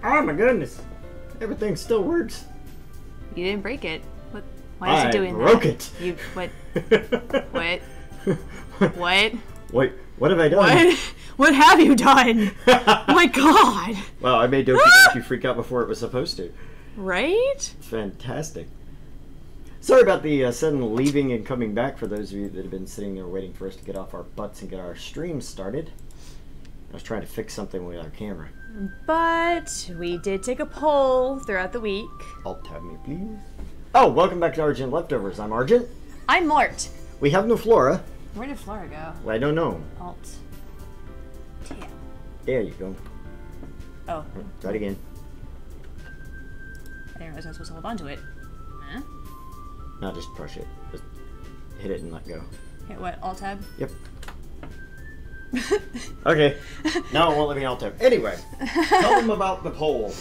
Oh my goodness. Everything still works. You didn't break it. What? Why is he doing that? I broke it. You what? What? What? Wait, what have I done? What? What have you done? My God! Wow, I made Doki Doki freak out before it was supposed to. Right? It's fantastic. Sorry about the sudden leaving and coming back for those of you that have been sitting there waiting for us to get off our butts and get our stream started. I was trying to fix something with our camera. But we did take a poll throughout the week. Alt tab me, please. Oh, welcome back to Argent Leftovers. I'm Argent. I'm Mort. We have no Flora. Where did Flora go? Well, I don't know. Alt. Tab. There you go. Oh. Try it again. I didn't realize I was supposed to hold on to it. Huh? No, just push it. Just hit it and let go. Hit what? Alt tab? Yep. Okay. Now it won't let me alt tab. Anyway, tell them about the poll.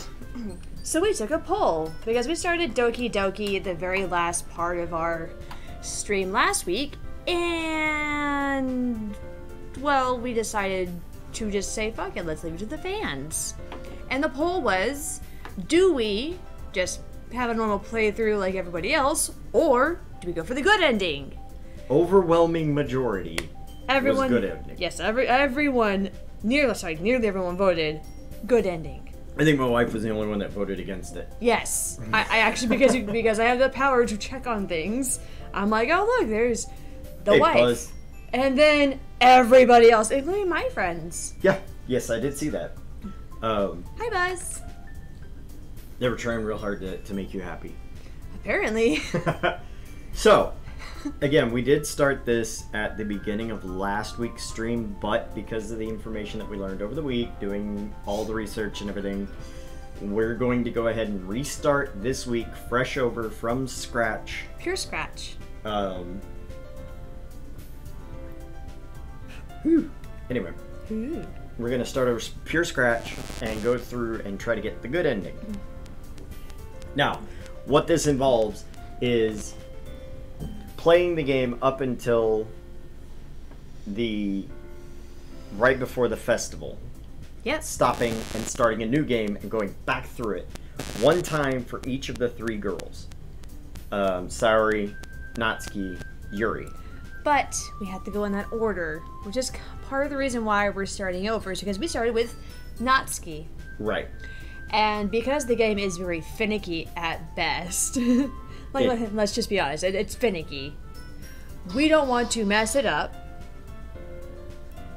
So we took a poll because we started Doki Doki at the very last part of our stream last week, and well, we decided to just say fuck it, let's leave it to the fans. And the poll was, do we just have a normal playthrough like everybody else, or do we go for the good ending? Overwhelming majority Everyone, was good ending. Yes, everyone, nearly everyone voted good ending. I think my wife was the only one that voted against it. Yes, I actually because I have the power to check on things. I'm like, oh look, there's the wife, Buzz. and then everybody else, including my friends. Yeah, yes, I did see that. Hi, Buzz. They were trying real hard to make you happy. Apparently. So, again, we did start this at the beginning of last week's stream, but because of the information that we learned over the week, doing all the research and everything, we're going to go ahead and restart this week fresh over from scratch. Pure scratch. Anyway. Ooh. We're going to start over pure scratch and go through and try to get the good ending. Now, what this involves is playing the game up until right before the festival. Yep. Stopping and starting a new game and going back through it. One time for each of the three girls. Saori, Natsuki, Yuri. But we have to go in that order, which is part of the reason why we're starting over, is because we started with Natsuki. Right. And because the game is very finicky at best, let's just be honest, it's finicky. We don't want to mess it up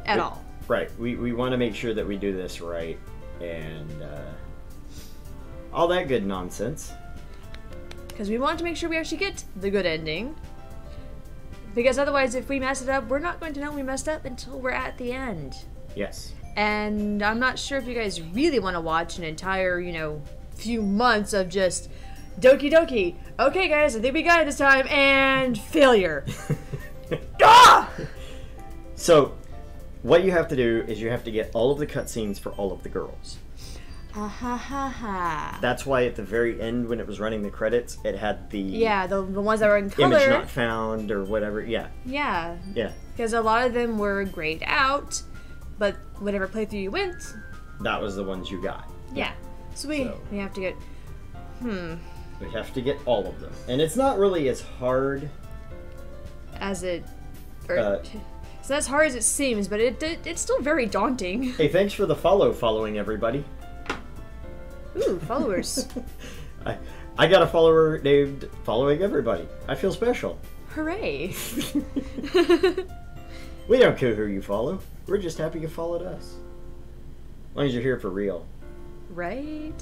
at all. Right. We want to make sure that we do this right and all that good nonsense. Because we want to make sure we actually get the good ending. Because otherwise, if we mess it up, we're not going to know we messed up until we're at the end. Yes. And I'm not sure if you guys really want to watch an entire, few months of just Doki Doki. Okay, guys, I think we got it this time, and failure. Ah! So, what you have to do is you have to get all of the cutscenes for all of the girls. Ha ha ha ha. That's why at the very end, when it was running the credits, it had the the ones that were in color. image not found or whatever. Yeah. Yeah. Yeah. Because a lot of them were grayed out, but whatever playthrough you went, that was the ones you got. Yeah. So we have to get. We have to get all of them, and it's not really as hard as it. It's not as hard as it seems, but it's still very daunting. Hey, thanks for the following everybody. Ooh, followers. I got a follower named Following Everybody. I feel special. Hooray. We don't care who you follow. We're just happy you followed us. As long as you're here for real. Right?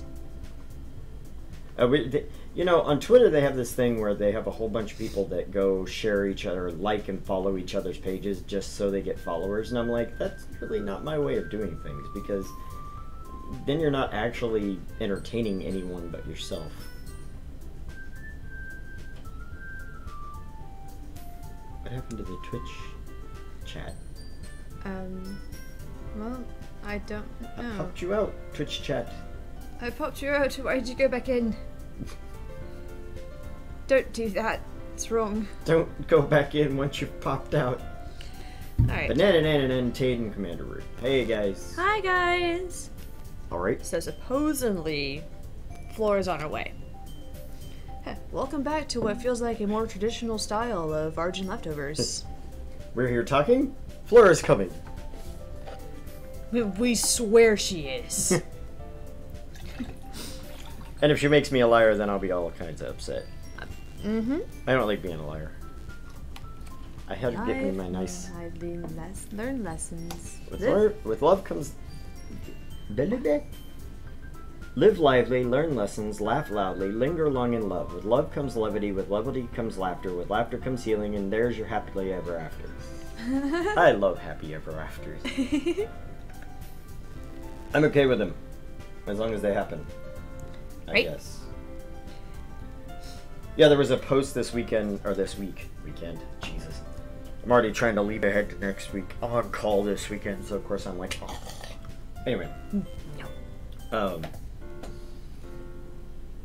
On Twitter they have this thing where they have a whole bunch of people that go share each other, like and follow each other's pages just so they get followers. And I'm like, that's really not my way of doing things, because then you're not actually entertaining anyone but yourself. What happened to the Twitch chat? Well, I don't know. I popped you out, Twitch chat. I popped you out. Why did you go back in? Don't do that. It's wrong. Don't go back in once you've popped out. Alright. Banana Taden Commander Root. Hey guys. Hi guys. All right. So supposedly, Flora's on her way. Welcome back to what feels like a more traditional style of Argent leftovers. We're here talking. Flora's coming. We swear she is. And if she makes me a liar, then I'll be all kinds of upset. Mm-hmm. I don't like being a liar. I had to get me my nice... I've learned lessons. With love comes... Live lively, learn lessons, laugh loudly, linger long in love. With love comes levity, with levity comes with laughter comes healing, and there's your happily ever after. I love happy ever afters. I'm okay with them, as long as they happen. I guess. Yeah, there was a post this weekend, or this weekend, Jesus. I'm already trying to leap ahead to next week. I'm on call this weekend, so of course I'm like, oh. Anyway.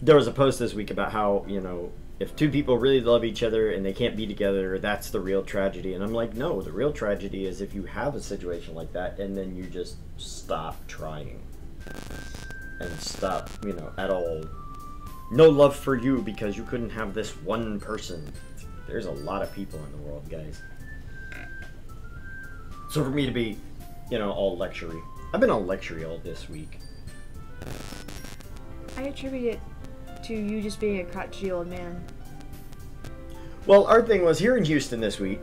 There was a post this week about how, you know, if two people really love each other and they can't be together, that's the real tragedy. And I'm like, no, the real tragedy is if you have a situation like that and then you just stop trying. And stop, you know, at all. No love for you because you couldn't have this one person. There's a lot of people in the world, guys. So for me to be, you know, all lectury. I've been all lectury all this week. I attribute it to you just being a crotchety old man. Well, our thing was here in Houston this week,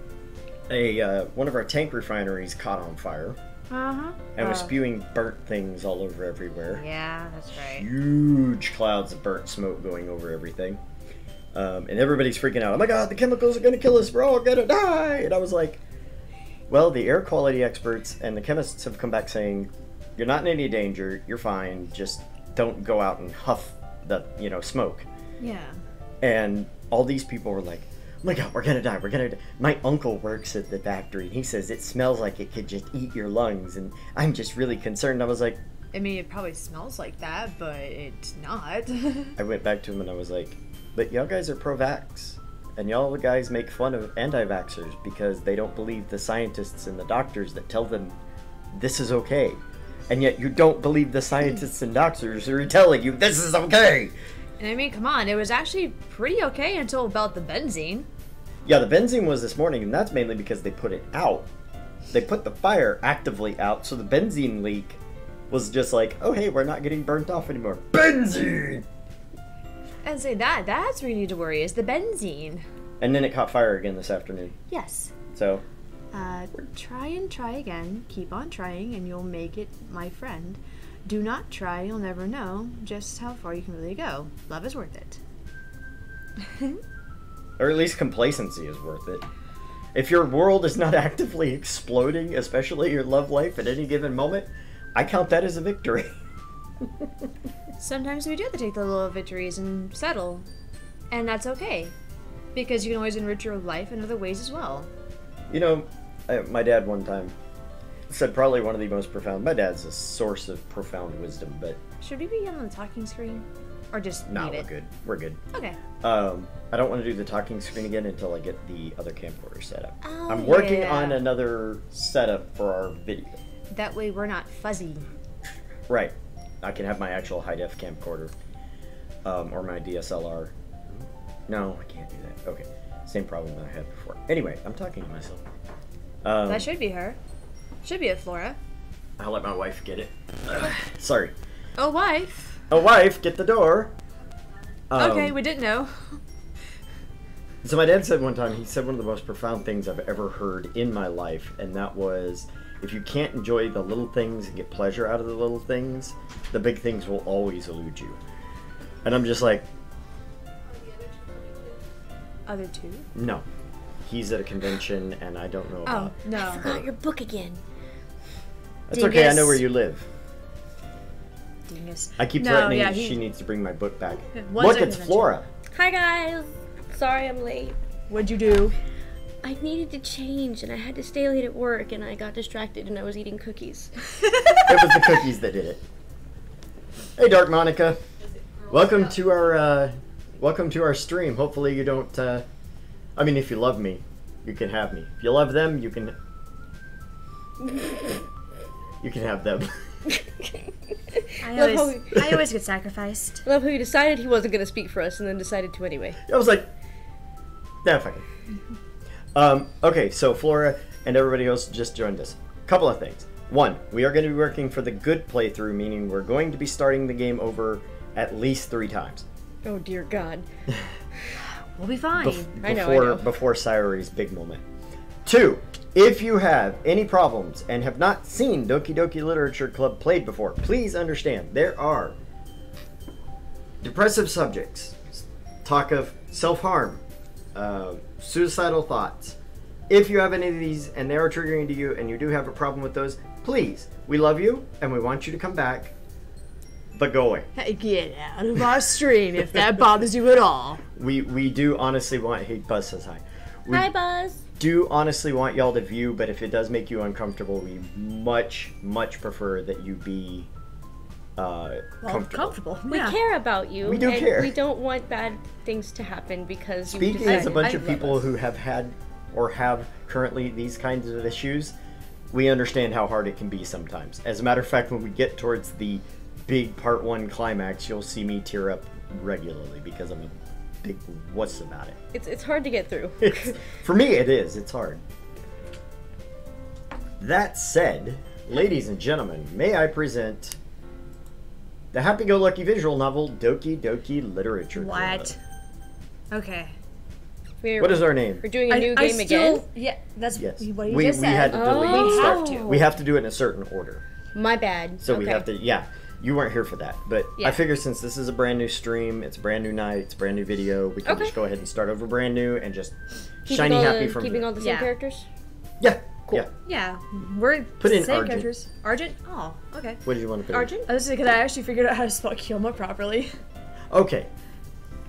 one of our tank refineries caught on fire. Uh-huh. And was spewing burnt things all over everywhere. Yeah, that's right. Huge clouds of burnt smoke going over everything. And everybody's freaking out. Oh my god, the chemicals are going to kill us. We're all going to die. And I was like, well, the air quality experts and the chemists have come back saying, you're not in any danger. You're fine. Just don't go out and huff the, you know, smoke. Yeah. And all these people were like, oh my god, we're gonna die, we're gonna die. My uncle works at the factory, and he says it smells like it could just eat your lungs, and I'm just really concerned. I was like... I mean, it probably smells like that, but it's not. I went back to him and I was like, but y'all guys are pro-vax, and y'all guys make fun of anti-vaxxers because they don't believe the scientists and the doctors that tell them this is okay. And yet you don't believe the scientists and doctors who are telling you this is okay. And I mean, come on, it was actually pretty okay until about the benzene. Yeah, the benzene was this morning, and that's mainly because they put it out. They put the fire actively out, so the benzene leak was just like, oh hey, we're not getting burnt off anymore. Benzene! And say that's what you need to worry, is the benzene. And then it caught fire again this afternoon. Yes. So... try and try again. Keep on trying and you'll make it, my friend. Do not try, you'll never know just how far you can really go. Love is worth it. Or at least complacency is worth it. If your world is not actively exploding, especially your love life at any given moment, I count that as a victory. Sometimes we do have to take the little victories and settle. And that's okay. Because you can always enrich your life in other ways as well. You know, my dad one time said probably one of the most profound... My dad's a source of profound wisdom, but... Should we be on the talking screen? Or just leave it? No, we're good. We're good. Okay. I don't want to do the talking screen again until I get the other camcorder set up. Oh, I'm working on another setup for our video. That way we're not fuzzy. Right. I can have my actual high-def camcorder. Or my DSLR. No, I can't do that. Okay. Same problem that I had before. Anyway, I'm talking to myself. That should be her. Should be it, Flora. I'll let my wife get it. Sorry. Oh, wife. Oh, wife, get the door. Okay, we didn't know. So my dad said one time, he said one of the most profound things I've ever heard in my life, and that was, if you can't enjoy the little things and get pleasure out of the little things, the big things will always elude you. And I'm just like... Other two? No. He's at a convention, and I don't know about... Oh, no. I forgot your book again. That's okay, I know where you live. Dingus. I keep threatening she needs to bring my book back. One's Look, a it's convention. Flora! Hi guys. Sorry I'm late. What'd you do? I needed to change and I had to stay late at work and I got distracted and I was eating cookies. It was the cookies that did it. Hey, Dark Monica. Welcome to our stream. Hopefully you don't, I mean, if you love me, you can have me. If you love them, you can have them. I Love always get sacrificed. I love how he decided he wasn't going to speak for us and then decided to anyway. I was like, nah, fuck it. Okay, so Flora and everybody else just joined us. Couple of things. One, we are going to be working for the good playthrough, meaning we're going to be starting the game over at least 3 times. Oh dear God. We'll be fine. I know. Before Sayori's big moment. 2, if you have any problems and have not seen Doki Doki Literature Club played before, please understand there are depressive subjects, talk of self-harm, suicidal thoughts. If you have any of these and they are triggering to you and you do have a problem with those, please, we love you and we want you to come back, but go away. Hey, get out of our stream if that bothers you at all. We do honestly want, hey, Buzz says hi. We Hi, Buzz. do honestly want y'all to view, but if it does make you uncomfortable, we much prefer that you be comfortable. We care about you. We do and care. We don't want bad things to happen because you Speaking decided as a bunch of love people us. who have had or have currently these kinds of issues, we understand how hard it can be sometimes. As a matter of fact, when we get towards the big part 1 climax, you'll see me tear up regularly because I'm a big wuss about it. It's hard to get through. For me, it is. It's hard. That said, ladies and gentlemen, may I present the happy-go-lucky visual novel Doki Doki Literature Club. What? Okay. What is our name? We're doing a new game again. Yeah, that's Yes. what you we just said. had to delete We stuff. have to. We have to do it in a certain order. My bad. So okay. we have to, yeah. You weren't here for that, but Yeah. I figure since this is a brand new stream, it's a brand new night, it's a brand new video, we can Okay. just go ahead and start over brand new and just Keeping shiny all happy the, from keeping here. all the same Yeah. characters. Yeah, Cool. yeah. Yeah, we're Put in same Argent. characters. Argent? Oh, okay. What did you want to put? Arjun, I was because I actually figured out how to spell Kyoma properly. Okay,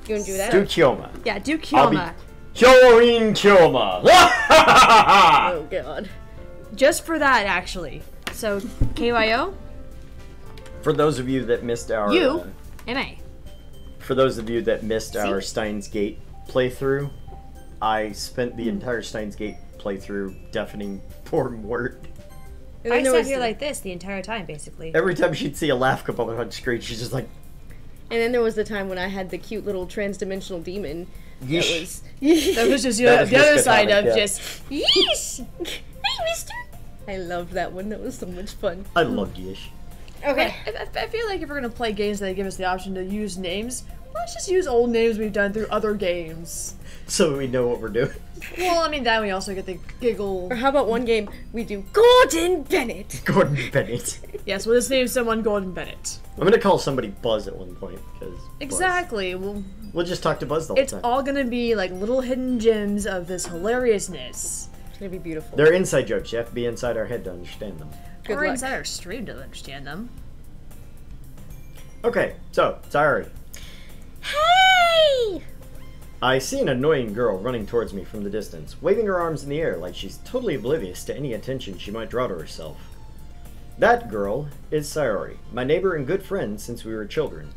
you want to do that? do Kyoma. Yeah, do I'll be Kyoma. Kyoin Kyoma. Oh God. Just for that, actually. So, KYO? For those of you that missed our You? M.A. for those of you that missed our See? Steins Gate playthrough, I spent the entire Steins Gate playthrough deafening poor Mort. And I then there sat was here the- like this the entire time, basically. Every time she'd see a laugh come up on the screen, she's just like, And then there was the time when I had the cute little trans-dimensional demon. yeesh. That was just That was the other just side of cathartic, yeah. just... Yeesh! Hey, mister! I loved that one. That was so much fun. I loved yeesh. Okay. I feel like if we're gonna play games that give us the option to use names, let's just use old names we've done through other games. So we know what we're doing. Well, I mean, then we also get the giggle. Or how about one game we do Gordon Bennett? Gordon Bennett. Yes, we'll just name someone Gordon Bennett. I'm gonna call somebody Buzz at one point because Exactly. Well, we'll just talk to Buzz the whole it's time. all gonna be like little hidden gems of this hilariousness. It's gonna be beautiful. They're inside jokes. You have to be inside our head to understand them. Good or luck. inside our stream to understand them. Okay, so sorry. Hey! I see an annoying girl running towards me from the distance, waving her arms in the air like she's totally oblivious to any attention she might draw to herself. That girl is Sayori, my neighbor and good friend since we were children.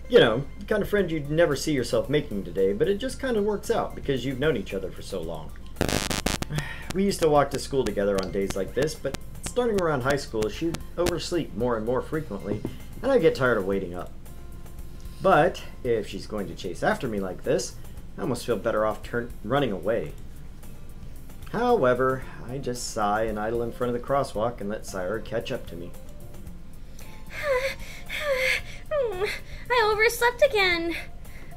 You know, the kind of friend you'd never see yourself making today, but it just kind of works out because you've known each other for so long. We used to walk to school together on days like this, but starting around high school, she'd oversleep more and more frequently, and I'd get tired of waiting up. But if she's going to chase after me like this, I almost feel better off running away. However, I just sigh and idle in front of the crosswalk and let Sayori catch up to me. I overslept again.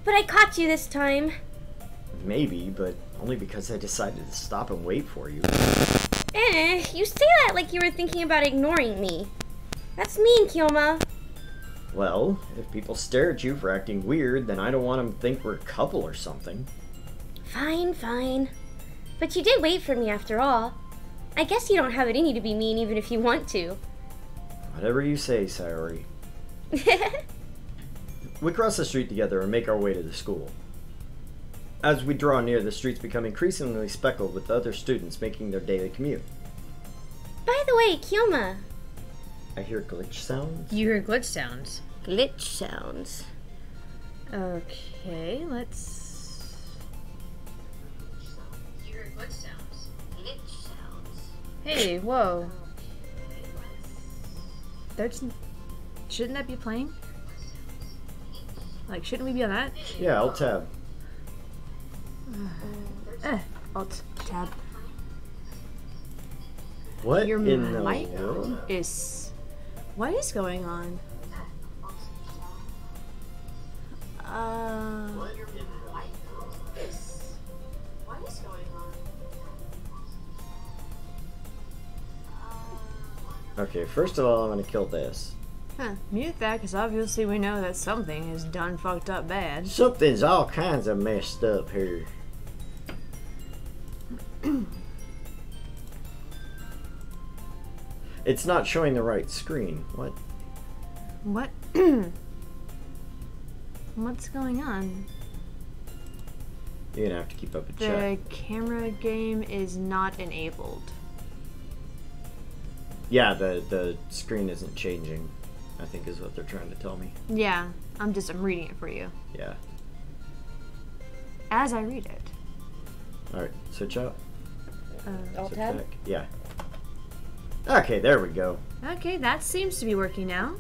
But I caught you this time. Maybe, but only because I decided to stop and wait for you. You say that like you were thinking about ignoring me. That's mean, Kyoma. Well, if people stare at you for acting weird, then I don't want them to think we're a couple or something. Fine, fine. But you did wait for me after all. I guess you don't have it in you to be mean even if you want to. Whatever you say, Sayori. We cross the street together and make our way to the school. As we draw near, the streets become increasingly speckled with other students making their daily commute. By the way, Kyoma. I hear glitch sounds. You hear glitch sounds. Glitch sounds. Okay, let's... You hear glitch sounds. Glitch sounds. Hey, whoa. There's... Shouldn't that be playing? Like, shouldn't we be on that? Yeah, Alt tab. Alt tab. What Your in the mic world? is... What is going on? What is going on? Okay, first of all, I'm gonna kill this. Huh. Mute that, because obviously we know that something is done fucked up bad. Something's all kinds of messed up here. It's not showing the right screen. What? What? What's going on? You're gonna have to keep up a The check. camera game is not enabled. Yeah, the screen isn't changing, I think is what they're trying to tell me. Yeah, I'm reading it for you. Yeah. As I read it. Alright, switch out. Alt Switch tab? back. Yeah. Okay, there we go. Okay, that seems to be working now.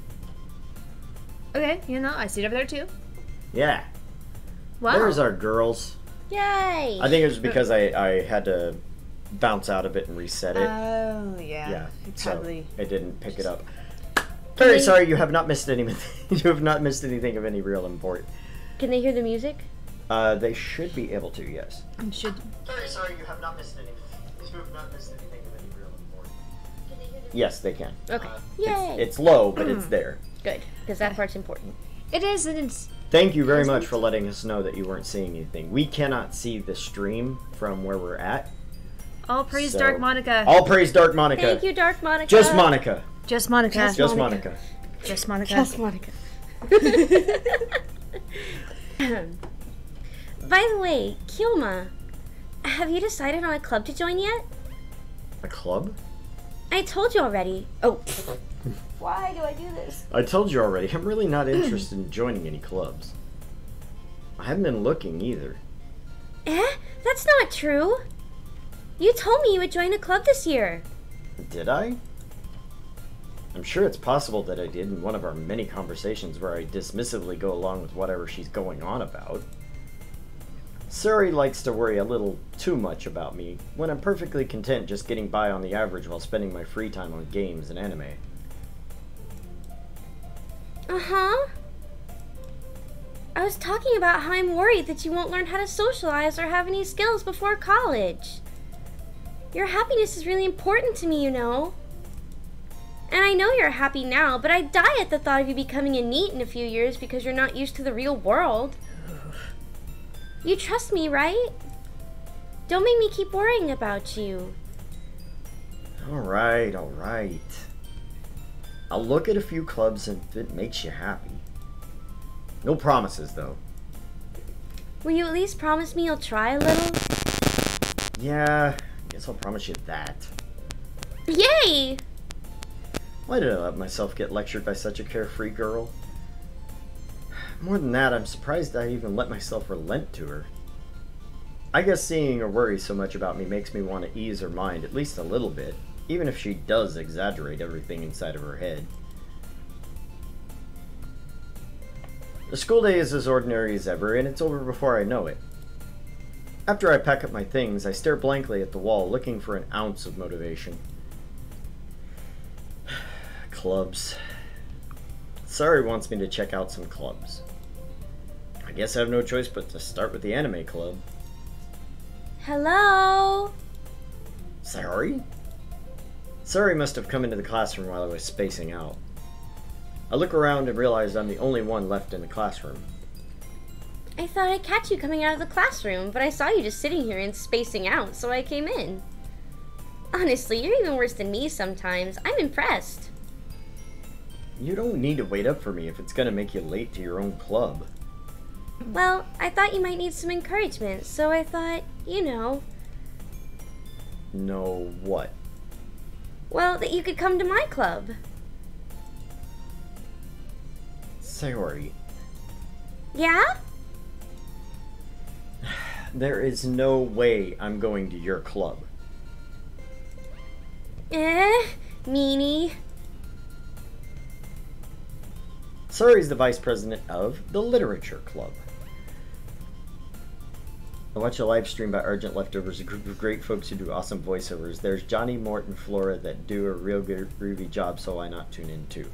Okay, you know, I see it over there too. Yeah. Wow. There's our girls. Yay! I think it was because I had to bounce out of it and reset it. Oh, yeah. Yeah, It so probably... it didn't pick it up. Very sorry, you have not missed anything. You have not missed anything of any real import. Can they hear the music? They should be able to, yes. Should... Very sorry, you have not missed anything. You have not missed anything of any real import. Can they hear the Yes, they can. Okay. Yay! It's low, but it's there. Good, because that part's important. It is, and it's... Thank you very much for letting us know that you weren't seeing anything. We cannot see the stream from where we're at. All praise So- Dark Monica. All praise Dark Monica. Thank you, Dark Monica. Just Monica. Just Monica. Just Monica. Just Monica. Just Monica. By the way, Kilma, have you decided on a club to join yet? A club? I told you already. Oh. Why do I do this? I told you already, I'm really not interested in joining any clubs. I haven't been looking either. That's not true. You told me you would join a club this year. Did I? I'm sure it's possible that I did in one of our many conversations where I dismissively go along with whatever she's going on about. Suri likes to worry a little too much about me, when I'm perfectly content just getting by on the average while spending my free time on games and anime. Uh-huh. I was talking about how I'm worried that you won't learn how to socialize or have any skills before college. Your happiness is really important to me, you know. And I know you're happy now, but I'd die at the thought of you becoming a NEET in a few years because you're not used to the real world. You trust me, right? Don't make me keep worrying about you. Alright, alright. I'll look at a few clubs if it makes you happy. No promises, though. Will you at least promise me you'll try a little? Yeah, guess I'll promise you that. Yay! Why did I let myself get lectured by such a carefree girl? More than that, I'm surprised I even let myself relent to her. I guess seeing her worry so much about me makes me want to ease her mind at least a little bit, even if she does exaggerate everything inside of her head. The school day is as ordinary as ever, and it's over before I know it. After I pack up my things, I stare blankly at the wall, looking for an ounce of motivation. Clubs. Sari wants me to check out some clubs. I guess I have no choice but to start with the anime club. Hello? Sari? Sari must have come into the classroom while I was spacing out. I look around and realize I'm the only one left in the classroom. I thought I'd catch you coming out of the classroom, but I saw you just sitting here and spacing out, so I came in. Honestly, you're even worse than me sometimes. I'm impressed. You don't need to wait up for me if it's gonna make you late to your own club. Well, I thought you might need some encouragement, so I thought, you know, No what? well, that you could come to my club. Sayori, Yeah? there is no way I'm going to your club. Meanie. Sayori's the vice president of the Literature Club. I watch a live stream by Argent Leftovers, a group of great folks who do awesome voiceovers. There's Johnny, Mort, and Flora that do a real good, groovy job, so why not tune in too?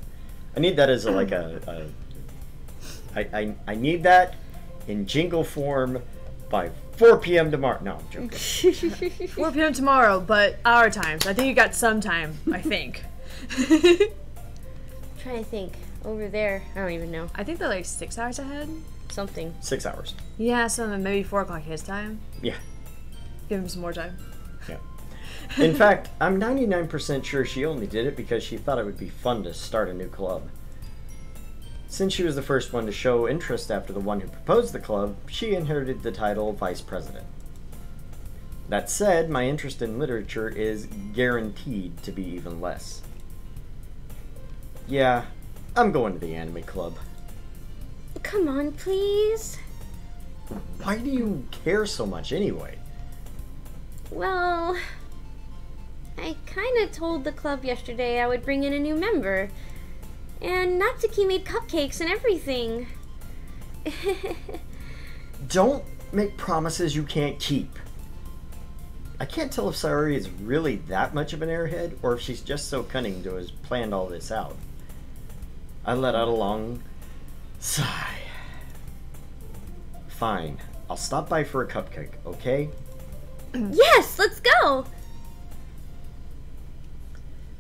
I need that as I need that in jingle form by 4 p.m. tomorrow. No, I'm joking. 4 p.m. tomorrow, but our times. I think you got some time, I think. Trying to think. Over there, I don't even know. I think they're like 6 hours ahead. Something. 6 hours. Yeah, so maybe 4 o'clock his time. Yeah. Give him some more time. Yeah. In fact, I'm 99% sure she only did it because she thought it would be fun to start a new club. Since she was the first one to show interest after the one who proposed the club, she inherited the title Vice President. That said, my interest in literature is guaranteed to be even less. Yeah, I'm going to the anime club. Come on, please. Why do you care so much anyway? Well, I kind of told the club yesterday I would bring in a new member. And Natsuki made cupcakes and everything. Don't make promises you can't keep. I can't tell if Sayori is really that much of an airhead or if she's just so cunning to have planned all this out. I let out a long sigh. Fine, I'll stop by for a cupcake, okay? Yes, let's go!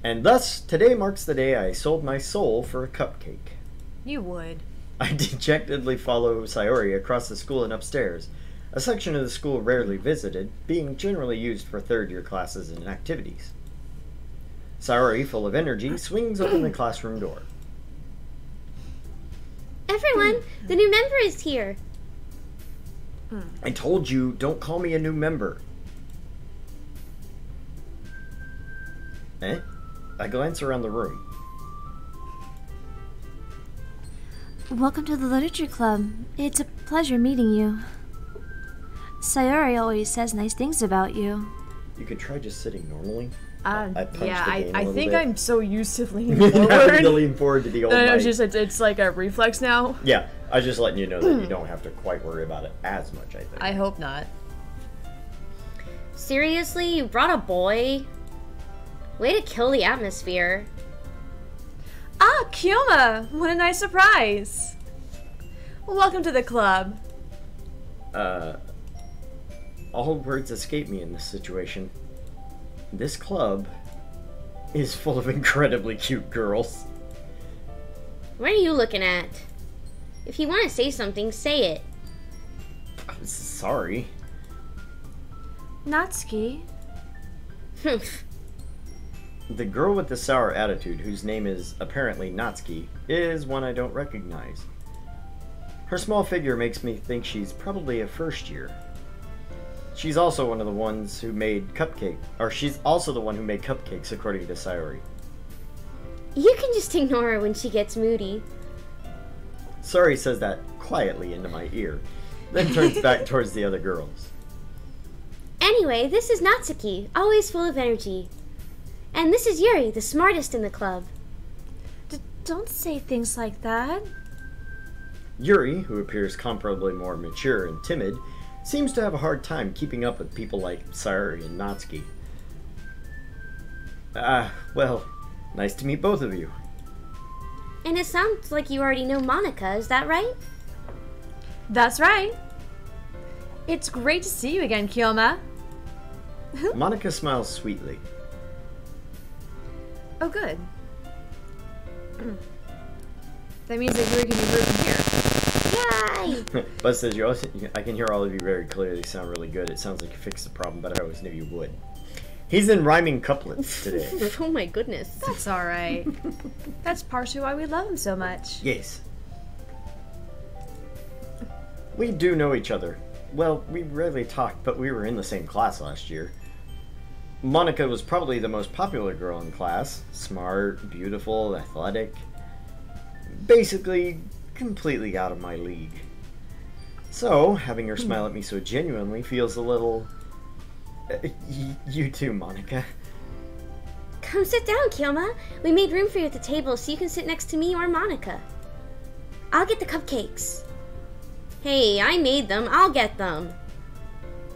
And thus, today marks the day I sold my soul for a cupcake. You would. I dejectedly follow Sayori across the school and upstairs, a section of the school rarely visited, being generally used for third-year classes and activities. Sayori, full of energy, swings open the classroom door. Everyone, the new member is here. I told you, don't call me a new member. Eh? I glance around the room. Welcome to the Literature Club. It's a pleasure meeting you. Sayori always says nice things about you. You could try just sitting normally. I punched the game a I little think bit. I'm so used to leaning Having forward. to lean forward to the old No, mic. it's like a reflex now. Yeah, I was just letting you know that you don't have to quite worry about it as much, I think. I hope not. Seriously, you brought a boy? Way to kill the atmosphere. Ah, Kyoma! What a nice surprise! Welcome to the club. All words escape me in this situation. This club is full of incredibly cute girls. What are you looking at? If you want to say something, say it. Sorry. Natsuki. The girl with the sour attitude, whose name is apparently Natsuki, is one I don't recognize. Her small figure makes me think she's probably a first year. She's also one of the ones who made she's also the one who made cupcakes, according to Sayori. You can just ignore her when she gets moody. Sayori says that quietly into my ear, then turns back towards the other girls. Anyway, this is Natsuki, always full of energy. And this is Yuri, the smartest in the club. Don't say things like that. Yuri, who appears comparably more mature and timid, seems to have a hard time keeping up with people like Sayori and Natsuki. Well, nice to meet both of you. And it sounds like you already know Monica, is that right? That's right. It's great to see you again, Kyoma. Monica smiles sweetly. Oh, good. That means that Yuri can be heard from here. Yay! Buzz says, I can hear all of you very clearly. You sound really good. It sounds like you fixed the problem, but I always knew you would. He's in rhyming couplets today. Oh my goodness. That's alright. That's partially why we love him so much. Yes. We do know each other. Well, we rarely talked, but we were in the same class last year. Monica was probably the most popular girl in class. Smart, beautiful, athletic. Basically, completely out of my league. So, having her smile at me so genuinely feels a little... you too, Monica. Come sit down, Kyoma. We made room for you at the table so you can sit next to me or Monica. I'll get the cupcakes. Hey, I made them. I'll get them.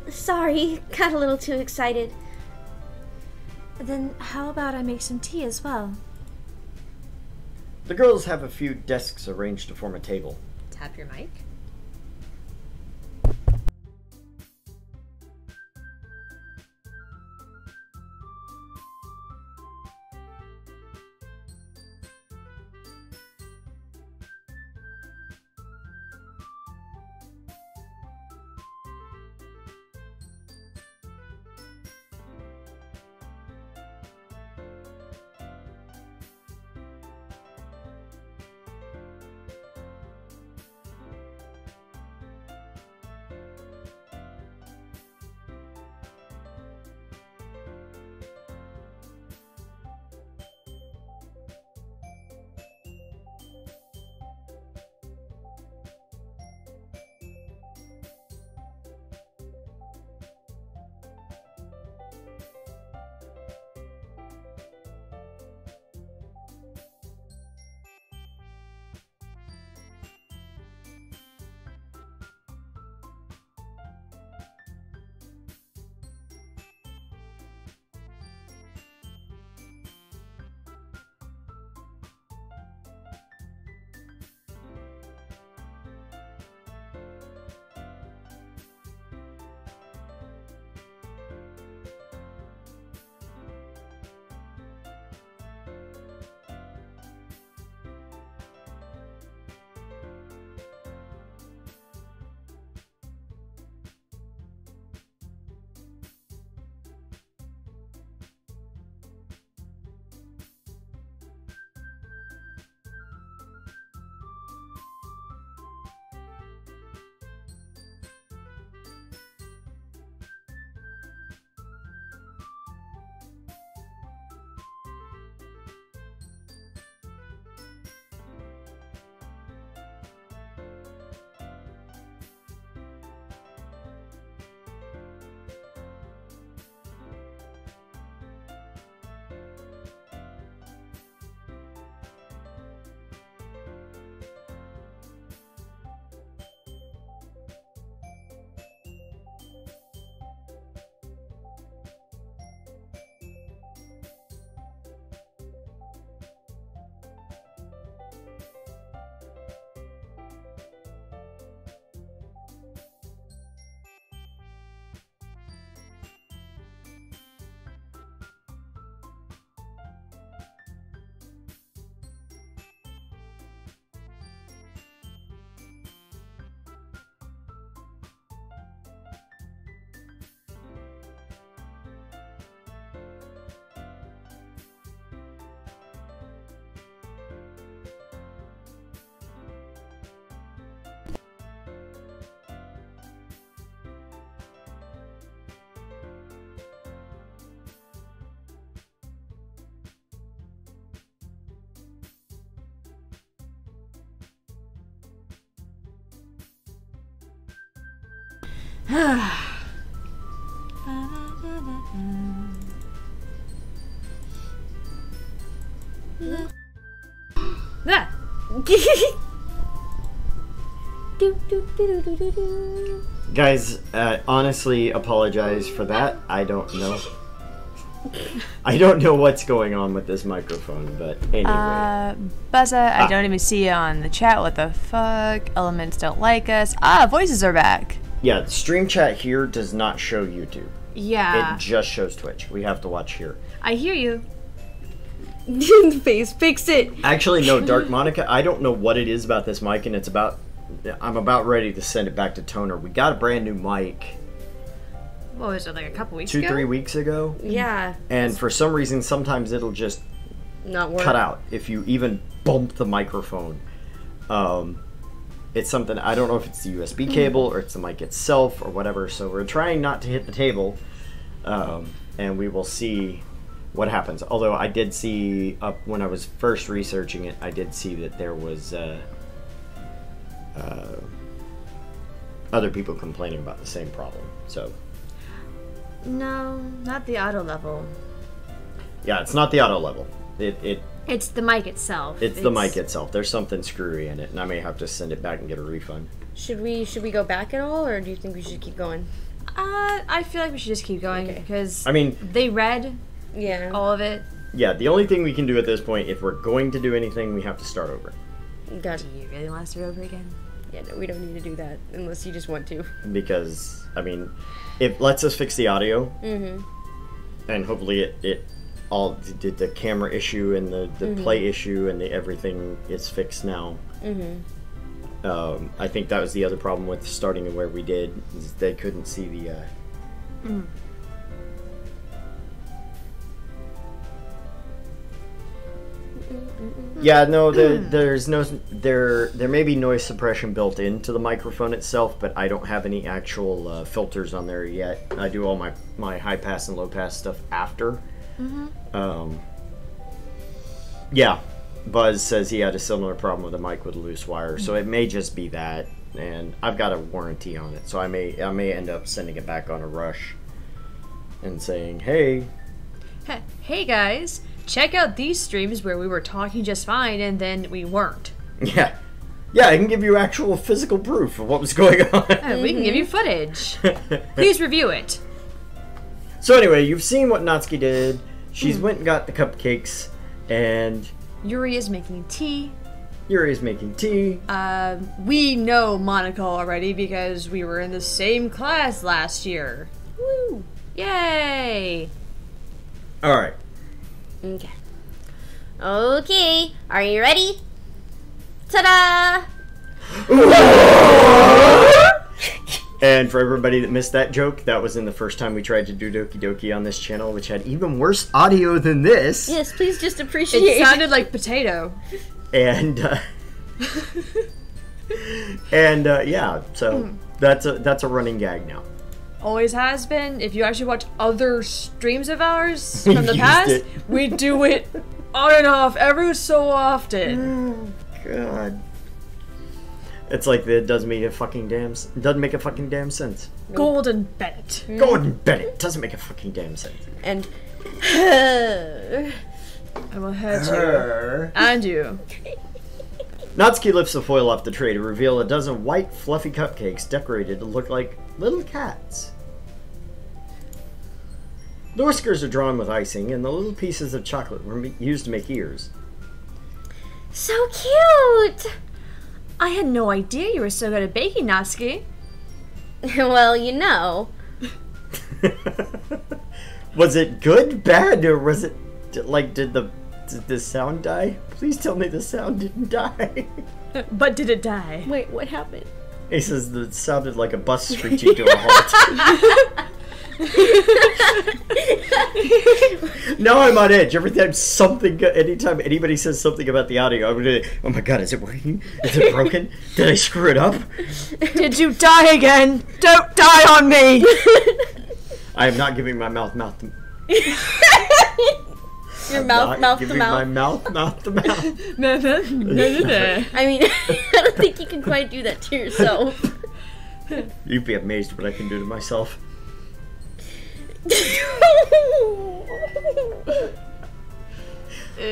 Sorry, got a little too excited. Then how about I make some tea as well? The girls have a few desks arranged to form a table. Tap your mic. Ah. Guys, honestly, apologize for that. I don't know. I don't know what's going on with this microphone, but anyway. Buzza, I don't even see you on the chat. What the fuck? Elements don't like us. Voices are back. Yeah, stream chat here does not show YouTube. Yeah. It just shows Twitch. We have to watch here. I hear you. Face, fix it. Actually, no, Dark Monica, I don't know what it is about this mic, and I'm about ready to send it back to Toner. We got a brand new mic. What was it, like a couple weeks ago? 2-3 weeks ago. Yeah. And for some reason, sometimes it'll just not work. Cut out if you even bump the microphone. It's something, I don't know if it's the USB cable or it's the mic itself or whatever, so we're trying not to hit the table, and we will see what happens. Although I did see, when I was first researching it, I did see that there was other people complaining about the same problem, so. No, not the auto level. Yeah, it's not the auto level. It's the mic itself. It's the mic itself. There's something screwy in it, and I may have to send it back and get a refund. Should we go back at all, or do you think we should keep going? I feel like we should just keep going because I mean, they read all of it. Yeah, the only thing we can do at this point, if we're going to do anything, we have to start over. Got it. Do you really want to start over again? Yeah, no, we don't need to do that unless you just want to. Because, I mean, it lets us fix the audio, and hopefully it all did the camera issue and the play issue and everything is fixed now. I think that was the other problem with starting where we did, is they couldn't see the Yeah, no, there's no there may be noise suppression built into the microphone itself, but I don't have any actual filters on there yet. I do all my high pass and low pass stuff after. Yeah, Buzz says he had a similar problem with a mic with a loose wire, so it may just be that, and I've got a warranty on it, so I may end up sending it back on a rush and saying, hey guys, check out these streams where we were talking just fine and then we weren't. Yeah, I can give you actual physical proof of what was going on. We can give you footage. Please review it. So anyway, you've seen what Natsuki did. She's went and got the cupcakes, and Yuri is making tea. Yuri is making tea. We know Monica already because we were in the same class last year. Woo! Yay! Alright. Okay. Okay, are you ready? Ta-da! And for everybody that missed that joke, that was in the first time we tried to do Doki Doki on this channel, which had even worse audio than this. Yes, please just appreciate it. It sounded like potato. And, yeah, so that's a running gag now. Always has been. If you actually watch other streams of ours from the past, we do it on and off every so often. Oh, God. It's like it doesn't make a fucking damn sense. Golden Bennett. Golden Bennett doesn't make a fucking damn sense. And I will hurt you. And you. Natsuki lifts the foil off the tray to reveal a dozen white, fluffy cupcakes decorated to look like little cats. The whiskers are drawn with icing, and the little pieces of chocolate were used to make ears. So cute! I had no idea you were so good at baking, Natsuki. Well, you know. Was it good, bad, or was it like did the sound die? Please tell me the sound didn't die. But did it die? Wait, what happened? He says that it sounded like a bus screeching to a halt. Now I'm on edge. Anytime anybody says something about the audio, I'm gonna, oh my god, is it working? Is it broken? Did I screw it up? Did you die again? Don't die on me! I am not giving my mouth to mouth. Your mouth to mouth. My mouth to mouth. I mean, I don't think you can quite do that to yourself. You'd be amazed what I can do to myself.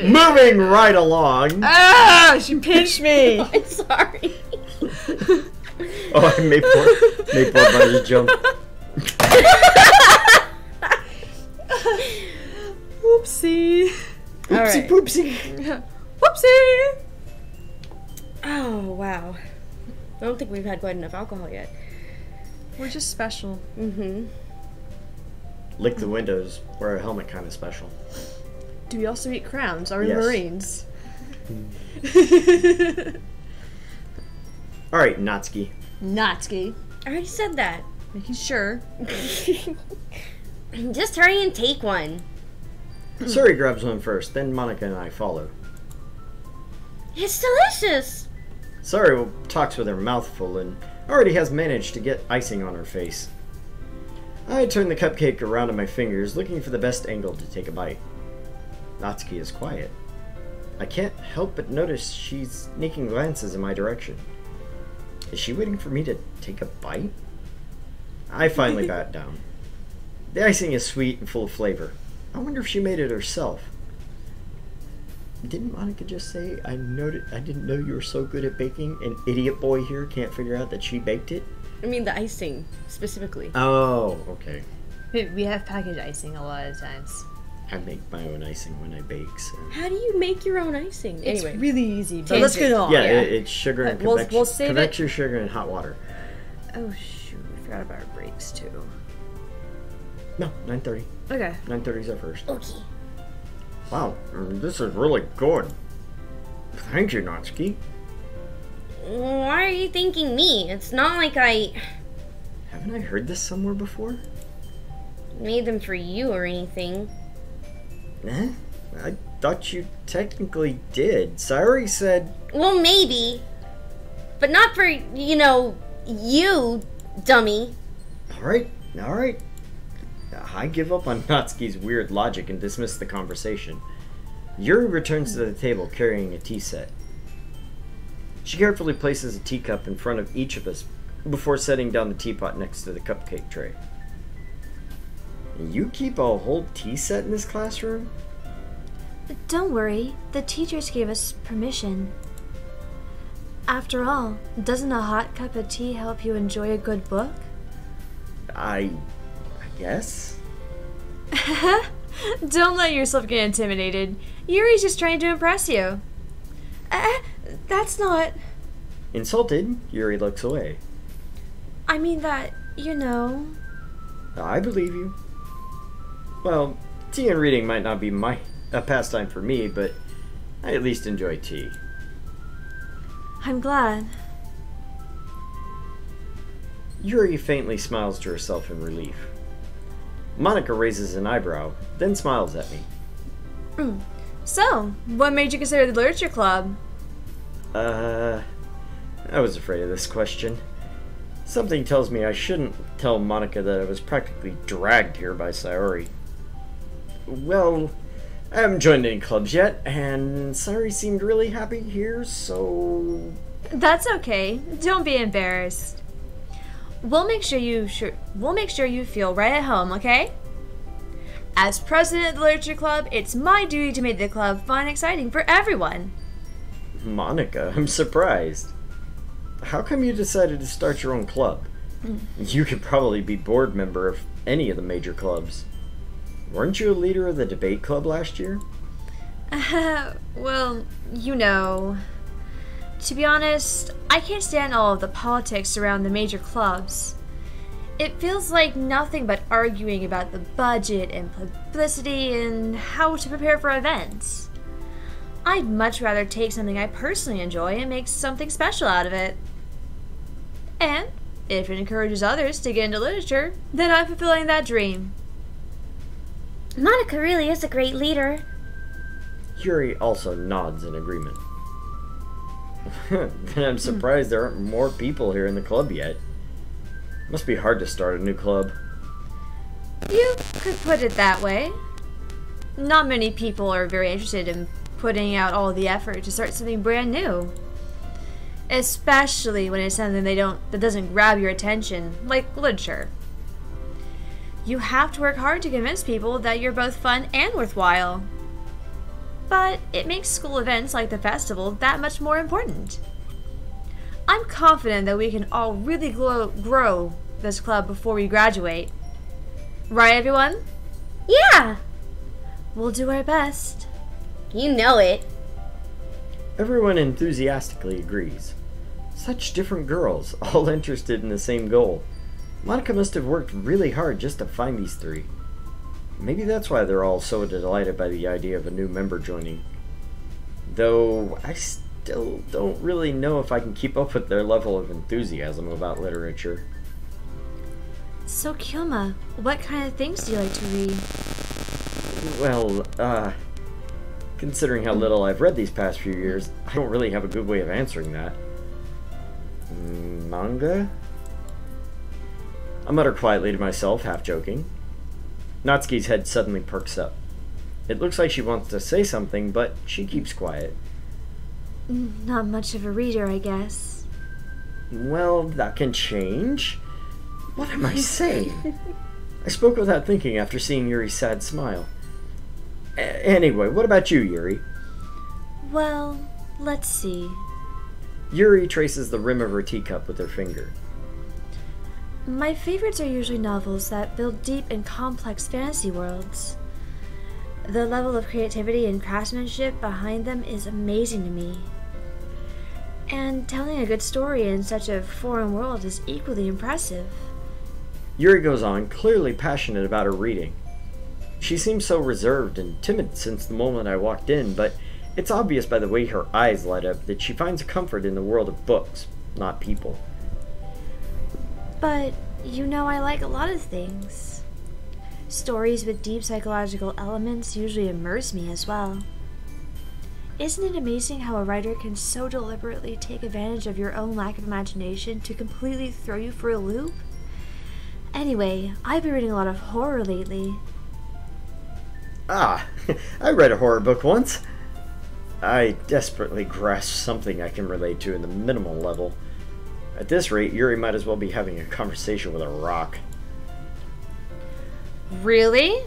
Moving right along. Ah! She pinched me! I'm sorry. Oh, I made poor Buzz jump. Whoopsie. Whoopsie poopsie. Whoopsie! Oh, wow. I don't think we've had quite enough alcohol yet. We're just special. Mm-hmm. Lick the windows. Wear a helmet kind of special. Do we also eat crowns? Are we Yes. Marines? Alright, Natsuki. Natsuki. I already said that. Making sure. Just hurry and take one. Suri grabs one first, then Monica and I follow. It's delicious. Suri talks with her mouth full and already has managed to get icing on her face. I turn the cupcake around in my fingers, looking for the best angle to take a bite. Natsuki is quiet. I can't help but notice she's sneaking glances in my direction. Is she waiting for me to take a bite? I finally bat down. The icing is sweet and full of flavor. I wonder if she made it herself. Didn't Monica just say, I didn't know you were so good at baking? An idiot boy here can't figure out that she baked it? I mean the icing, specifically. Oh, okay. We have packaged icing a lot of times. I make my own icing when I bake, so... How do you make your own icing? It's Anyway. really easy. But Let's get on. Yeah, it's sugar and We'll save it. convection sugar and hot water. Oh shoot, we forgot about our breaks too. No, 9:30. Okay. 9:30 is our first. Okay. Wow, this is really good. Thank you, Natsuki. Why are you thanking me? It's not like I Haven't I heard this somewhere before? made them for you or anything. Eh? I thought you technically did. Sayori said... Well, maybe. But not for, you, dummy. Alright. I give up on Natsuki's weird logic and dismiss the conversation. Yuri returns to the table carrying a tea set. She carefully places a teacup in front of each of us before setting down the teapot next to the cupcake tray. You keep a whole tea set in this classroom? Don't worry, the teachers gave us permission. After all, doesn't a hot cup of tea help you enjoy a good book? I guess? Don't let yourself get intimidated. Yuri's just trying to impress you. That's not... Insulted, Yuri looks away. I mean that, I believe you. Well, tea and reading might not be a pastime for me, but I at least enjoy tea. I'm glad. Yuri faintly smiles to herself in relief. Monica raises an eyebrow, then smiles at me. So, what made you consider the literature club? I was afraid of this question. Something tells me I shouldn't tell Monica that I was practically dragged here by Sayori. Well, I haven't joined any clubs yet, and Sayori seemed really happy here, so... That's okay. Don't be embarrassed. We'll make sure you feel right at home, okay? As president of the literature club, it's my duty to make the club fun and exciting for everyone. Monica, I'm surprised. How come you decided to start your own club? You could probably be board member of any of the major clubs. Weren't you a leader of the debate club last year? Well, to be honest, I can't stand all of the politics around the major clubs. It feels like nothing but arguing about the budget and publicity and how to prepare for events. I'd much rather take something I personally enjoy and make something special out of it. And if it encourages others to get into literature, then I'm fulfilling that dream. Monica really is a great leader. Yuri also nods in agreement. Then I'm surprised there aren't more people here in the club yet. Must be hard to start a new club. You could put it that way. Not many people are very interested in putting out all the effort to start something brand new. Especially when it's something that doesn't grab your attention, like literature. You have to work hard to convince people that you're both fun and worthwhile. But it makes school events like the festival that much more important. I'm confident that we can all really grow this club before we graduate. Right, everyone? Yeah! We'll do our best. You know it. Everyone enthusiastically agrees. Such different girls, all interested in the same goal. Monica must have worked really hard just to find these three. Maybe that's why they're all so delighted by the idea of a new member joining. Though, I still don't really know if I can keep up with their level of enthusiasm about literature. So, Kyoma, what kind of things do you like to read? Well, considering how little I've read these past few years, I don't really have a good way of answering that. Manga? I mutter quietly to myself, half joking. Natsuki's head suddenly perks up. It looks like she wants to say something, but she keeps quiet. Not much of a reader, I guess. Well, that can change. What am I saying? I spoke without thinking after seeing Yuri's sad smile. Anyway, what about you, Yuri? Well, let's see. Yuri traces the rim of her teacup with her finger. My favorites are usually novels that build deep and complex fantasy worlds. The level of creativity and craftsmanship behind them is amazing to me. And telling a good story in such a foreign world is equally impressive. Yuri goes on, clearly passionate about her reading. She seems so reserved and timid since the moment I walked in, but it's obvious by the way her eyes light up that she finds comfort in the world of books, not people. But you know I like a lot of things. Stories with deep psychological elements usually immerse me as well. Isn't it amazing how a writer can so deliberately take advantage of your own lack of imagination to completely throw you for a loop? Anyway, I've been reading a lot of horror lately. Ah, I read a horror book once. I desperately grasp something I can relate to in the minimal level. At this rate, Yuri might as well be having a conversation with a rock. Really?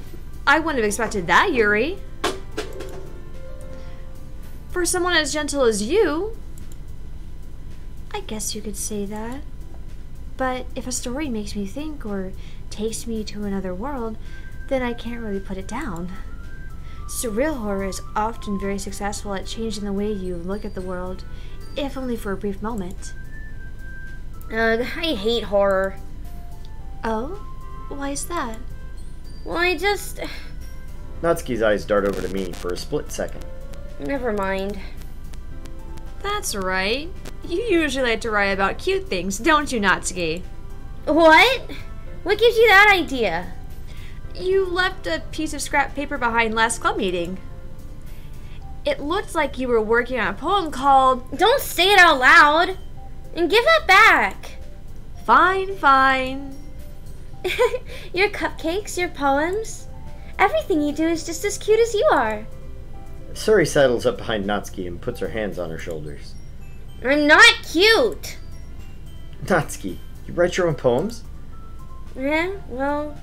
I wouldn't have expected that, Yuri. For someone as gentle as you. I guess you could say that. But if a story makes me think or takes me to another world, then I can't really put it down. Surreal horror is often very successful at changing the way you look at the world, if only for a brief moment. I hate horror. Oh? Why is that? Well, Natsuki's eyes dart over to me for a split second. Never mind. That's right. You usually like to write about cute things, don't you, Natsuki? What? What gives you that idea? You left a piece of scrap paper behind last club meeting. It looked like you were working on a poem called... Don't say it out loud! And give that back! Fine, fine. Your cupcakes, your poems, everything you do is just as cute as you are. Suri settles up behind Natsuki and puts her hands on her shoulders. I'm not cute! Natsuki, you write your own poems? Yeah, well,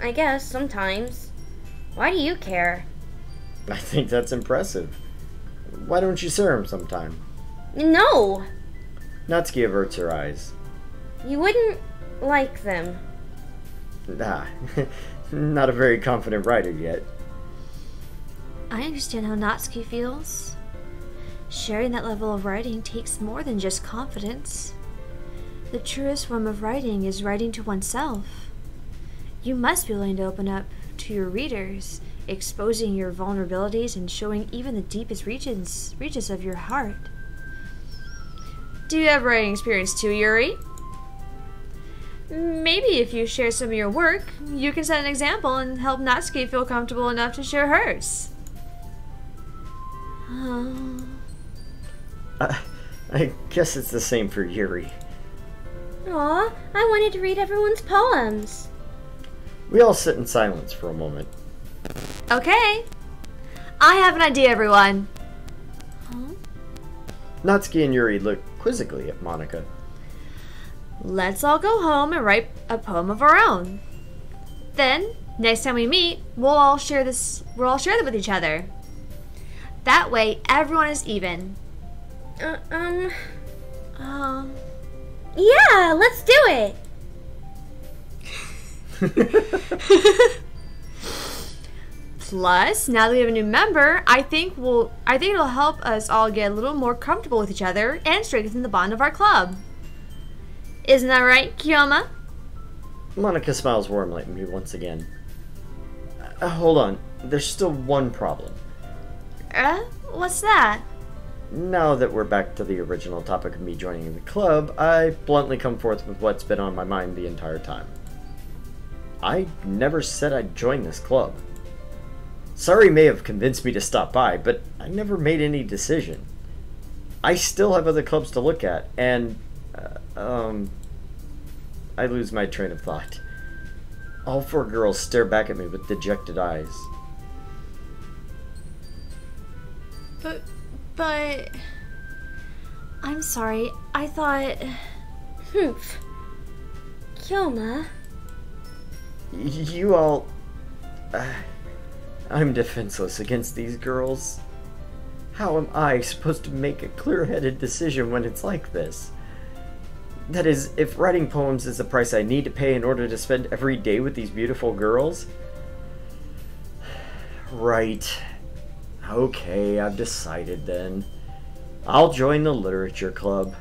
I guess sometimes. Why do you care? I think that's impressive. Why don't you share them sometime? No! Natsuki averts her eyes. You wouldn't like them. Ah, not a very confident writer yet. I understand how Natsuki feels. Sharing that level of writing takes more than just confidence. The truest form of writing is writing to oneself. You must be willing to open up to your readers, exposing your vulnerabilities and showing even the deepest reaches of your heart. Do you have writing experience too, Yuri? Maybe if you share some of your work, you can set an example and help Natsuki feel comfortable enough to share hers. I guess it's the same for Yuri. Aw, I wanted to read everyone's poems. We all sit in silence for a moment. Okay. I have an idea, everyone. Natsuki and Yuri look quizzically at Monika. Let's all go home and write a poem of our own. Then, next time we meet, we'll all share them with each other. That way, everyone is even. Yeah, let's do it! Plus, now that we have a new member, I think it'll help us all get a little more comfortable with each other and strengthen the bond of our club. Isn't that right, Kiyoma? Monika smiles warmly at me once again. Hold on, there's still one problem. What's that? Now that we're back to the original topic of me joining the club, I bluntly come forth with what's been on my mind the entire time. I never said I'd join this club. Sari may have convinced me to stop by, but I never made any decision. I still have other clubs to look at, and, I lose my train of thought. All four girls stare back at me with dejected eyes. But... I'm sorry, I thought... Humph. Kyoma. You all... I'm defenseless against these girls. How am I supposed to make a clear-headed decision when it's like this? That is, if writing poems is the price I need to pay in order to spend every day with these beautiful girls? Right. Okay, I've decided then. I'll join the literature club.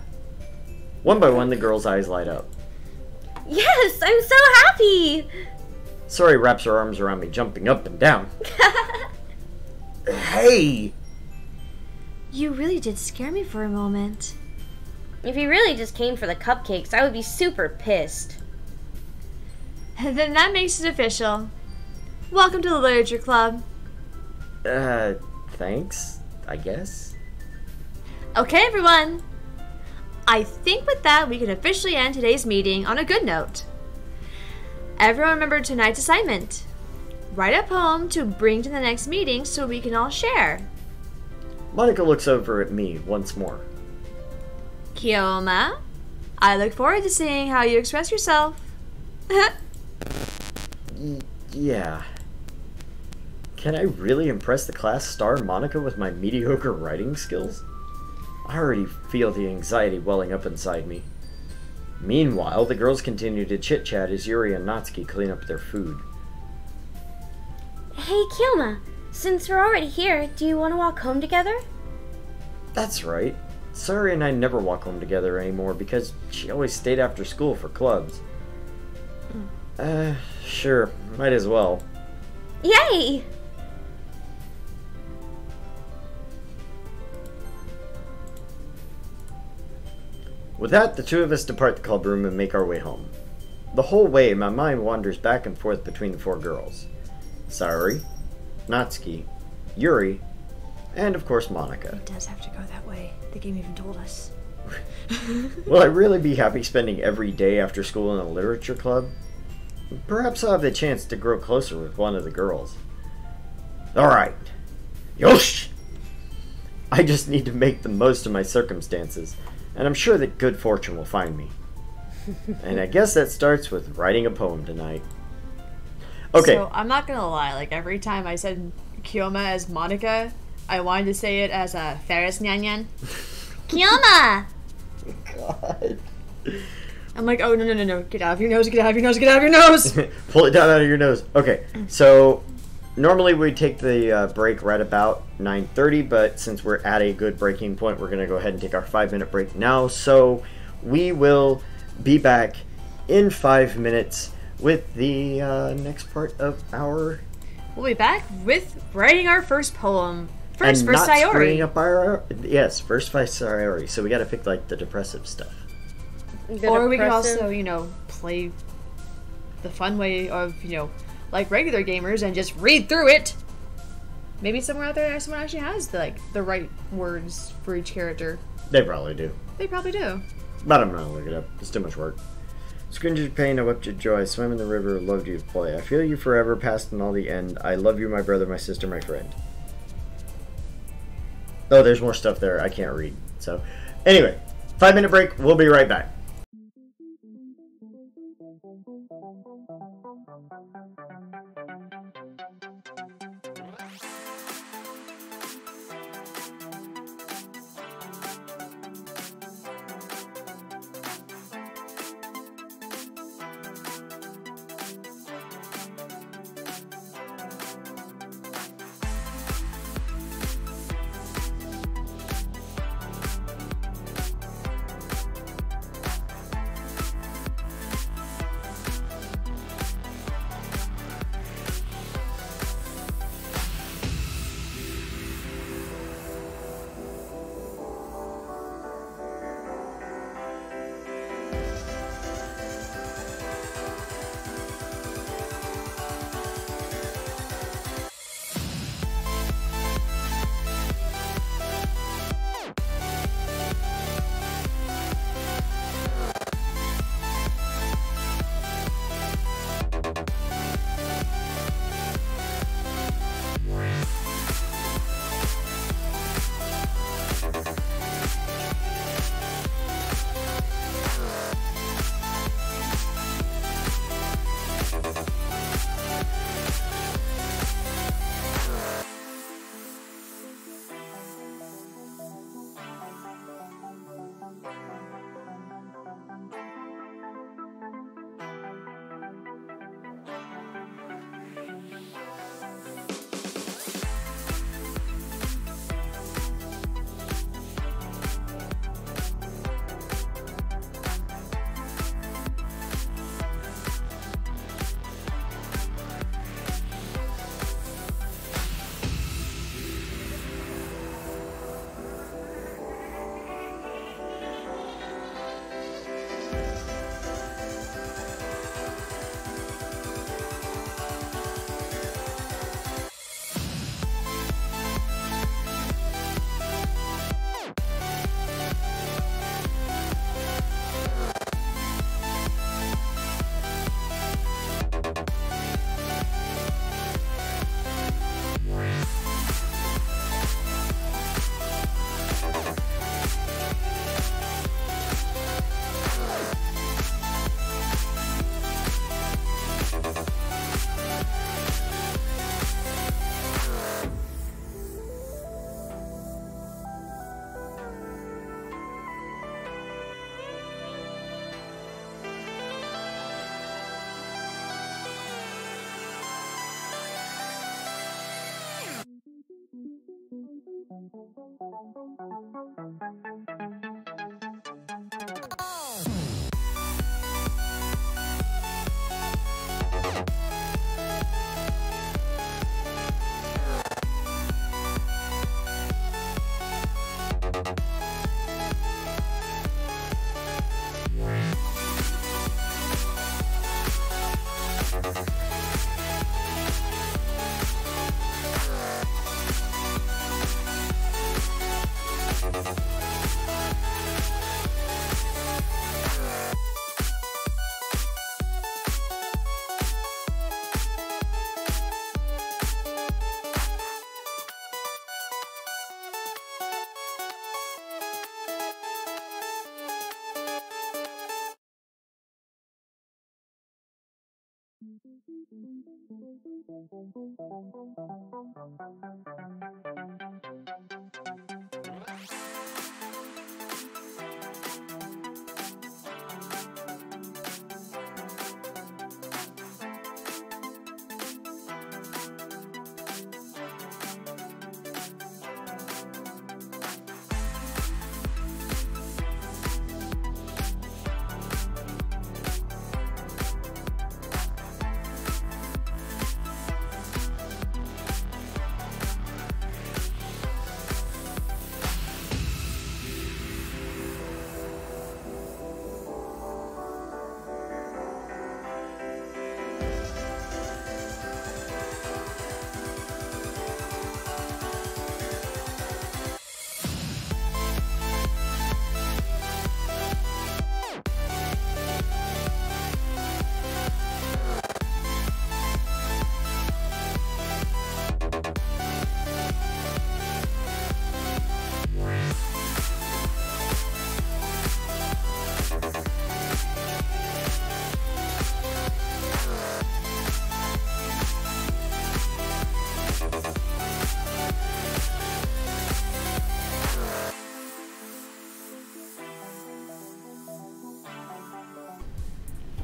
One by one, the girls' eyes light up. Yes, I'm so happy! Sari wraps her arms around me, jumping up and down. Hey! You really did scare me for a moment. If you really just came for the cupcakes, I would be super pissed. Then that makes it official. Welcome to the Literature Club. Thanks, I guess. Okay, everyone. I think with that, we can officially end today's meeting on a good note. Everyone remember tonight's assignment. Write a poem to bring to the next meeting so we can all share. Monica looks over at me once more. Kioma, I look forward to seeing how you express yourself. Yeah. Can I really impress the class star Monica with my mediocre writing skills? I already feel the anxiety welling up inside me. Meanwhile, the girls continue to chit-chat as Yuri and Natsuki clean up their food. Hey, Kioma, since we're already here, do you want to walk home together? That's right. Sari and I never walk home together anymore because she always stayed after school for clubs. Sure, might as well. Yay! With that, the two of us depart the club room and make our way home. The whole way, my mind wanders back and forth between the four girls. Sari, Natsuki, Yuri, and of course Monica. It does have to go that way. The game even told us. Will I really be happy spending every day after school in a literature club? Perhaps I'll have the chance to grow closer with one of the girls. Alright. Yosh! I just need to make the most of my circumstances, and I'm sure that good fortune will find me. And I guess that starts with writing a poem tonight. Okay. So, I'm not gonna lie, like, every time I said Kioma as Monica, I wanted to say it as a Ferris Nyan Nyan. Kioma! God. I'm like, oh, no. Get out of your nose, get out of your nose, get out of your nose! Pull it down out of your nose. Okay, so normally we take the break right about 9:30, but since we're at a good breaking point, we're going to go ahead and take our 5-minute break now. So we will be back in 5 minutes with the next part of our... We'll be back with writing our first poem. First and for not Sayori. screwing up our... Yes, first by Sayori. So we got to pick, like, the depressive stuff. Or we could also, play the fun way of, like regular gamers and just read through it. Maybe somewhere out there someone actually has the right words for each character. They probably do. They probably do. But I'm gonna look it up. It's too much work. Screamed your pain, I wept your joy. I swam in the river, loved you to play. I feel you forever, past and all the end. I love you, my brother, my sister, my friend. Oh, there's more stuff there. I can't read. So, anyway, 5-minute break. We'll be right back.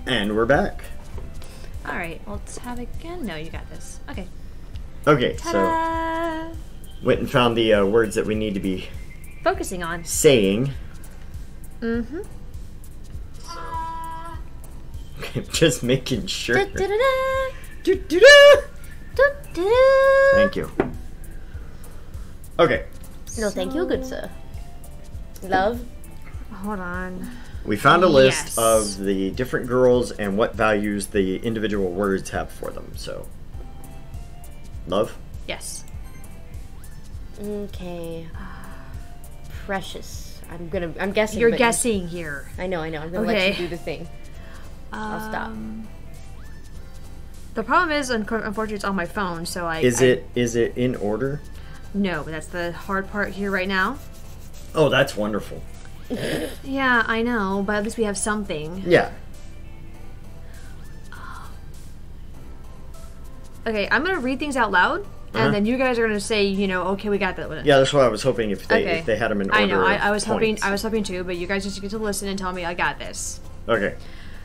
And we're back. All right, let's have it again. No, you got this. Okay. Okay, Ta-da! so went and found the words that we need to be Focusing on. saying. Mm-hmm. Just making sure. Da-da-da-da. Do-do-do. Da-da-da. Thank you. Okay, No, thank you, good sir. Love. Hold on. we found a list Yes. of the different girls and what values the individual words have for them. So, love. Yes. Okay. Precious. I'm guessing. You're but- guessing here. I know. I'm gonna let Okay. you do the thing. I'll stop. The problem is, unfortunately, it's on my phone, so Is it in order? No, but that's the hard part here right now. Oh, that's wonderful. Yeah, I know, but at least we have something. Yeah. Okay, I'm gonna read things out loud, Uh-huh. and then you guys are gonna say, okay, we got that one. Yeah, that's what I was hoping if they Okay. if they had them in order. I know. of I was hoping. points. I was hoping too, but you guys just get to listen and tell me I got this. Okay.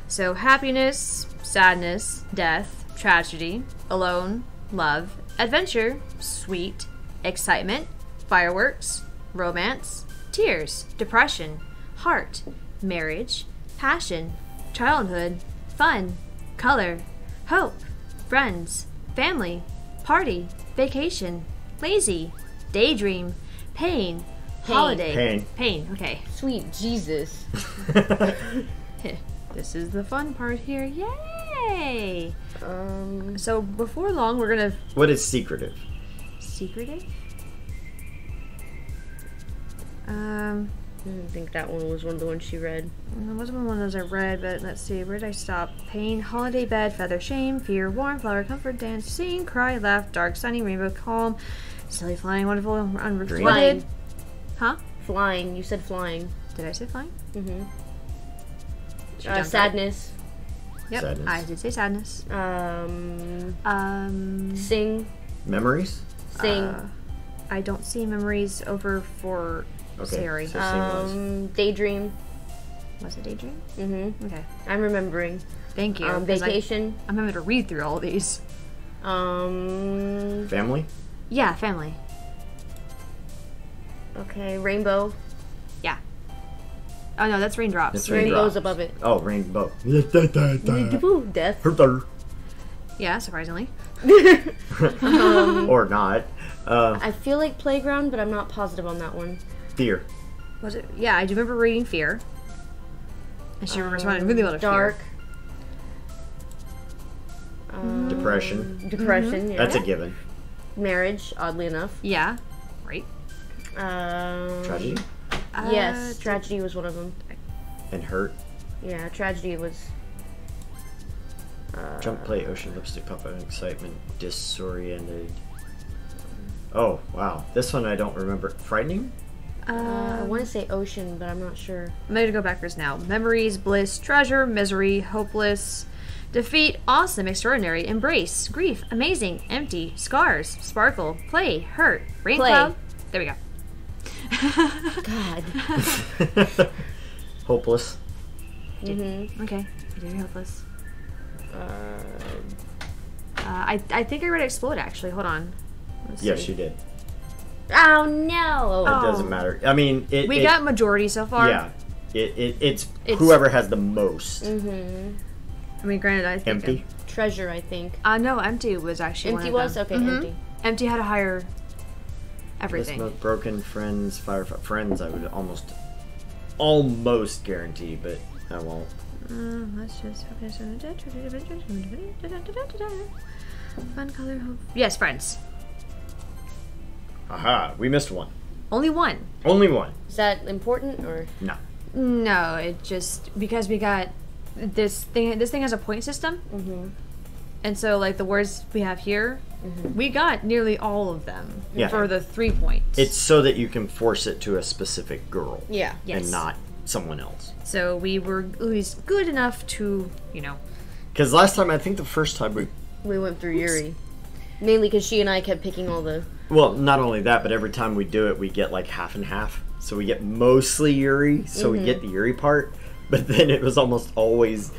So happiness, sadness, death, tragedy, alone, love, adventure, sweet, excitement, fireworks, romance, tears, depression, heart, marriage, passion, childhood, fun, color, hope, friends, family, party, vacation, lazy, daydream, pain, holiday. Pain. Okay. Sweet Jesus. This is the fun part here. Yay! Um. So before long, we're gonna What is secretive? secretive. I don't think that one was one of the ones she read. It wasn't one of those I read, but let's see. Where did I stop? Pain, holiday, bed, feather, shame, fear, warm, flower, comfort, dance, sing, cry, laugh, dark, sunny, rainbow, calm, silly, flying, wonderful, unrequited. Flying. Huh? Flying. You said flying. Did I say flying? Mm-hmm. She jumped right. Sadness. Yep. Sadness. I did say sadness. Sing. Memories? Sing. I don't see memories over for Okay. Sari. So seamless. Daydream. Was it daydream? Mm-hmm. Okay. I'm remembering. Thank you. 'cause Vacation. I'm having to read through all of these. Family? Yeah, family. Okay, rainbow. Yeah. Oh no, that's raindrops. It's Rainbow's raindrops. above it. Oh, rainbow. Death. Yeah, surprisingly. Or not. I feel like playground, but I'm not positive on that one. Fear. Was it? Yeah, I do remember reading Fear. And she responded really well to Dark. Fear. Depression. Depression. Yeah. That's a given. Marriage. Oddly enough. Yeah. Right. Tragedy. Yes, tragedy was one of them. And hurt. Yeah, tragedy was. Jump, play, ocean, lipstick, pop out, excitement, disoriented. Oh, wow. This one I don't remember. Frightening? I want to say ocean, but I'm not sure. I'm going to go backwards now. Memories, bliss, treasure, misery, hopeless, Defeat, awesome, extraordinary, embrace, grief, amazing, empty, scars, sparkle, play, hurt, rain Play. cloud. There we go. God. Hopeless. Mm-hmm. Okay, very hopeless. I think I read explode actually. Hold on. Let's Yes, see. you did. Oh no. It doesn't matter. I mean, We got majority so far. Yeah. It's It's- whoever has the most. Mm-hmm. I mean, granted, I think Empty. Treasure, I think. No, empty was actually Empty one of was? them. Okay, Mhm. empty. Empty had a higher List everything. most broken friends, friends. I would almost guarantee, but I won't. Let's just focus on fun color. Yes, friends. Aha, we missed one. Only one. Only one. Is that important or? No. No, it just because we got this thing. This thing has a point system, Mm-hmm. and so like the words we have here, we got nearly all of them Yeah. for the 3 points. It's so that you can force it to a specific girl Yeah. Yes. and not someone else. So we were at least good enough to, Because last time, I think the first time We went through Yuri. Mainly because she and I kept picking all the. well, not only that, but every time we do it, we get like half and half. So we get mostly Yuri, so we get the Yuri part, but then it was almost always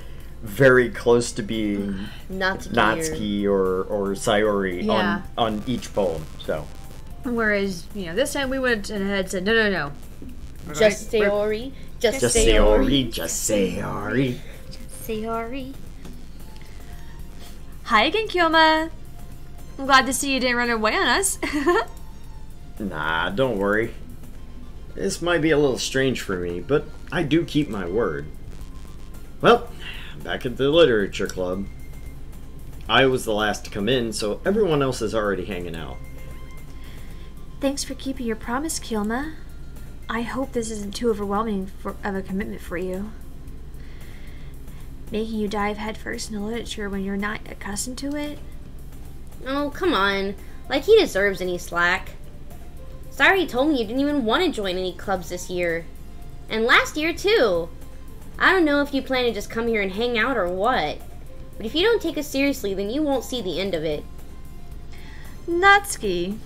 very close to being Natsuki. Natsuki or Sayori Yeah. on each poem. So whereas this time we went ahead and said no. Just Sayori. Just just Sayori. Sayori, just Sayori. Sayori. Hi again, Kyoma. I'm glad to see you didn't run away on us. Nah, don't worry. This might be a little strange for me, but I do keep my word. Well, back at the literature club. I was the last to come in, so everyone else is already hanging out. Thanks for keeping your promise, Kilma. I hope this isn't too overwhelming of a commitment for you. Making you dive headfirst into literature when you're not accustomed to it? Oh, come on. Like he deserves any slack. Sorry, told me you didn't even want to join any clubs this year. And last year, too. I don't know if you plan to just come here and hang out or what. But if you don't take us seriously, then you won't see the end of it. Natsuki,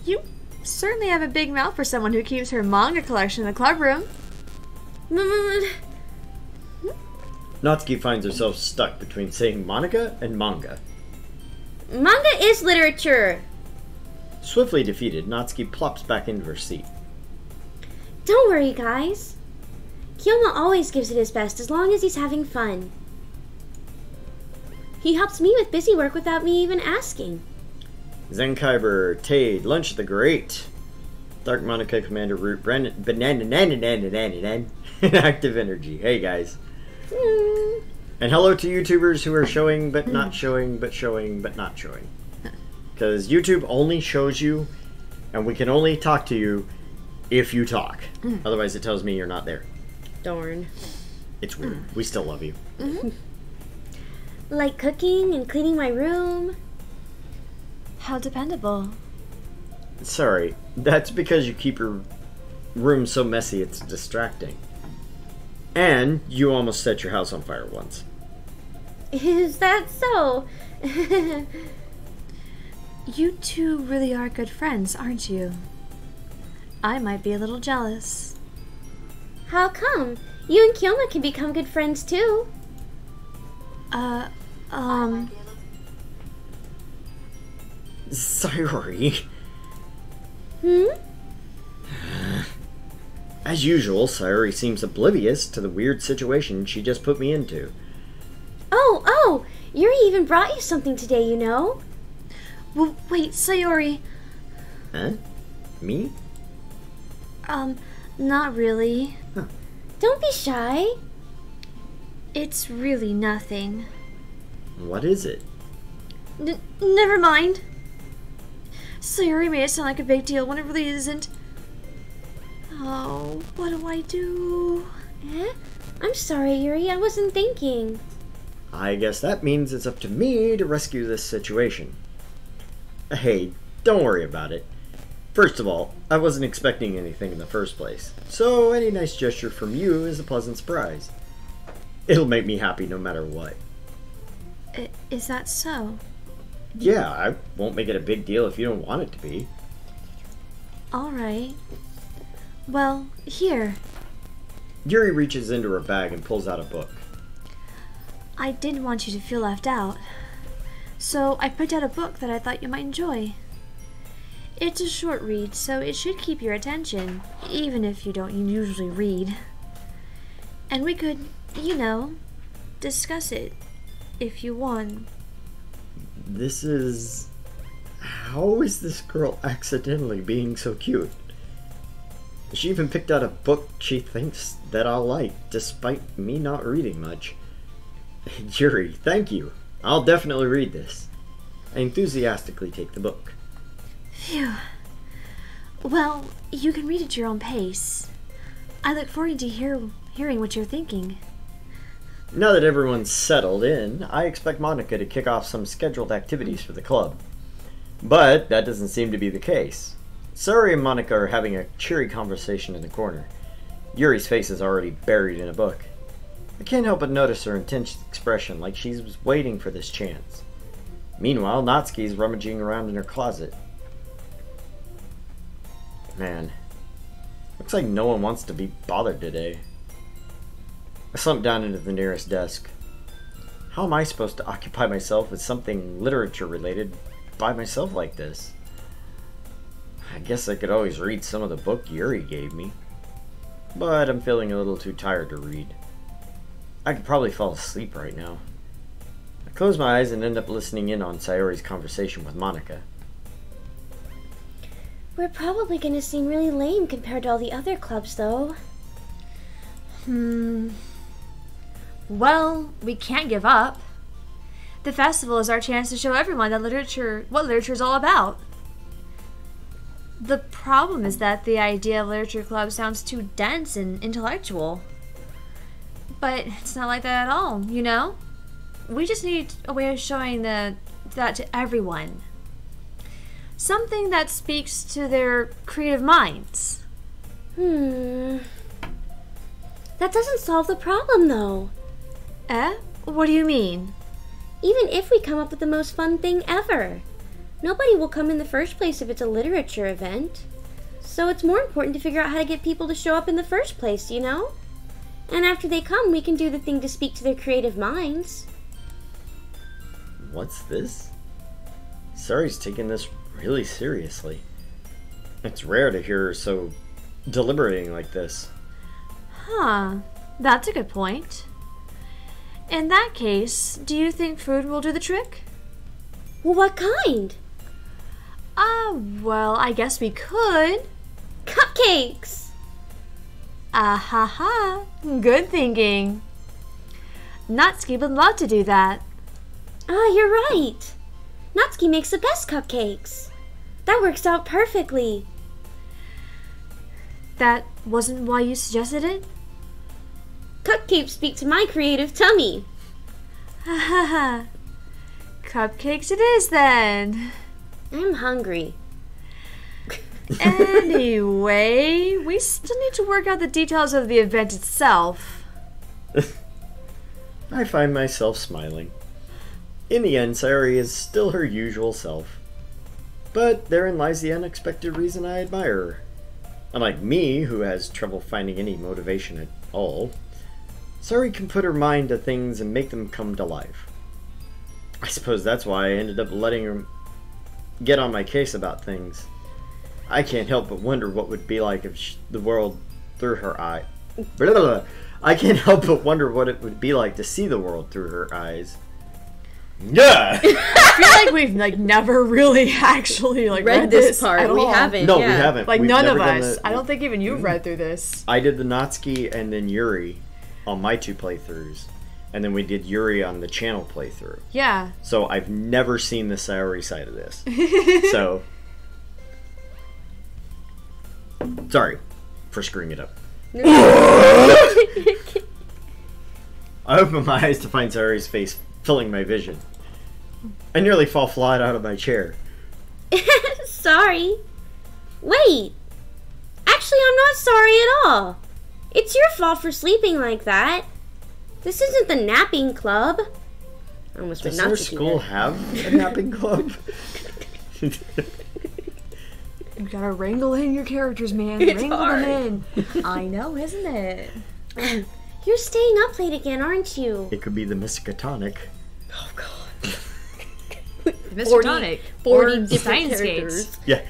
you certainly have a big mouth for someone who keeps her manga collection in the club room. Natsuki finds herself stuck between saying Monica and manga. Manga is literature. Swiftly defeated, Natsuki plops back into her seat. Don't worry, guys. Kyoma always gives it his best as long as he's having fun. He helps me with busy work without me even asking. Zenkyber, Tade, Lunch the Great. Dark Monica, Commander Root, Brandon, Banana, Active Energy. Hey guys. And hello to YouTubers who are showing but not showing, but showing but not showing. Because YouTube only shows you, and we can only talk to you if you talk. Otherwise it tells me you're not there. Darn. It's weird. We still love you. Like cooking and cleaning my room. How dependable. Sorry, that's because you keep your room so messy it's distracting. And you almost set your house on fire once. Is that so? You two really are good friends, aren't you? I might be a little jealous. How come? You and Kyoma can become good friends too. Sayori. Hmm? As usual, Sayori seems oblivious to the weird situation she just put me into. Oh, Yuri even brought you something today, you know? Well, wait, Sayori. Huh? Me? Not really. Don't be shy. It's really nothing. What is it? Never mind. Sayori made it sound like a big deal when it really isn't. Oh, what do I do? Eh? I'm sorry, Yuri. I wasn't thinking. I guess that means it's up to me to rescue this situation. Hey, don't worry about it. First of all, I wasn't expecting anything in the first place, so any nice gesture from you is a pleasant surprise. It'll make me happy no matter what. Is that so? Yeah, I won't make it a big deal if you don't want it to be. Alright. Well, here. Yuri reaches into her bag and pulls out a book. I didn't want you to feel left out. So I picked out a book that I thought you might enjoy. It's a short read, so it should keep your attention, even if you don't usually read. And we could, discuss it, if you want. This is... How is this girl accidentally being so cute? She even picked out a book she thinks that I'll like, despite me not reading much. Yuri, thank you. I'll definitely read this. I enthusiastically take the book. Phew. Well, you can read at your own pace. I look forward to hearing what you're thinking. Now that everyone's settled in, I expect Monica to kick off some scheduled activities for the club. But that doesn't seem to be the case. Sari and Monica are having a cheery conversation in the corner. Yuri's face is already buried in a book. I can't help but notice her intense expression, like she was waiting for this chance. Meanwhile, Natsuki's rummaging around in her closet. Man, looks like no one wants to be bothered today. I slumped down into the nearest desk. How am I supposed to occupy myself with something literature related by myself like this? I guess I could always read some of the book Yuri gave me. But I'm feeling a little too tired to read. I could probably fall asleep right now. I close my eyes and end up listening in on Sayori's conversation with Monica. We're probably gonna seem really lame compared to all the other clubs, though. Well, we can't give up. The festival is our chance to show everyone what literature is all about. The problem is that the idea of literature club sounds too dense and intellectual. But it's not like that at all, We just need a way of showing that to everyone. Something that speaks to their creative minds. That doesn't solve the problem, though. What do you mean? Even if we come up with the most fun thing ever, nobody will come in the first place if it's a literature event. So it's more important to figure out how to get people to show up in the first place, And after they come, we can do the thing to speak to their creative minds. What's this? Sari's taking this really seriously. It's rare to hear her so deliberating like this. That's a good point. In that case, do you think food will do the trick? Well, what kind? Well, I guess we could. Cupcakes! Good thinking. Natsuki would love to do that. You're right. Natsuki makes the best cupcakes. That works out perfectly. That wasn't why you suggested it? Cupcakes speak to my creative tummy. Cupcakes it is then. I'm hungry. Anyway, we still need to work out the details of the event itself. I find myself smiling. In the end, Sayori is still her usual self. But therein lies the unexpected reason I admire her. Unlike me, who has trouble finding any motivation at all, Sayori can put her mind to things and make them come to life. I suppose that's why I ended up letting her get on my case about things. I can't help but wonder what would be like if the world through her eye. I can't help but wonder what it would be like to see the world through her eyes. Yeah. I feel like we've never really actually read this part. We haven't. No, we haven't. Like We've none never of done us. I don't think even you've read through this. I did the Natsuki and then Yuri on my 2 playthroughs, and then we did Yuri on the channel playthrough. Yeah. So I've never seen the Sayori side of this. So sorry for screwing it up. I open my eyes to find Sayori's face filling my vision. I nearly fall flat out of my chair. Sorry. Wait. Actually, I'm not sorry at all. It's your fault for sleeping like that. This isn't the napping club. I almost Does went not our to do school that. have a napping club? You gotta wrangle in your characters, man. It's Wrangle hard. them in. I know, isn't it? You're staying up late again, aren't you? It could be the Miskatonic. Oh God. Mr. 40 Tonic. 40 or different Steins characters. Gates. Yeah.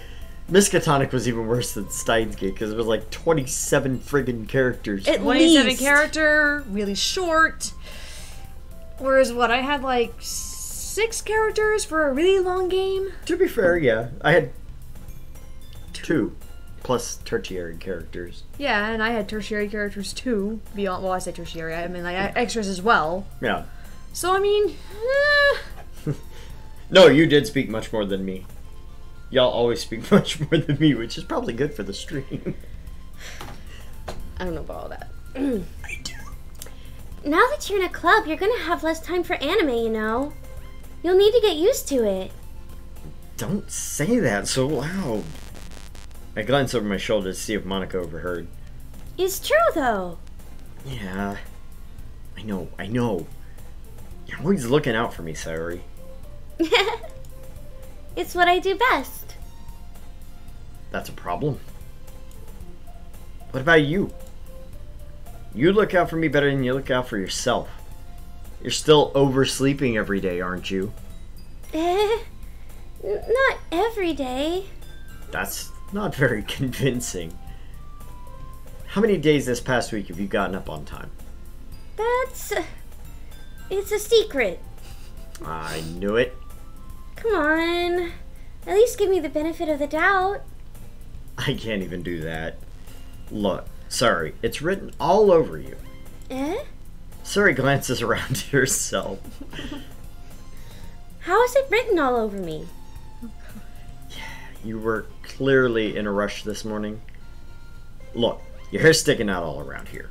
Miskatonic was even worse than Steins Gate because it was like 27 friggin' characters. At 27 least. character, really short. Whereas what, I had like 6 characters for a really long game? To be fair, yeah. I had 2 plus tertiary characters. Yeah, and I had tertiary characters too. Beyond, well, I say tertiary, I mean like extras as well. Yeah. So I mean, No, you did speak much more than me. Y'all always speak much more than me, which is probably good for the stream. I don't know about all that. I do. Now that you're in a club, you're gonna have less time for anime, you know? You'll need to get used to it. Don't say that so loud. I glanced over my shoulder to see if Monica overheard. It's true, though. Yeah. I know. You're always looking out for me, Sayori. It's what I do best. That's a problem. What about you? You look out for me better than you look out for yourself. You're still oversleeping every day, aren't you? Not every day. That's not very convincing. How many days this past week have you gotten up on time? It's a secret. I knew it. Come on. At least give me the benefit of the doubt. I can't even do that. Look, sorry, it's written all over you. Suri glances around to herself. How is it written all over me? You were clearly in a rush this morning. Look, your hair's sticking out all around here.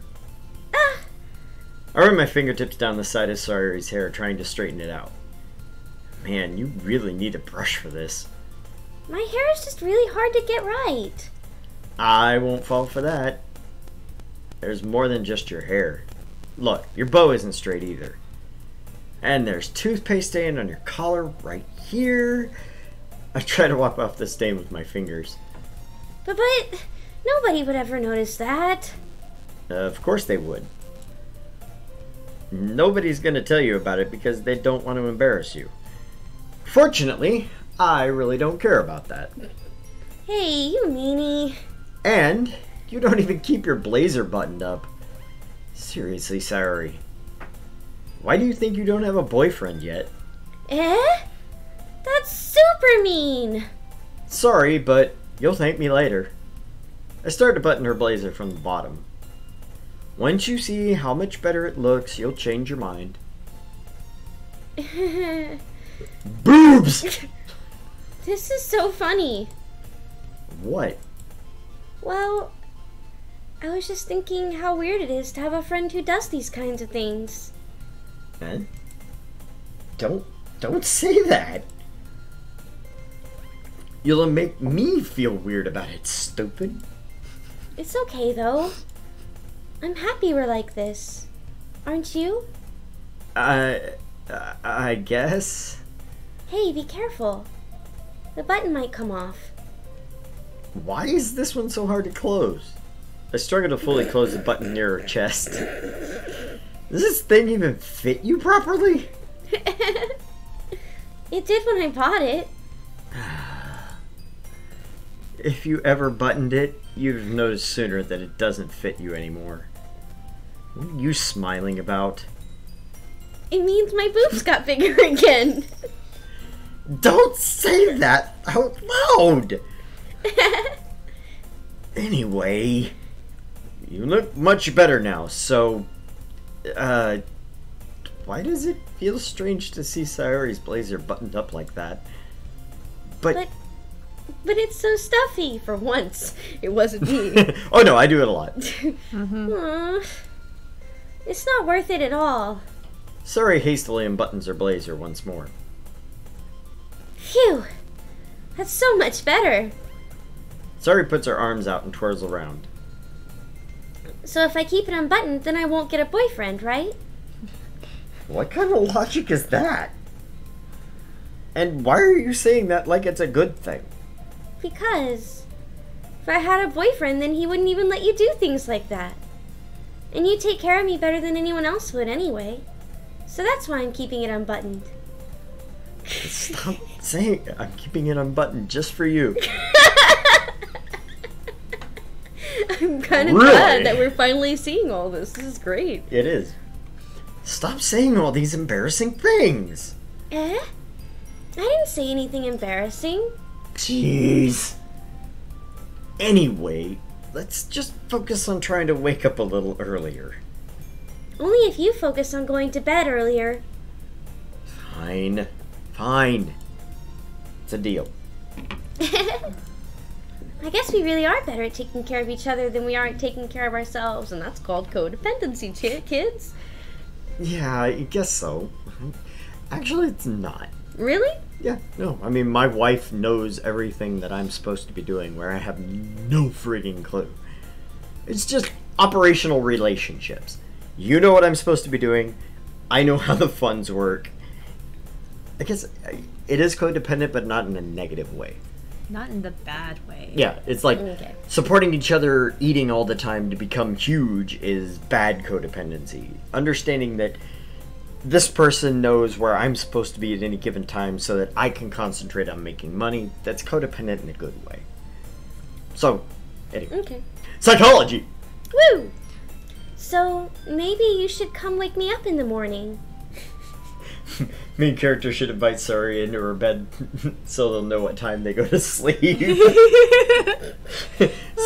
I run my fingertips down the side of Sayori's hair, trying to straighten it out. Man, you really need a brush for this. My hair is just really hard to get right. I won't fall for that. There's more than just your hair. Look, your bow isn't straight either. And there's toothpaste stain on your collar right here. I try to wipe off the stain with my fingers. But nobody would ever notice that. Of course they would. Nobody's going to tell you about it because they don't want to embarrass you. Fortunately, I really don't care about that. Hey, you meanie. And you don't even keep your blazer buttoned up. Seriously, Sayori. Why do you think you don't have a boyfriend yet? That's super mean. Sorry, but you'll thank me later. I started to button her blazer from the bottom. Once you see how much better it looks, you'll change your mind. Boobs! This is so funny. What? Well, I was just thinking how weird it is to have a friend who does these kinds of things. Eh? Don't say that. You'll make me feel weird about it, stupid. It's okay, though. I'm happy we're like this. Aren't you? I guess. Hey, be careful. The button might come off. Why is this one so hard to close? I struggle to fully close the button near her chest. Does this thing even fit you properly? It did when I bought it. If you ever buttoned it, you'd have noticed sooner that it doesn't fit you anymore. What are you smiling about? It means my boobs got bigger again. Don't say that out loud! Anyway, you look much better now, so... why does it feel strange to see Sayori's blazer buttoned up like that? But it's so stuffy. For once, it wasn't me. oh no, I do it a lot. Aw. It's not worth it at all. Sayori hastily unbuttons her blazer once more. Phew. That's so much better. Sayori puts her arms out and twirls around. So if I keep it unbuttoned, then I won't get a boyfriend, right? What kind of logic is that? And why are you saying that like it's a good thing? Because if I had a boyfriend, then he wouldn't even let you do things like that. And you take care of me better than anyone else would anyway. So that's why I'm keeping it unbuttoned. Stop saying I'm keeping it unbuttoned just for you. I'm kind of Really? glad that we're finally seeing all this. This is great. It is. Stop saying all these embarrassing things. Eh? I didn't say anything embarrassing. Jeez. Anyway, let's just focus on trying to wake up a little earlier. Only if you focus on going to bed earlier. Fine. Fine. It's a deal. I guess we really are better at taking care of each other than we are at taking care of ourselves, and that's called codependency, kids. Yeah, I guess so. Actually, it's not. Really? Yeah, no. I mean, my wife knows everything that I'm supposed to be doing where I have no frigging clue. It's just operational relationships. You know what I'm supposed to be doing. I know how the funds work. I guess it is codependent, but not in a negative way. Not in the bad way. Yeah, it's like Okay. supporting each other eating all the time to become huge is bad codependency. Understanding that this person knows where I'm supposed to be at any given time so that I can concentrate on making money, that's codependent in a good way. So, anyway. Okay. Psychology! Woo! So, maybe you should come wake me up in the morning. Main character should invite Sari into her bed so they'll know what time they go to sleep.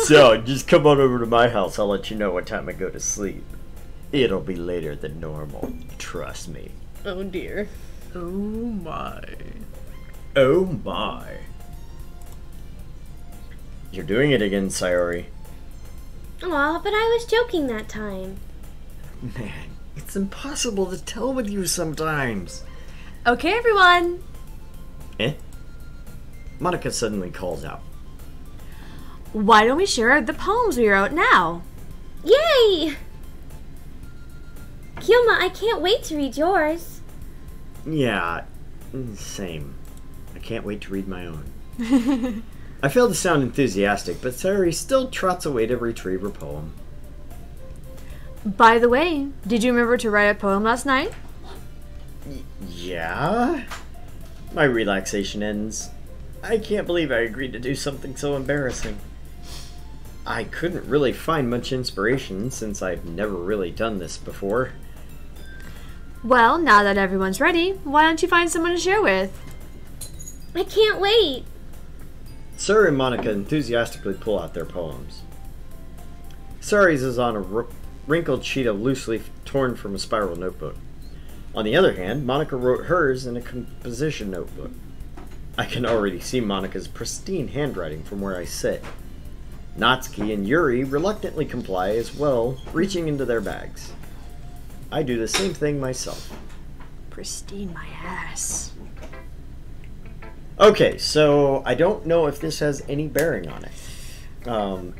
So, just come on over to my house. I'll let you know what time I go to sleep. It'll be later than normal. Trust me. Oh dear. Oh my. Oh my. You're doing it again, Sayori. Aw, but I was joking that time. Man, it's impossible to tell with you sometimes. Okay, everyone. Eh? Monica suddenly calls out. Why don't we share the poems we wrote now? Yay! Kyoma, I can't wait to read yours. Yeah, same. I can't wait to read my own. I fail to sound enthusiastic, but Sayori still trots away to retrieve her poem. By the way, did you remember to write a poem last night? Yeah? My relaxation ends. I can't believe I agreed to do something so embarrassing. I couldn't really find much inspiration since I've never really done this before. Well, now that everyone's ready, why don't you find someone to share with? I can't wait. Sari and Monica enthusiastically pull out their poems. Sari's is on a wrinkled sheet of loose leaf torn from a spiral notebook. On the other hand, Monica wrote hers in a composition notebook. I can already see Monica's pristine handwriting from where I sit. Natsuki and Yuri reluctantly comply as well, reaching into their bags. I do the same thing myself. Pristine my ass. Okay, so I don't know if this has any bearing on it.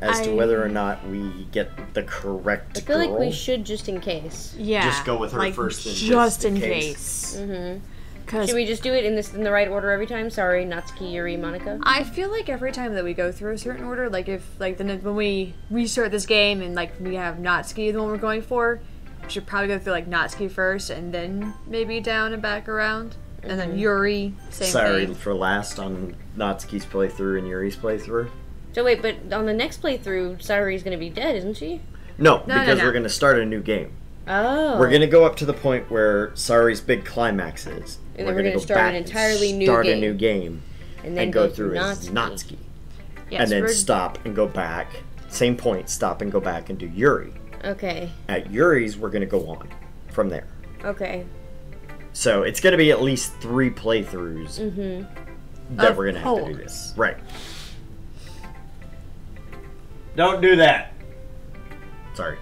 As to whether or not we get the correct I feel girl. like we should just in case. Yeah. Just go with her like, first in just in case. case. Mm-hmm. Because Should we just do it in the right order every time? Sorry, Natsuki, Yuri, Monica. I feel like every time that we go through a certain order, like if when we restart this game and like we have Natsuki the one we're going for, we should probably go through like Natsuki first and then maybe down and back around. And then Yuri, same Sorry thing. for last on Natsuki's playthrough and Yuri's playthrough. So wait, but on the next playthrough, Sayori's gonna be dead, isn't she? No, No, because no. we're going to start a new game. Oh. We're going to go up to the point where Sari's big climax is. And then we're gonna start an entirely new start game. a new game and then and go through as Natsuki. Natsuki. Yes, and then we're- stop and go back. Same point, stop and go back and do Yuri. Okay. At Yuri's, we're going to go on from there. Okay. So it's going to be at least 3 playthroughs that Of we're going to have to do course. this. Right. Don't do that. Sorry.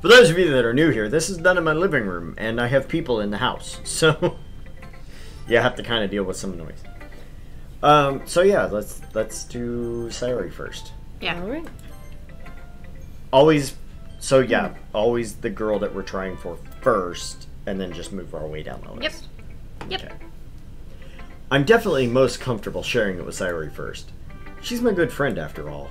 For those of you that are new here, this is done in my living room, and I have people in the house. So you have to kind of deal with some noise. So yeah, let's do Sayori first. Yeah. All right. Always, so yeah, always the girl that we're trying for first and then just move our way down the list. Yep. Okay. I'm definitely most comfortable sharing it with Sayori first. She's my good friend, after all.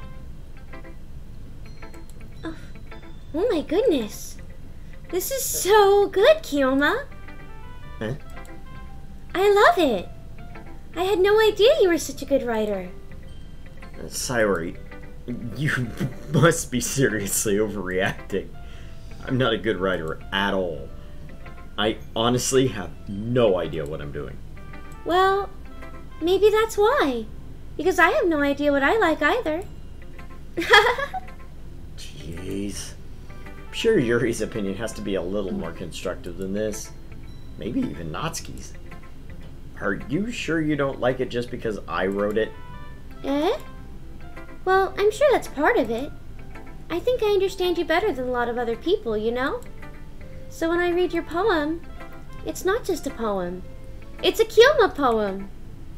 Oh my goodness. This is so good, Kiyoma. Huh? I love it. I had no idea you were such a good writer. Sayori, you must be seriously overreacting. I'm not a good writer at all. I honestly have no idea what I'm doing. Well, maybe that's why. Because I have no idea what I like either. Jeez. I'm sure Yuri's opinion has to be a little more constructive than this. Maybe even Natsuki's. Are you sure you don't like it just because I wrote it? Eh? Well, I'm sure that's part of it. I think I understand you better than a lot of other people, you know? So when I read your poem, it's not just a poem. It's a Kiyoma poem.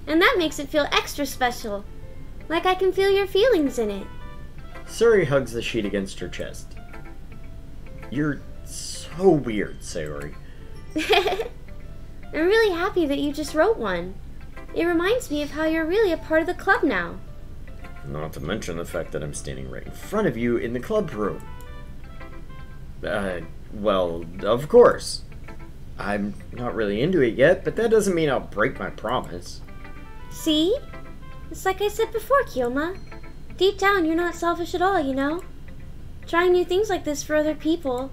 And that makes it feel extra special. Like I can feel your feelings in it. Suri hugs the sheet against her chest. You're so weird, Sayori. I'm really happy that you just wrote one. It reminds me of how you're really a part of the club now. Not to mention the fact that I'm standing right in front of you in the club room. Well, of course. I'm not really into it yet, but that doesn't mean I'll break my promise. See? It's like I said before, Kiyoma. Deep down, you're not selfish at all, you know? Trying new things like this for other people.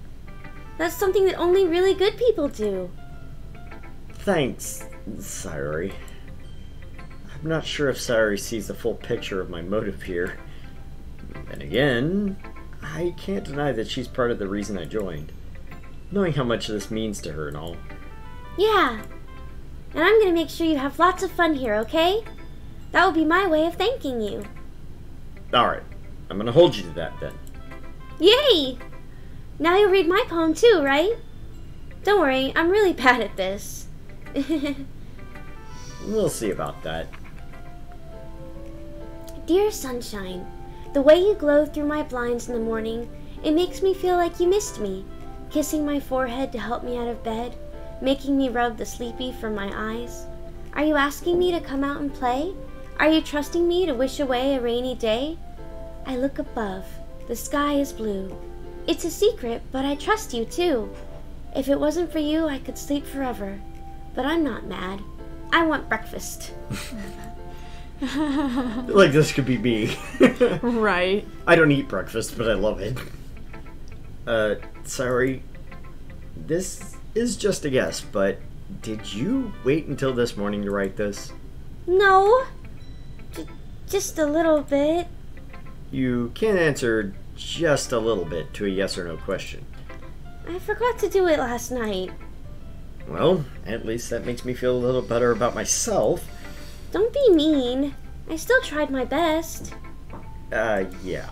That's something that only really good people do. Thanks, Sayori. I'm not sure if Sayori sees the full picture of my motive here. And again, I can't deny that she's part of the reason I joined. Knowing how much this means to her and all. Yeah. And I'm gonna make sure you have lots of fun here, okay? That will be my way of thanking you. Alright, I'm gonna hold you to that then. Yay! Now you'll read my poem too, right? Don't worry, I'm really bad at this. We'll see about that. Dear sunshine, the way you glow through my blinds in the morning, it makes me feel like you missed me, kissing my forehead to help me out of bed, making me rub the sleepy from my eyes. Are you asking me to come out and play? Are you trusting me to wish away a rainy day? I look above. The sky is blue. It's a secret, but I trust you too. If it wasn't for you, I could sleep forever. But I'm not mad. I want breakfast. Like this could be me. Right. I don't eat breakfast, but I love it. Sorry. This is just a guess, but did you wait until this morning to write this? No. Just a little bit. You can't answer just a little bit to a yes or no question. I forgot to do it last night. Well, at least that makes me feel a little better about myself. Don't be mean. I still tried my best. Yeah.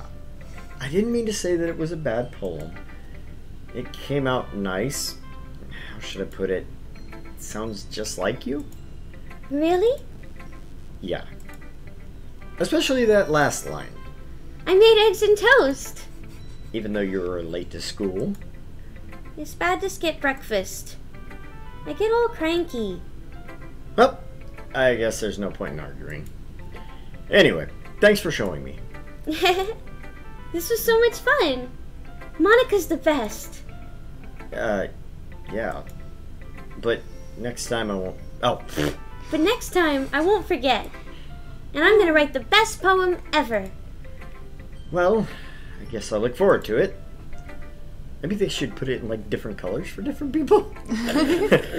I didn't mean to say that it was a bad poem. It came out nice. How should I put it? It sounds just like you? Really? Yeah. Especially that last line. I made eggs and toast. Even though you were late to school. It's bad to skip breakfast. I get all cranky. Well, I guess there's no point in arguing. Anyway, thanks for showing me. This was so much fun. Monica's the best. Yeah. But next time I won't... Oh. But next time, I won't forget. And I'm gonna write the best poem ever. Well, I guess I'll look forward to it. Maybe they should put it in, like, different colors for different people.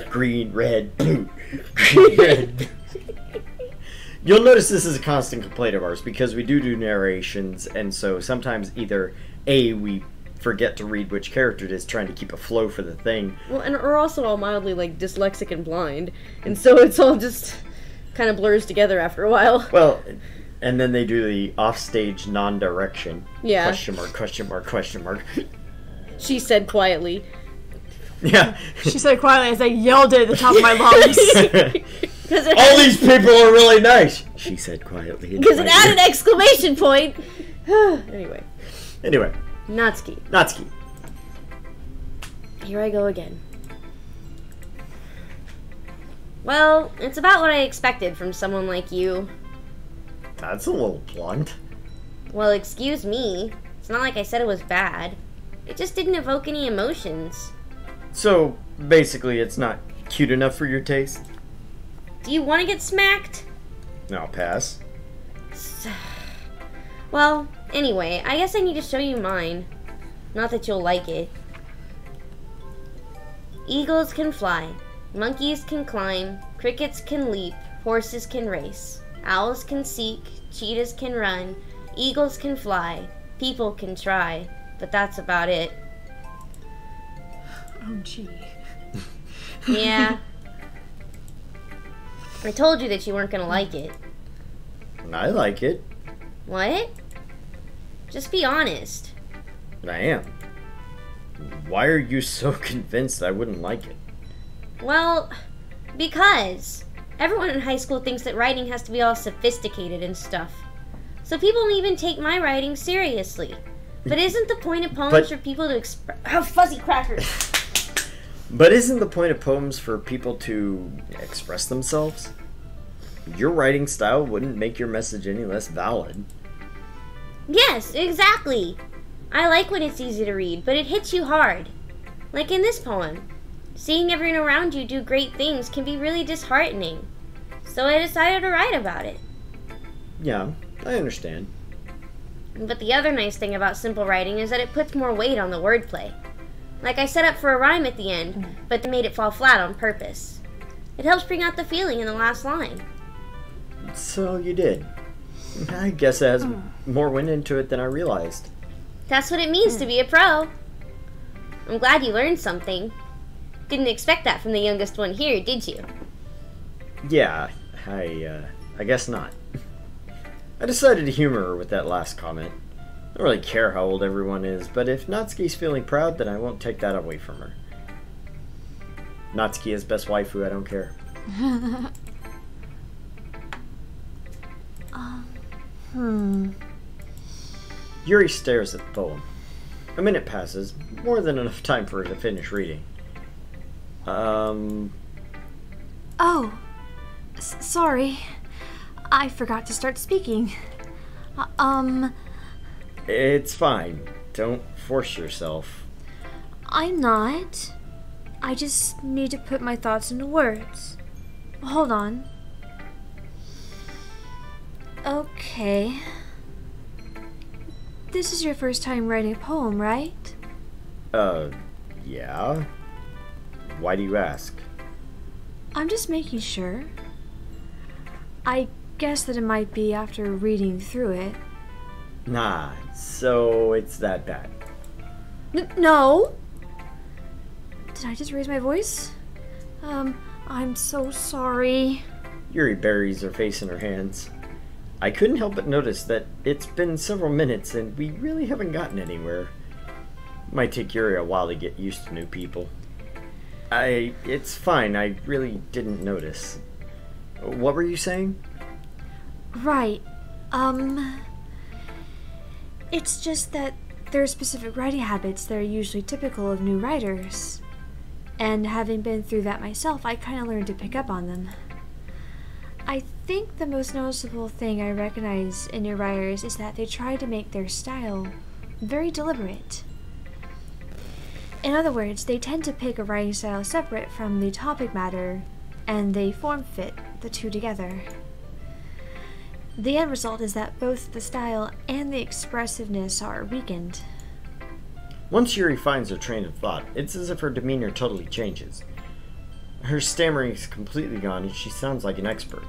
Green, red, blue. Green, red, blue. You'll notice this is a constant complaint of ours because we do narrations, and so sometimes either A, we forget to read which character it is, trying to keep a flow for the thing. Well, and we're also all mildly, like, dyslexic and blind, and so it's all just kind of blurs together after a while. Well, and then they do the offstage non-direction. Yeah. Question mark, question mark, question mark. She said quietly. Yeah. She said quietly as I yelled it at the top of my lungs. All these people are really nice, she said quietly. Because it had an exclamation point. Anyway. Natsuki. Here I go again. Well, it's about what I expected from someone like you. That's a little blunt. Well, excuse me. It's not like I said it was bad. It just didn't evoke any emotions. So, basically, it's not cute enough for your taste? Do you want to get smacked? I'll pass. Well, anyway, I guess I need to show you mine. Not that you'll like it. Eagles can fly. Monkeys can climb. Crickets can leap. Horses can race. Owls can seek. Cheetahs can run. Eagles can fly. People can try. But that's about it. Oh, gee. Yeah. I told you that you weren't gonna like it. I like it. What? Just be honest. I am. Why are you so convinced I wouldn't like it? Well, because everyone in high school thinks that writing has to be all sophisticated and stuff. So people don't even take my writing seriously. But isn't the point of poems for people to express... Oh, fuzzy crackers! But isn't the point of poems for people to express themselves? Your writing style wouldn't make your message any less valid. Yes, exactly. I like when it's easy to read, but it hits you hard. Like in this poem. Seeing everyone around you do great things can be really disheartening. So I decided to write about it. Yeah, I understand. But the other nice thing about simple writing is that it puts more weight on the wordplay. Like I set up for a rhyme at the end, but made it fall flat on purpose. It helps bring out the feeling in the last line. So you did. I guess it has more wind into it than I realized. That's what it means to be a pro. I'm glad you learned something. Didn't expect that from the youngest one here, did you? Yeah, I guess not. I decided to humor her with that last comment. I don't really care how old everyone is, but if Natsuki's feeling proud, then I won't take that away from her. Natsuki is best waifu, I don't care. Yuri stares at the poem. A minute passes, more than enough time for her to finish reading. Oh, sorry. I forgot to start speaking. It's fine. Don't force yourself. I'm not. I just need to put my thoughts into words. Hold on. Okay. This is your first time writing a poem, right? Yeah? Why do you ask? I'm just making sure. I guess that it might be after reading through it. Nah, so it's that bad. No! Did I just raise my voice? I'm so sorry. Yuri buries her face in her hands. I couldn't help but notice that it's been several minutes and we really haven't gotten anywhere. Might take Yuri a while to get used to new people. It's fine, I really didn't notice. What were you saying? Right. It's just that there are specific writing habits that are usually typical of new writers. And having been through that myself, I kind of learned to pick up on them. I think the most noticeable thing I recognize in new writers is that they try to make their style very deliberate. In other words, they tend to pick a writing style separate from the topic matter, and they form-fit the two together. The end result is that both the style and the expressiveness are weakened. Once Yuri finds her train of thought, it's as if her demeanor totally changes. Her stammering is completely gone and she sounds like an expert.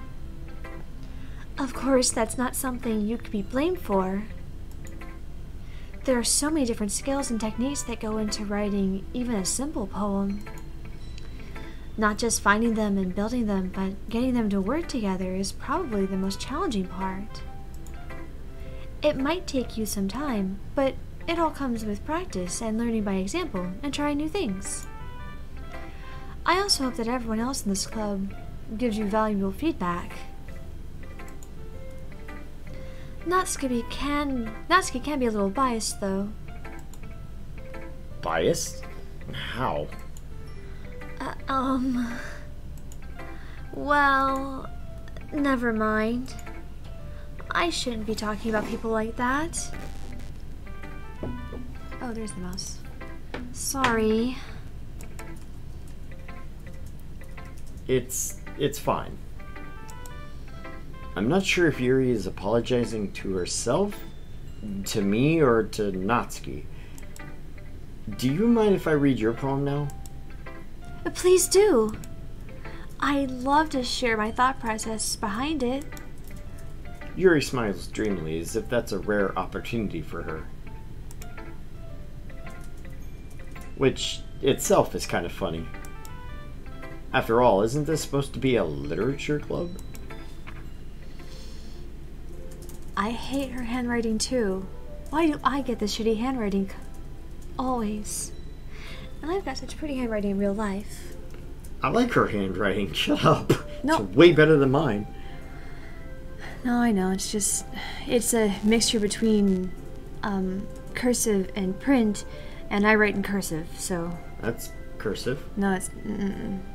Of course, that's not something you could be blamed for. There are so many different skills and techniques that go into writing even a simple poem. Not just finding them and building them, but getting them to work together is probably the most challenging part. It might take you some time, but it all comes with practice and learning by example and trying new things. I also hope that everyone else in this club gives you valuable feedback. Natsuki can be a little biased, though. Biased? How? Well, never mind. I shouldn't be talking about people like that. Oh, there's the mouse. Sorry. It's fine. I'm not sure if Yuri is apologizing to herself, to me, or to Natsuki. Do you mind if I read your poem now? Please do. I'd love to share my thought process behind it. Yuri smiles dreamily, as if that's a rare opportunity for her. Which itself is kind of funny. After all, isn't this supposed to be a literature club? I hate her handwriting too. Why do I get this shitty handwriting? Always. And I've got such pretty handwriting in real life. I like her handwriting. Shut up. No. It's way better than mine. No, I know. It's a mixture between cursive and print, and I write in cursive, so. That's cursive. No, it's.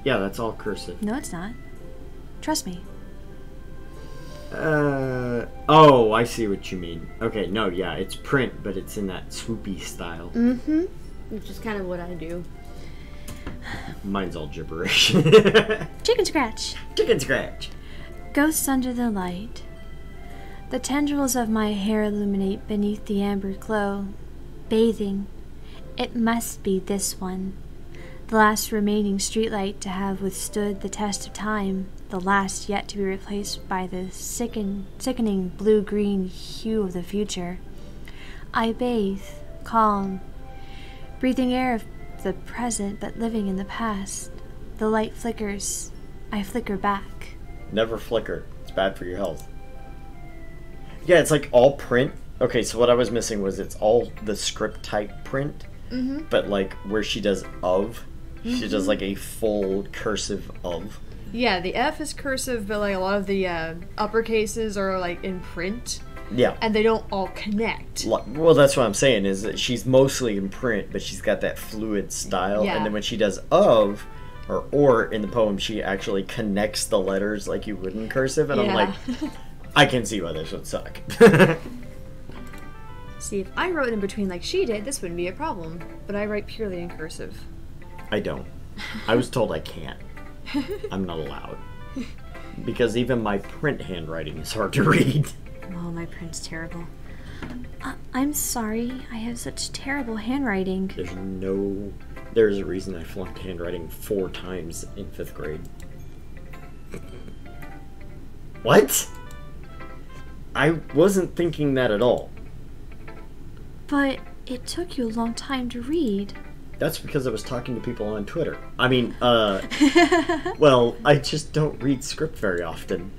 Yeah, that's all cursive. No, it's not. Trust me. Oh, I see what you mean. Okay, no, yeah, it's print, but it's in that swoopy style. Mm-hmm. Which is kind of what I do. Mine's all gibberish. Chicken scratch. Chicken scratch. Ghosts under the light. The tendrils of my hair illuminate beneath the amber glow. Bathing. It must be this one. The last remaining streetlight to have withstood the test of time. The last yet to be replaced by the sickening blue-green hue of the future. I bathe, calm, breathing air of the present but living in the past. The light flickers. I flicker back. Never flicker. It's bad for your health. Yeah, it's like all print. Okay, so what I was missing was it's all the script type print, but like where she does of, she does like a full cursive of. Yeah, the F is cursive, but like a lot of the upper cases are like in print. Yeah. And they don't all connect. Well, that's what I'm saying, is that she's mostly in print, but she's got that fluid style. Yeah. And then when she does of, or in the poem, she actually connects the letters like you would in cursive. And I'm like, I can see why this would suck. See, if I wrote in between like she did, this wouldn't be a problem. But I write purely in cursive. I don't. I was told I can't. I'm not allowed. Because even my print handwriting is hard to read. Oh, my print's terrible. I'm sorry. I have such terrible handwriting. There's a reason I flunked handwriting 4 times in 5th grade. What? I wasn't thinking that at all. But it took you a long time to read. That's because I was talking to people on Twitter. I mean, well, I just don't read script very often.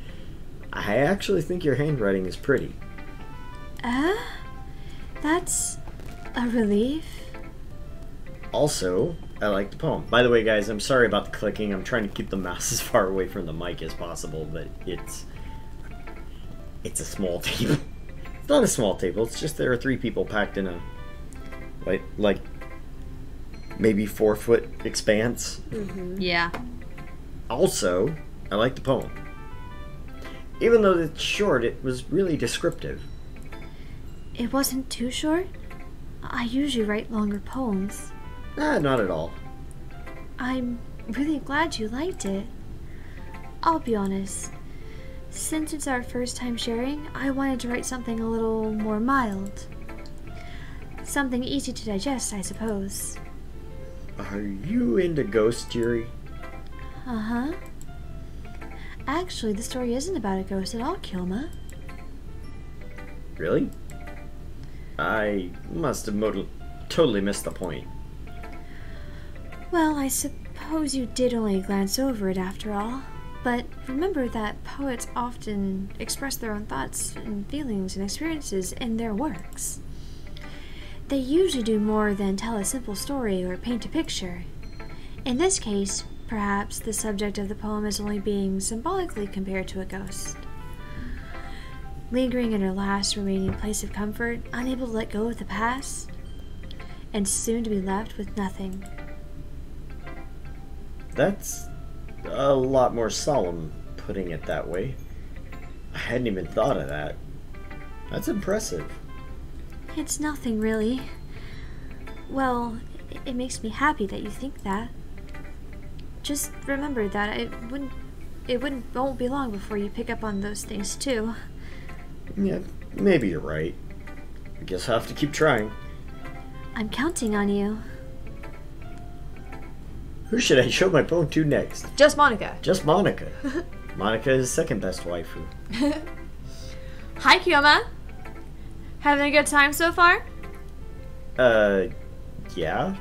I actually think your handwriting is pretty. That's a relief. Also, I like the poem. By the way, guys, I'm sorry about the clicking. I'm trying to keep the mouse as far away from the mic as possible, but it's a small table. It's not a small table. It's just there are 3 people packed in a like maybe 4-foot expanse. Yeah. Also, I like the poem. Even though it's short, it was really descriptive. It wasn't too short? I usually write longer poems. Not at all. I'm really glad you liked it. I'll be honest. Since it's our first time sharing, I wanted to write something a little more mild. Something easy to digest, I suppose. Are you into ghosts, Yuri? Uh-huh. Actually, the story isn't about a ghost at all, Kilma. Really? I must have totally missed the point. Well, I suppose you did only glance over it after all. But remember that poets often express their own thoughts and feelings and experiences in their works. They usually do more than tell a simple story or paint a picture. In this case, perhaps the subject of the poem is only being symbolically compared to a ghost. Lingering in her last remaining place of comfort, unable to let go of the past, and soon to be left with nothing. That's a lot more solemn, putting it that way. I hadn't even thought of that. That's impressive. It's nothing, really. Well, it makes me happy that you think that. Just remember that won't be long before you pick up on those things, too. Yeah, maybe you're right. I guess I'll have to keep trying. I'm counting on you. Who should I show my poem to next? Just Monica. Just Monica. Monica is second best waifu. Hi, Kyoma. Having a good time so far? Yeah?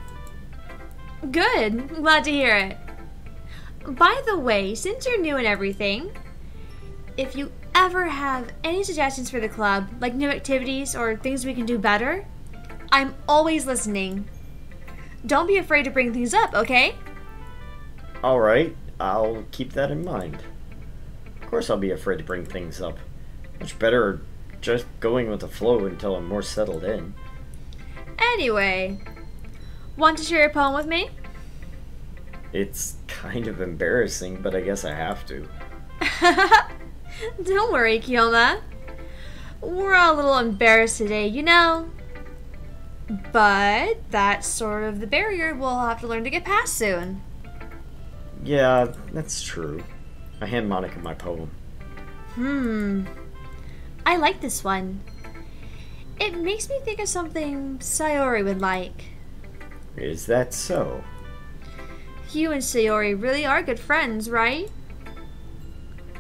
Good. Glad to hear it. By the way, since you're new and everything, if you ever have any suggestions for the club, like new activities or things we can do better, I'm always listening. Don't be afraid to bring things up, okay? Alright, I'll keep that in mind. Of course I'll be afraid to bring things up. Much better just going with the flow until I'm more settled in. Anyway, want to share your poem with me? It's kind of embarrassing, but I guess I have to. Don't worry, Kyoma. We're all a little embarrassed today, you know. But that's sort of the barrier we'll have to learn to get past soon. Yeah, that's true. I hand Monica my poem. I like this one. It makes me think of something Sayori would like. Is that so? You and Sayori really are good friends, right?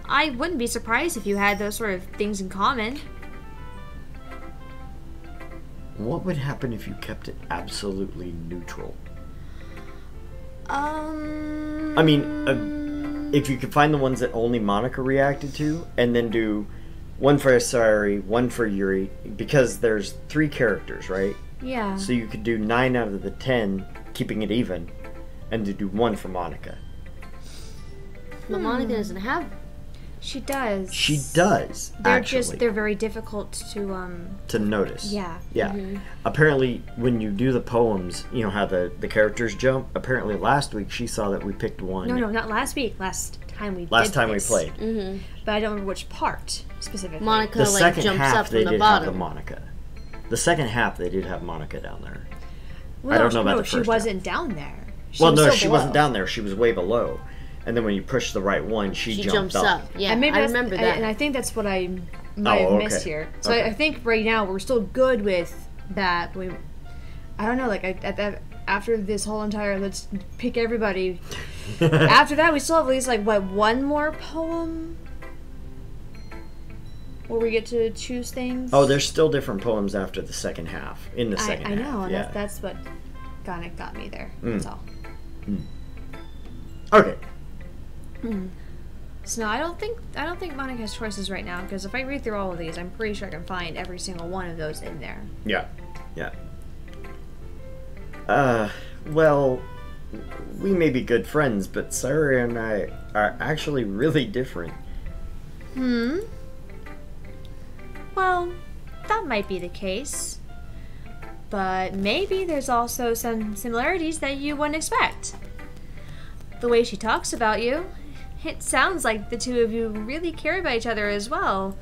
I wouldn't be surprised if you had those sort of things in common. What would happen if you kept it absolutely neutral? I mean, if you could find the ones that only Monica reacted to, and then do one for Sayori, one for Yuri, because there's 3 characters, right? Yeah. So you could do 9 out of the 10, keeping it even, and to do 1 for Monica. But Monica doesn't have. She does. She does, actually. They're very difficult to notice. Yeah. Yeah. Apparently, when you do the poems, you know how the characters jump? Apparently last week she saw that we picked one. No, not last week. Last time we we played. Mm-hmm. But I don't remember which part specifically. Monica The like second jumps half up they from the did have bottom. the Monica. The second half they did have Monica down there. Well, I don't know about no, the first she wasn't half. down there. She below. wasn't down there. She was way below. And then when you push the right one, she jumps up. Yeah, And maybe I remember that. And I think that's what I might have missed here. So Okay. I think right now we're still good with that. I don't know, like after this whole entire let's pick everybody. After that, we still have at least like one more poem where we get to choose things. Oh, there's still different poems after the second half. In the second I half. know. Yeah. That's what kind of got me there. That's all. Okay. So no, I don't think Monica has choices right now, because if I read through all of these, I'm pretty sure I can find every single one of those in there. Yeah. Yeah. Well, we may be good friends, but Sayori and I are actually really different. Well, that might be the case. But maybe there's also some similarities that you wouldn't expect. The way she talks about you, it sounds like the two of you really care about each other as well.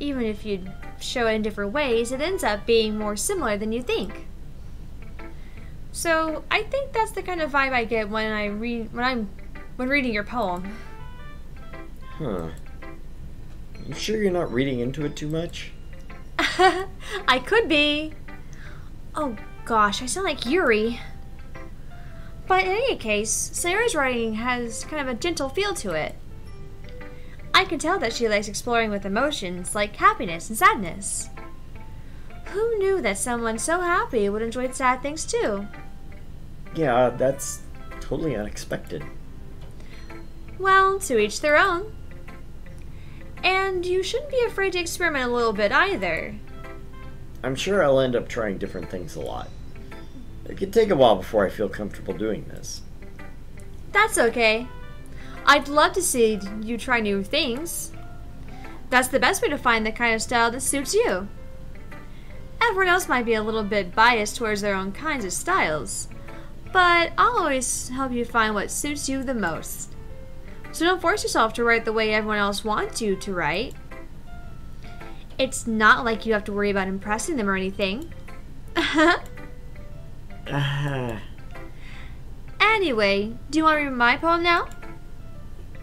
Even if you show it in different ways, it ends up being more similar than you think. So I think that's the kind of vibe I get when reading your poem. Huh. You sure you're not reading into it too much? I could be. Oh gosh, I sound like Yuri. But in any case, Sayori's writing has kind of a gentle feel to it. I can tell that she likes exploring with emotions like happiness and sadness. Who knew that someone so happy would enjoy sad things too? Yeah, that's totally unexpected. Well, to each their own. And you shouldn't be afraid to experiment a little bit either. I'm sure I'll end up trying different things a lot. It could take a while before I feel comfortable doing this. That's okay. I'd love to see you try new things. That's the best way to find the kind of style that suits you. Everyone else might be a little bit biased towards their own kinds of styles, but I'll always help you find what suits you the most. So don't force yourself to write the way everyone else wants you to write. It's not like you have to worry about impressing them or anything. Anyway, do you want to read my poem now?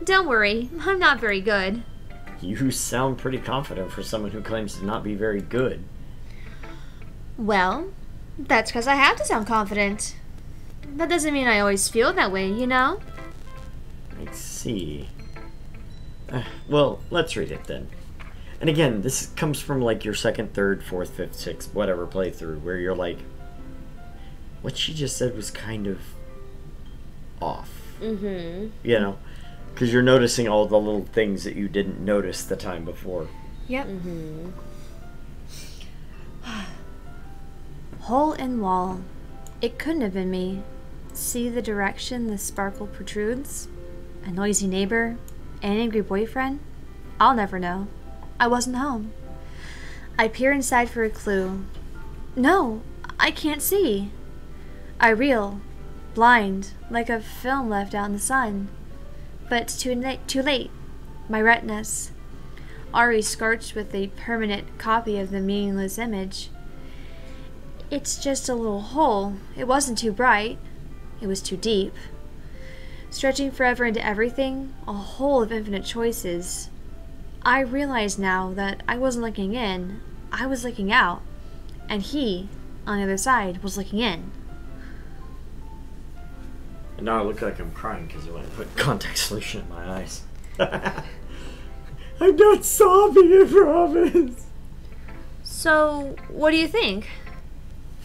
Don't worry, I'm not very good. You sound pretty confident for someone who claims to not be very good. Well, that's because I have to sound confident. That doesn't mean I always feel that way, you know? I see. Well, let's read it then. And again, this comes from like your second, third, fourth, fifth, sixth, whatever playthrough, where you're like, what she just said was kind of off. Mm-hmm. You know? Because you're noticing all the little things that you didn't notice the time before. Yep. Mm-hmm. Hole in wall. It couldn't have been me. See the direction the sparkle protrudes? A noisy neighbor? An angry boyfriend? I'll never know. I wasn't home. I peer inside for a clue. No, I can't see. I reel, blind, like a film left out in the sun. But it's too late. My retinas, already scorched with a permanent copy of the meaningless image. It's just a little hole. It wasn't too bright. It was too deep. Stretching forever into everything, a hole of infinite choices. I realize now that I wasn't looking in, I was looking out, and he, on the other side, was looking in. And now I look like I'm crying because I put contact solution in my eyes. I'm not sobbing, I promise. So, what do you think?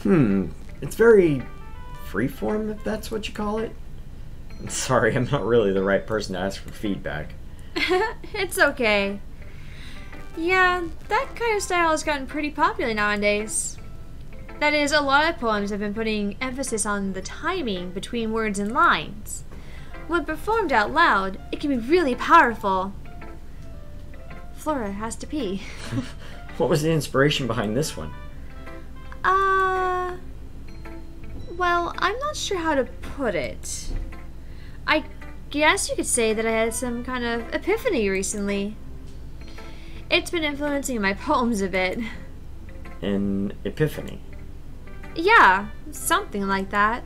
It's very freeform, if that's what you call it. Sorry, I'm not really the right person to ask for feedback. It's okay. Yeah, that kind of style has gotten pretty popular nowadays. That is, a lot of poems have been putting emphasis on the timing between words and lines. When performed out loud, it can be really powerful. Flora has to pee. What was the inspiration behind this one? Well, I'm not sure how to put it. I guess you could say that I had some kind of epiphany recently. It's been influencing my poems a bit. An epiphany? Yeah, something like that.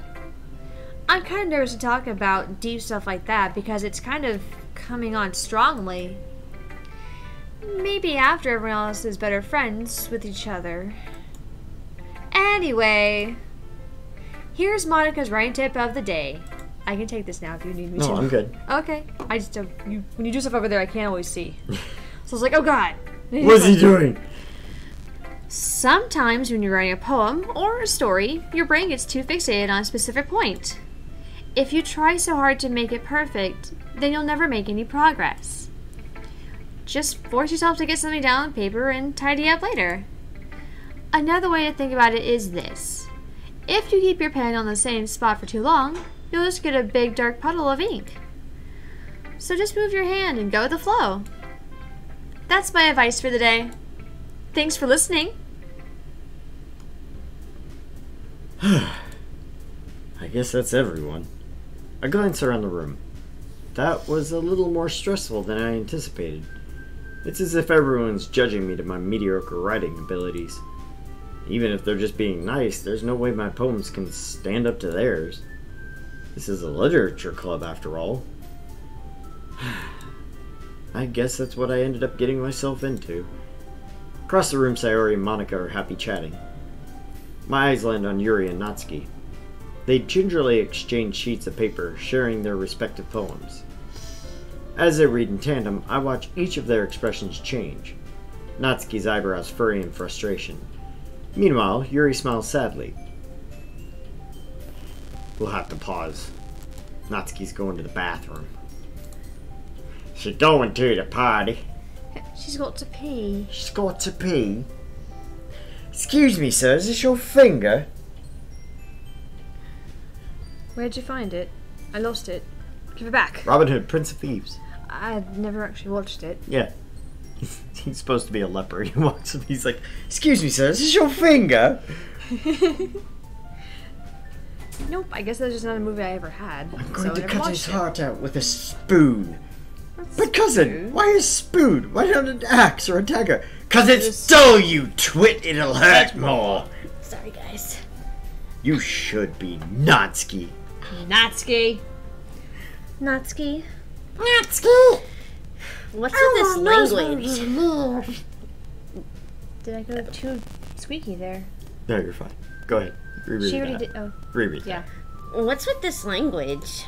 I'm kind of nervous to talk about deep stuff like that because it's kind of coming on strongly. Maybe after everyone else is better friends with each other. Anyway, here's Monica's writing tip of the day. I can take this now if you need me to. No, I'm good. Okay. I just when you do stuff over there, I can't always see. So I was like, oh god. What's he doing? Sometimes when you're writing a poem or a story, your brain gets too fixated on a specific point. If you try so hard to make it perfect, then you'll never make any progress. Just force yourself to get something down on paper and tidy up later. Another way to think about it is this. If you keep your pen on the same spot for too long, you'll just get a big dark puddle of ink. So just move your hand and go with the flow. That's my advice for the day. Thanks for listening. I guess that's everyone. I glance around the room. That was a little more stressful than I anticipated. It's as if everyone's judging me to my mediocre writing abilities. Even if they're just being nice, there's no way my poems can stand up to theirs. This is a literature club, after all. I guess that's what I ended up getting myself into. Across the room, Sayori and Monica are happy chatting. My eyes land on Yuri and Natsuki. They gingerly exchange sheets of paper, sharing their respective poems. As they read in tandem, I watch each of their expressions change. Natsuki's eyebrows furry in frustration. Meanwhile, Yuri smiles sadly. We'll have to pause. Natsuki's going to the bathroom. She's going to the party. She's got to pee. She's got to pee. Excuse me, sir, is this your finger? Where'd you find it? I lost it. Give it back. Robin Hood, Prince of Thieves. I've never actually watched it. Yeah. He's supposed to be a leper. He walks up, he's like, excuse me, sir, is this your finger? Nope, I guess that's just not a movie I ever had. I'm so going I to never cut watched his it. heart out with a spoon. That's But cousin, cute. why a spoon? Why not an axe or a dagger? 'Cause it's dull, you twit. It'll hurt more. Sorry, guys. You should be Natsuki. Natsuki. Natsuki. Natsuki! What's with this language? Did I go too squeaky there? No, you're fine. Go ahead. Reread She already that. did. Oh, Reread yeah. What's with this language?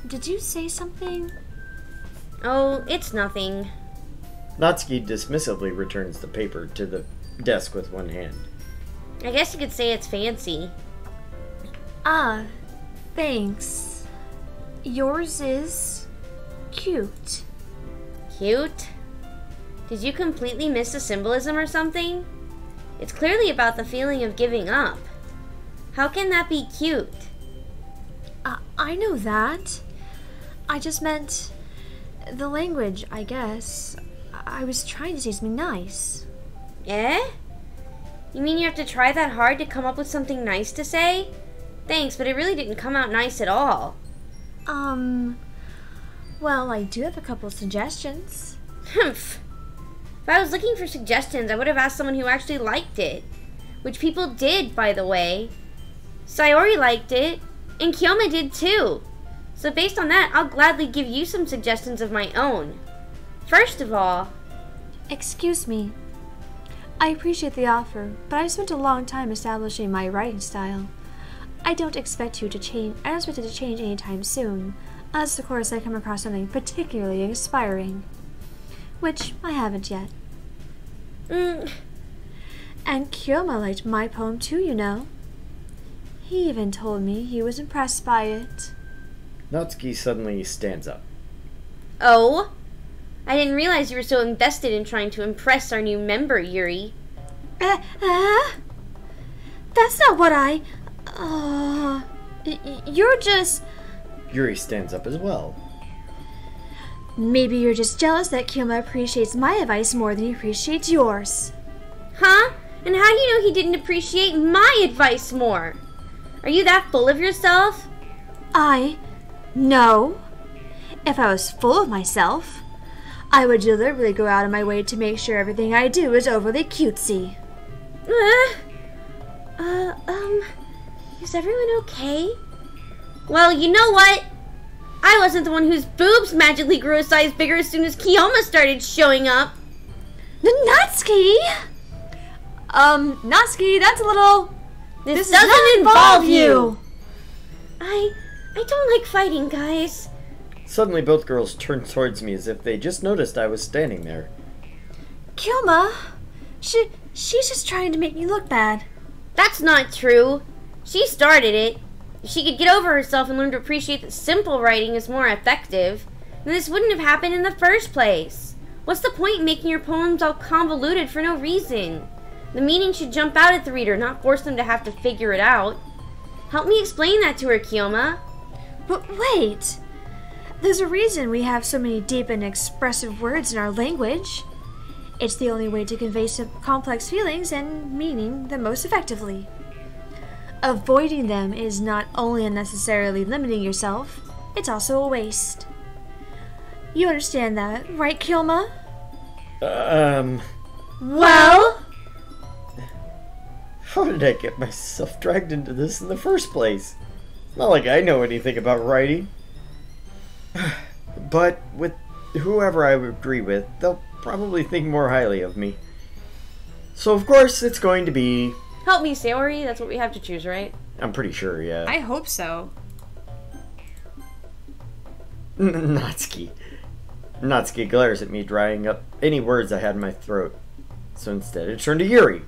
Did you say something? Oh, it's nothing. Natsuki dismissively returns the paper to the desk with one hand. I guess you could say it's fancy. Ah, thanks. Yours is cute. Cute? Did you completely miss the symbolism or something? It's clearly about the feeling of giving up. How can that be cute? I know that. I just meant the language, I guess. I was trying to say something nice. Eh? You mean you have to try that hard to come up with something nice to say? Thanks, but it really didn't come out nice at all. Well, I do have a couple suggestions. Humph. If I was looking for suggestions, I would have asked someone who actually liked it. Which people did, by the way. Sayori liked it, and Kyoma did too. So based on that, I'll gladly give you some suggestions of my own. First of all... Excuse me. I appreciate the offer, but I've spent a long time establishing my writing style. I don't expect it to change anytime soon, unless of course I come across something particularly inspiring. Which I haven't yet. And Kyoma liked my poem too, you know. He even told me he was impressed by it. Natsuki suddenly stands up. Oh? I didn't realize you were so invested in trying to impress our new member, Yuri. That's not what you're just... Yuri stands up as well. Maybe you're just jealous that Kyoma appreciates my advice more than he appreciates yours. Huh? And how do you know he didn't appreciate my advice more? Are you that full of yourself? No. If I was full of myself, I would deliberately go out of my way to make sure everything I do is overly cutesy. Is everyone okay? Well, you know what? I wasn't the one whose boobs magically grew a size bigger as soon as Kyoma started showing up. Natsuki! Natsuki, that's a little... This does doesn't involve you. you! I don't like fighting, guys. Suddenly both girls turn towards me as if they just noticed I was standing there. Kyoma, she's just trying to make me look bad. That's not true. She started it. If she could get over herself and learn to appreciate that simple writing is more effective, then this wouldn't have happened in the first place. What's the point in making your poems all convoluted for no reason? The meaning should jump out at the reader, not force them to have to figure it out. Help me explain that to her, Kyoma. But wait! There's a reason we have so many deep and expressive words in our language. It's the only way to convey some complex feelings and meaning the most effectively. Avoiding them is not only unnecessarily limiting yourself, it's also a waste. You understand that, right, Kyoma? Well? How did I get myself dragged into this in the first place? It's not like I know anything about writing. But with whoever I agree with, they'll probably think more highly of me. So of course it's going to be... Help me, Sayori. That's what we have to choose, right? I'm pretty sure, yeah. I hope so. Natsuki. Natsuki glares at me, drying up any words I had in my throat. So instead it turned to Yuri.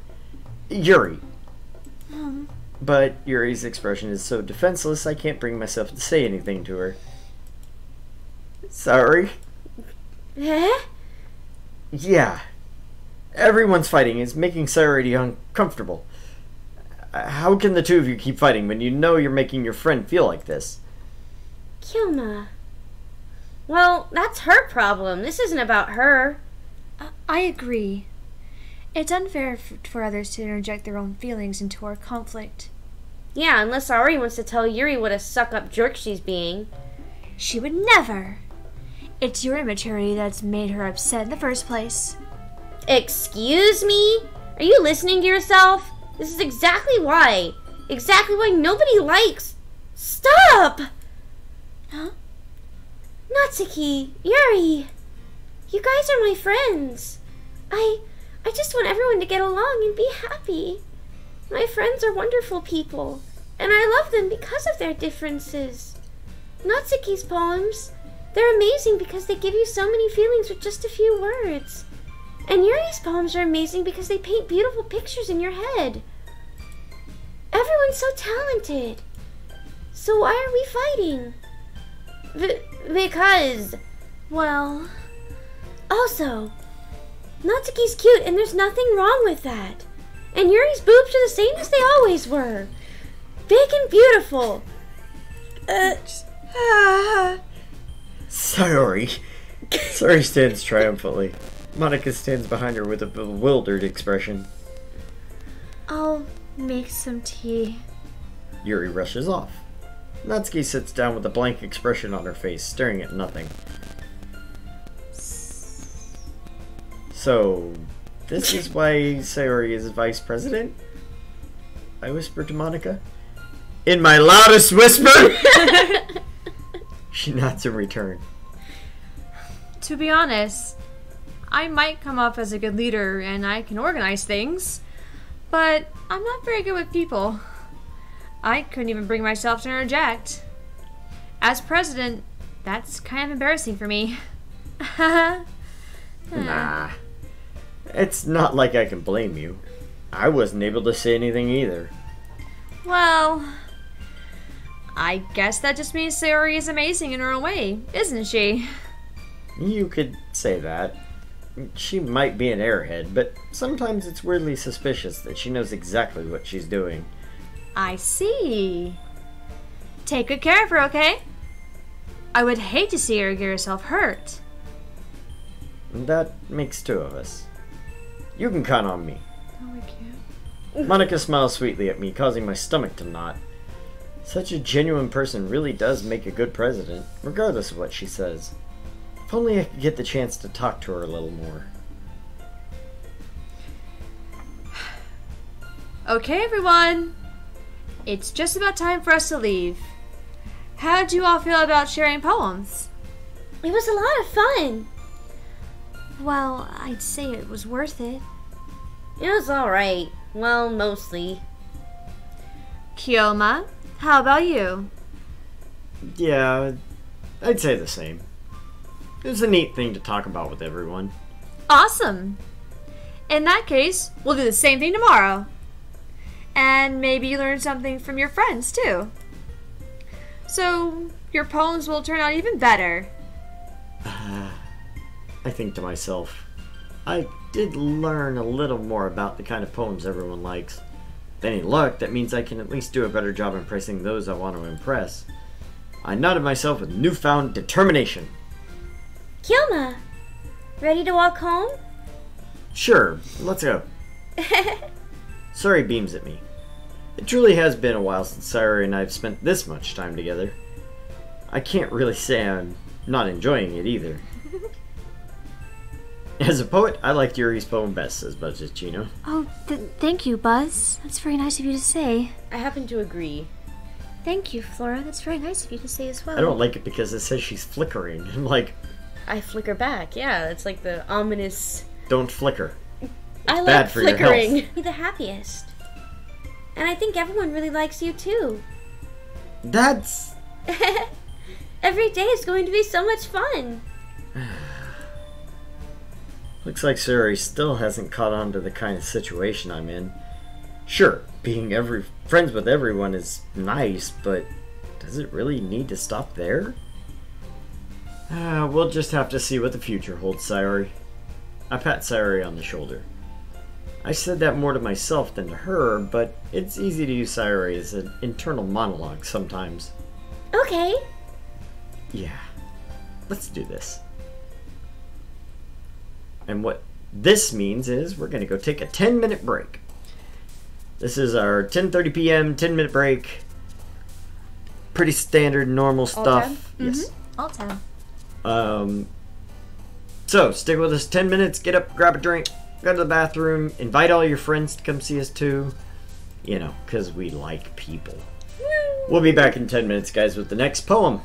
Yuri. But Yuri's expression is so defenseless I can't bring myself to say anything to her. Sorry? Eh? Yeah. Everyone's fighting is making Sayori uncomfortable. How can the two of you keep fighting when you know you're making your friend feel like this? Kyoma. Well, that's her problem. This isn't about her. I agree. It's unfair for others to interject their own feelings into our conflict. Yeah, unless Saori wants to tell Yuri what a suck-up jerk she's being. She would never. It's your immaturity that's made her upset in the first place. Excuse me? Are you listening to yourself? This is exactly why. Exactly why nobody likes... Stop! Huh? Natsuki, Yuri, you guys are my friends. I just want everyone to get along and be happy. My friends are wonderful people, and I love them because of their differences. Natsuki's poems, they're amazing because they give you so many feelings with just a few words. And Yuri's poems are amazing because they paint beautiful pictures in your head. Everyone's so talented. So why are we fighting? Because... Well... Also, Natsuki's cute and there's nothing wrong with that. And Yuri's boobs are the same as they always were. Big and beautiful. Sayori. Sayori stands triumphantly. Monica stands behind her with a bewildered expression. I'll make some tea. Yuri rushes off. Natsuki sits down with a blank expression on her face, staring at nothing. So, this is why Sayori is vice president? I whispered to Monica. In my loudest whisper! She nods in return. To be honest, I might come off as a good leader and I can organize things, but I'm not very good with people. I couldn't even bring myself to interject. As president, that's kind of embarrassing for me. Nah. It's not like I can blame you. I wasn't able to say anything either. Well, I guess that just means Sayori is amazing in her own way, isn't she? You could say that. She might be an airhead, but sometimes it's weirdly suspicious that she knows exactly what she's doing. I see. Take good care of her, okay? I would hate to see her get herself hurt. That makes two of us. You can count on me. No, I can't. Monica smiles sweetly at me, causing my stomach to knot. Such a genuine person really does make a good president, regardless of what she says. If only I could get the chance to talk to her a little more. Okay, everyone. It's just about time for us to leave. How'd you all feel about sharing poems? It was a lot of fun. Well, I'd say it was worth it. It was alright. Well, mostly. Kyoma, how about you? Yeah, I'd say the same. It was a neat thing to talk about with everyone. Awesome. In that case, we'll do the same thing tomorrow. And maybe you learn something from your friends, too. So, your poems will turn out even better. I think to myself, I did learn a little more about the kind of poems everyone likes. With any luck, that means I can at least do a better job impressing those I want to impress. I nodded myself with newfound determination. Kyoma, ready to walk home? Sure, let's go. Sayori beams at me. It truly has been a while since Sayori and I have spent this much time together. I can't really say I'm not enjoying it either. As a poet, I liked Yuri's poem best, says Buzzicino. Oh, thank you, Buzz. That's very nice of you to say. I happen to agree. Thank you, Flora. That's very nice of you to say as well. I don't like it because it says she's flickering. I'm like, I flicker back. Yeah, it's like the ominous. don't flicker. I like bad for your flickering. health. Be the happiest. And I think everyone really likes you too. That's... Every day is going to be so much fun. Looks like Sayori still hasn't caught on to the kind of situation I'm in. Sure, being friends with everyone is nice, but does it really need to stop there? We'll just have to see what the future holds, Sayori. I pat Sayori on the shoulder. I said that more to myself than to her, but it's easy to use Sayori as an internal monologue sometimes. Okay. Yeah, let's do this. And what this means is we're going to go take a 10-minute break. This is our 10:30 p.m. 10-minute break. Pretty standard, normal stuff. Yes. All 10. So, stick with us 10 minutes, get up, grab a drink, go to the bathroom, invite all your friends to come see us too. You know, because we like people. We'll be back in 10 minutes, guys, with the next poem.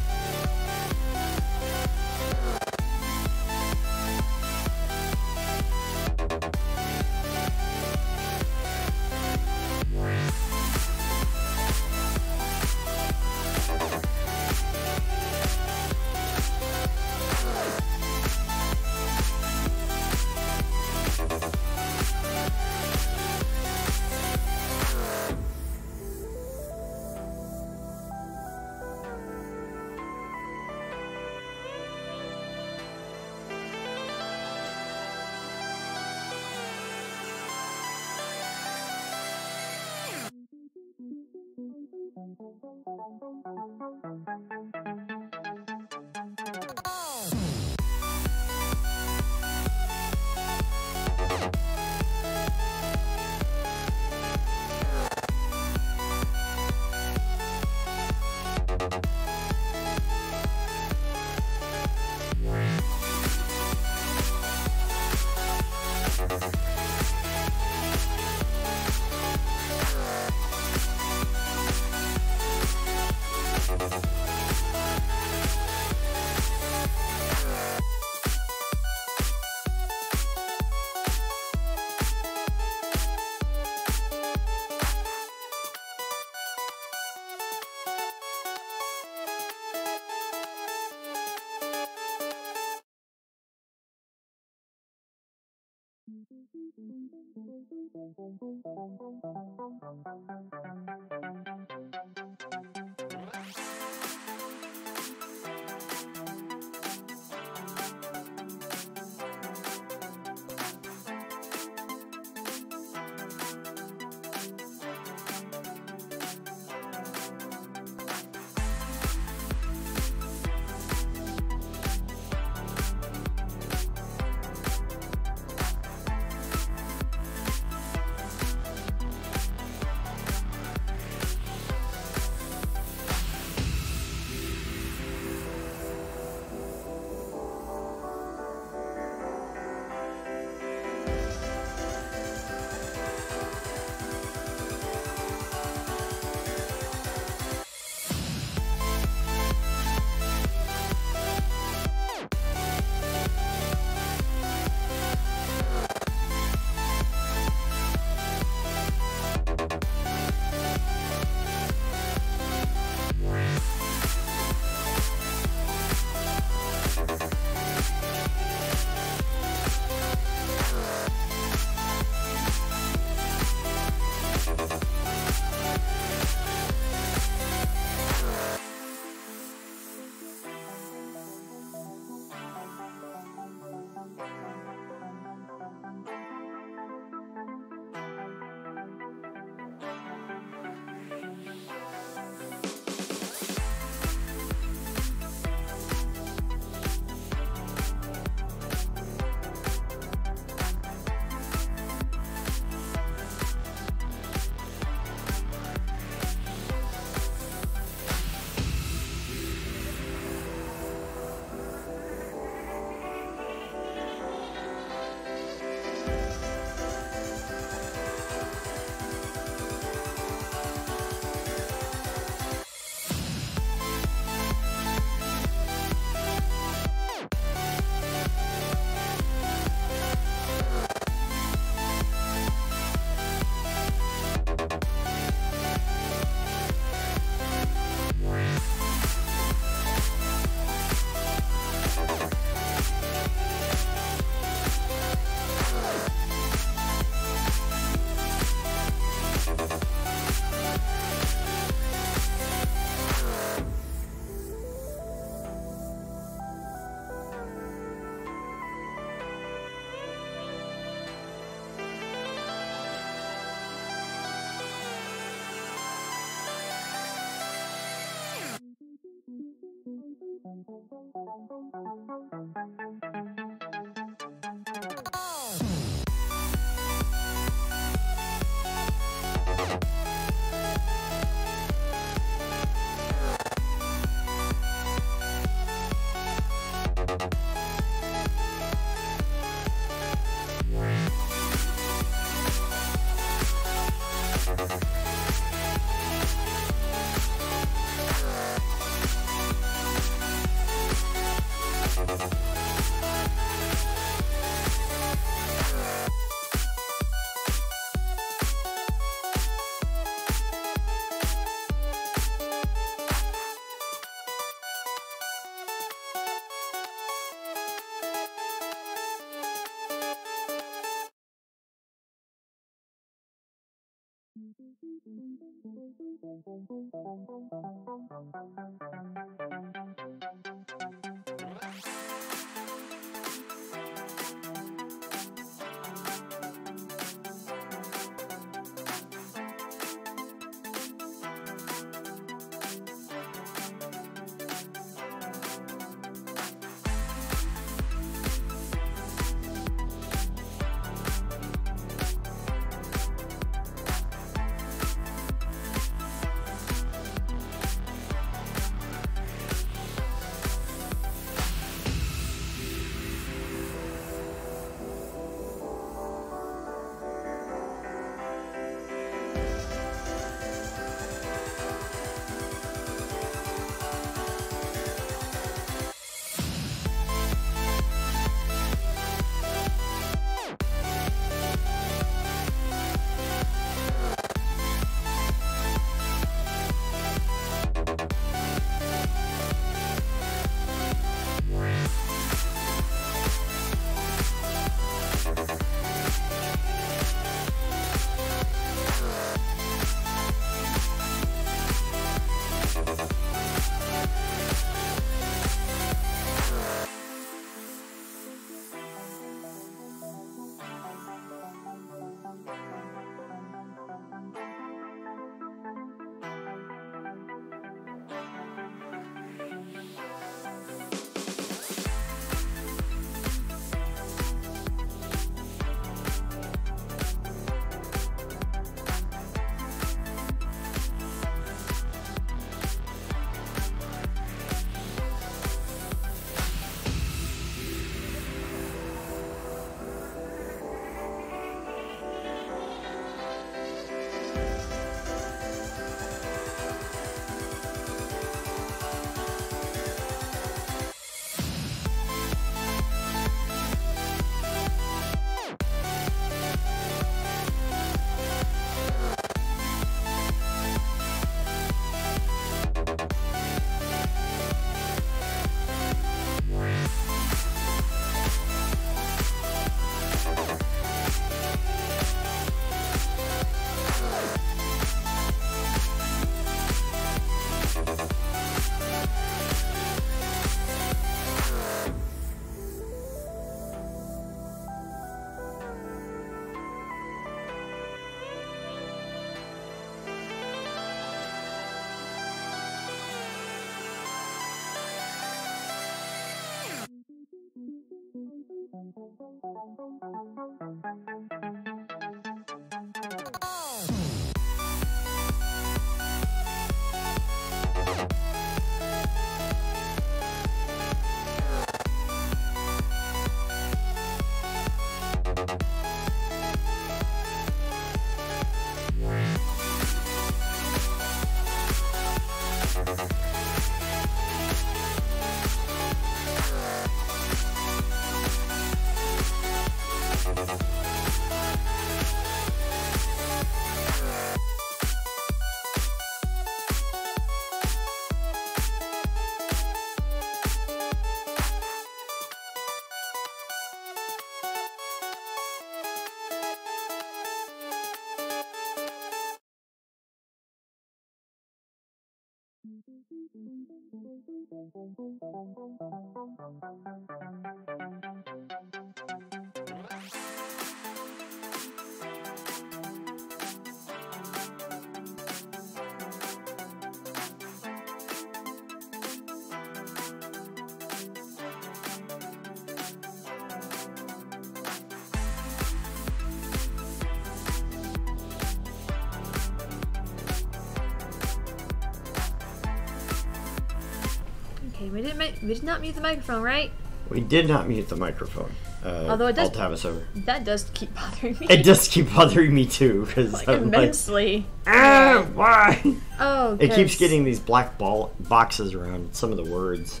Okay, we did not mute the microphone, right? We did not mute the microphone. Although it does- Alt tab us over. That does keep bothering me. It does keep bothering me too, because like I'm immensely. like, why? Oh, It keeps 'cause- getting these black boxes around some of the words.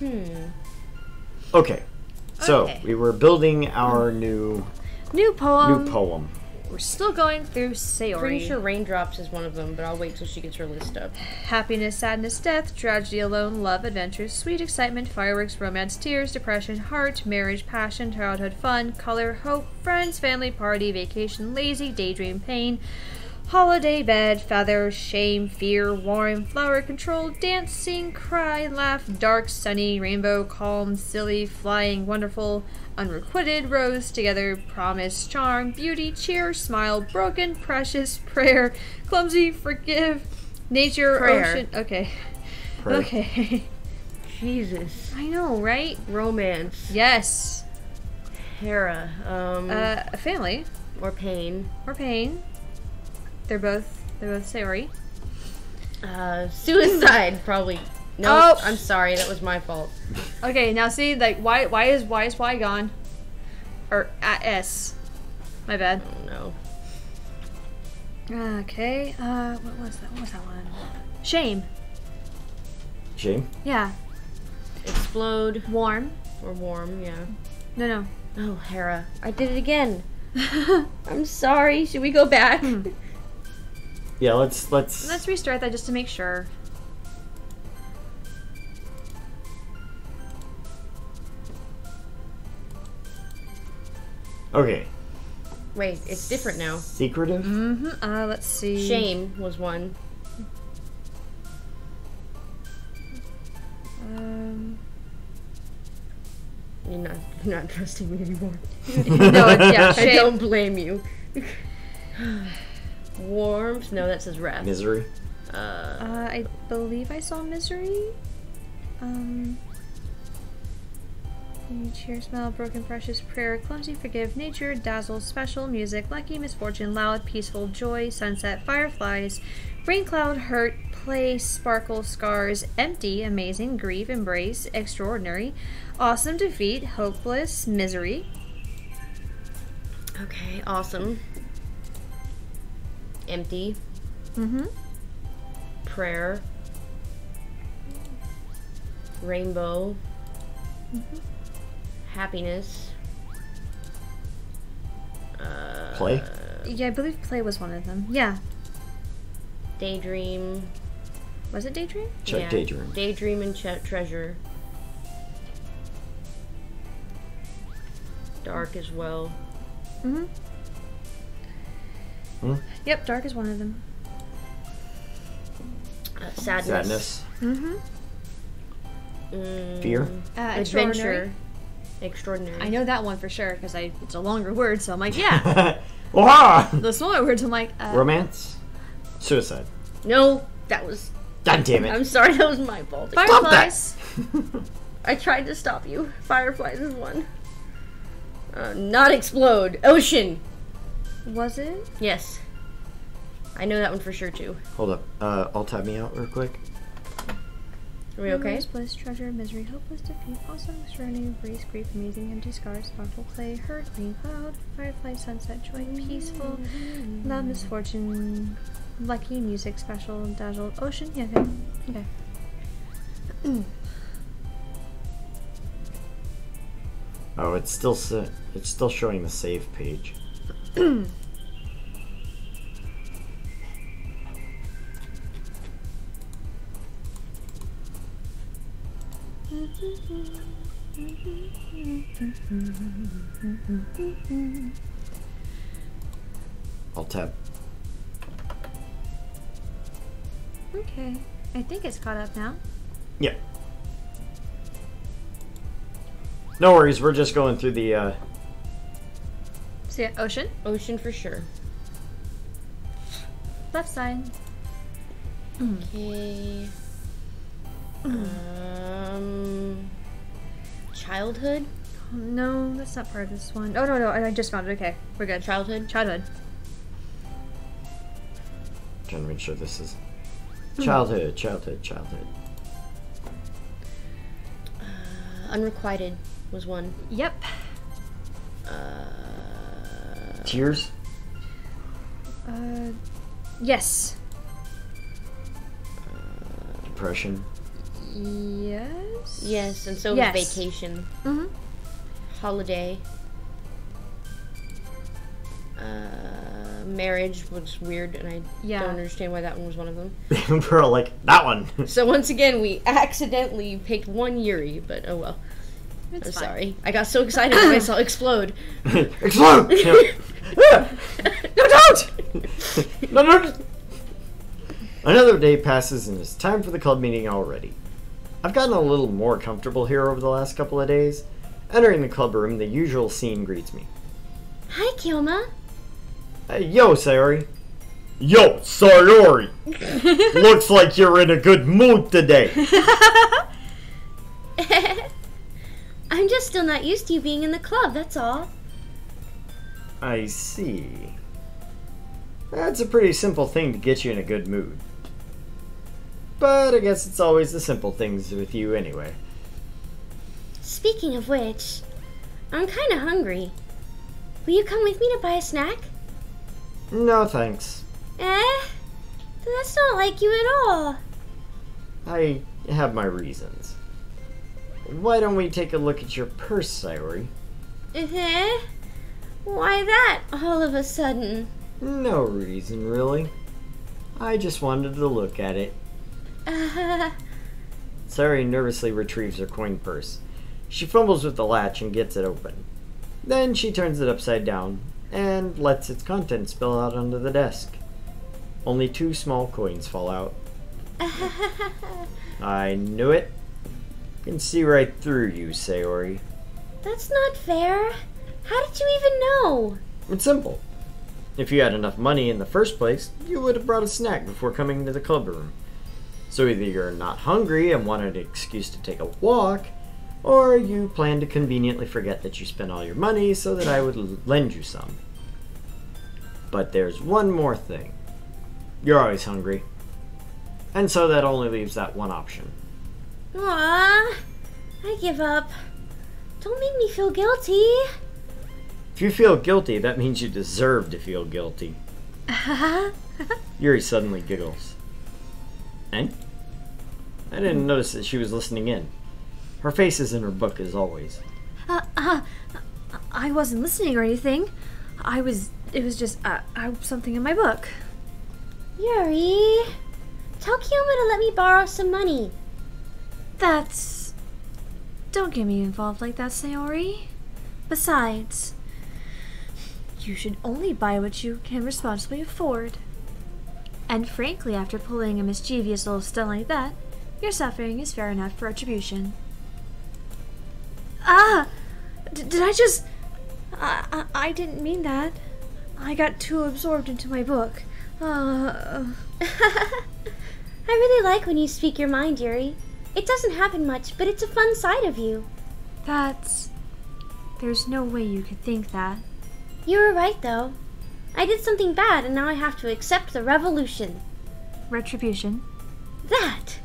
Okay, so Okay. we were building our new New poem. poem. We're still going through Sayori. Pretty sure Raindrops is one of them, but I'll wait till she gets her list up. Happiness, sadness, death, tragedy, alone, love, adventures, sweet excitement, fireworks, romance, tears, depression, heart, marriage, passion, childhood, fun, color, hope, friends, family, party, vacation, lazy, daydream, pain, holiday, bed, feather, shame, fear, warm, flower, control, dancing, cry, laugh, dark, sunny, rainbow, calm, silly, flying, wonderful, unrequited, rose, together, promise, charm, beauty, cheer, smile, broken, precious, prayer, clumsy, forgive, nature, Prayer. ocean. Okay. Prayer. Okay. Jesus. I know, right? Romance. Yes. Hera. A family Or pain. or pain. They're both Sayori. Suicide, probably. No, Oh. I'm sorry, that was my fault. Okay, now see, like, why is Y gone? Or S. My bad. Oh no. Okay. What was that? What was that one? Shame. Shame? Yeah. Explode Warm. or warm, yeah. No. Oh, Hera. I did it again. I'm sorry. Should we go back? Yeah, let's Let's restart that just to make sure. Okay. Wait, it's different now. Secretive? Let's see. Shame was one. You're not trusting me anymore. No, it's, yeah, I shame. don't blame you. Warmth? No, that says wrath. Misery? I believe I saw misery. Cheer, smile, broken, precious, prayer, clumsy, forgive, nature, dazzle, special, music, lucky, misfortune, loud, peaceful, joy, sunset, fireflies, rain cloud, hurt, play, sparkle, scars, empty, amazing, grief, embrace, extraordinary, awesome, defeat, hopeless, misery. Okay, awesome. Empty. Prayer. Rainbow. Happiness. Play? Yeah, I believe play was one of them. Yeah. Daydream. Was it daydream? Check Yeah. daydream. Daydream and treasure. Dark as well. Yep, dark is one of them. Sadness. Sadness? Fear? Adventure. Extraordinary. I know that one for sure because it's a longer word, so I'm like, yeah. Wah! The smaller words, I'm like, Romance? Suicide. No, that was. God damn it. I'm sorry, that was my fault. Fireflies. I tried to stop you. Fireflies is one. Not explode. Ocean. Was it? Yes. I know that one for sure too. Hold up. Alt tab me out real quick. Are we okay? Memories, bliss, treasure, misery, hopeless, defeat, awesome, extraordinary, grace, grief, amazing, empty, scars, sparkle, play, hurt, green cloud, firefly, sunset, joy, peaceful, love, misfortune, lucky, music, special, dazzle, ocean. Yeah, okay. Oh, it's still showing the save page. Alt tab. Okay. I think it's caught up now. Yeah. No worries, we're just going through the, See ya, ocean? Ocean for sure. Left side. Okay. Childhood? No, that's not part of this one. Oh, no, I just found it. Okay, we're good. Childhood? Childhood. trying to make sure this is childhood. Unrequited was one. Yep. Tears? Yes. Depression? Yes? Yes, and so Yes. was vacation. Mm-hmm. Holiday. Marriage was weird, and I Yeah. don't understand why that one was one of them. We're all like, that one! So once again, we accidentally picked one Yuri, but oh well. It's I'm fine. sorry. I got so excited when I saw explode. Explode! No, don't! No. Another day passes and it's time for the club meeting already. I've gotten a little more comfortable here over the last couple of days. Entering the club room, the usual scene greets me. Hi, Kilma. Hey, yo, Sayori. Yo, Sayori! Looks like you're in a good mood today. I'm just still not used to you being in the club, that's all. I see. That's a pretty simple thing to get you in a good mood. But I guess it's always the simple things with you anyway. Speaking of which, I'm kinda hungry. Will you come with me to buy a snack? No thanks. That's not like you at all. I have my reasons. Why don't we take a look at your purse, Sayori? Why that, all of a sudden? No reason, really. I just wanted to look at it. Sayori nervously retrieves her coin purse. She fumbles with the latch and gets it open. Then she turns it upside down and lets its contents spill out onto the desk. Only 2 small coins fall out. I knew it. Can see right through you, Sayori. That's not fair. How did you even know? It's simple. If you had enough money in the first place, you would have brought a snack before coming to the club room. So either you're not hungry and wanted an excuse to take a walk, or you plan to conveniently forget that you spent all your money so that I would lend you some. But there's one more thing. You're always hungry. And so that only leaves that one option. Aw, I give up. Don't make me feel guilty. If you feel guilty, that means you deserve to feel guilty. Yuri suddenly giggles. And? I didn't notice that she was listening in. Her face is in her book as always. I wasn't listening or anything. It was just, something in my book. Yuri, tell Kilma to let me borrow some money. Don't get me involved like that, Sayori. Besides, you should only buy what you can responsibly afford. And frankly, after pulling a mischievous little stunt like that, your suffering is fair enough for retribution. Did I just... I didn't mean that. I got too absorbed into my book. I really like when you speak your mind, Yuri. It doesn't happen much, but it's a fun side of you. There's no way you could think that. You were right, though. I did something bad, and now I have to accept the revolution. Retribution. That!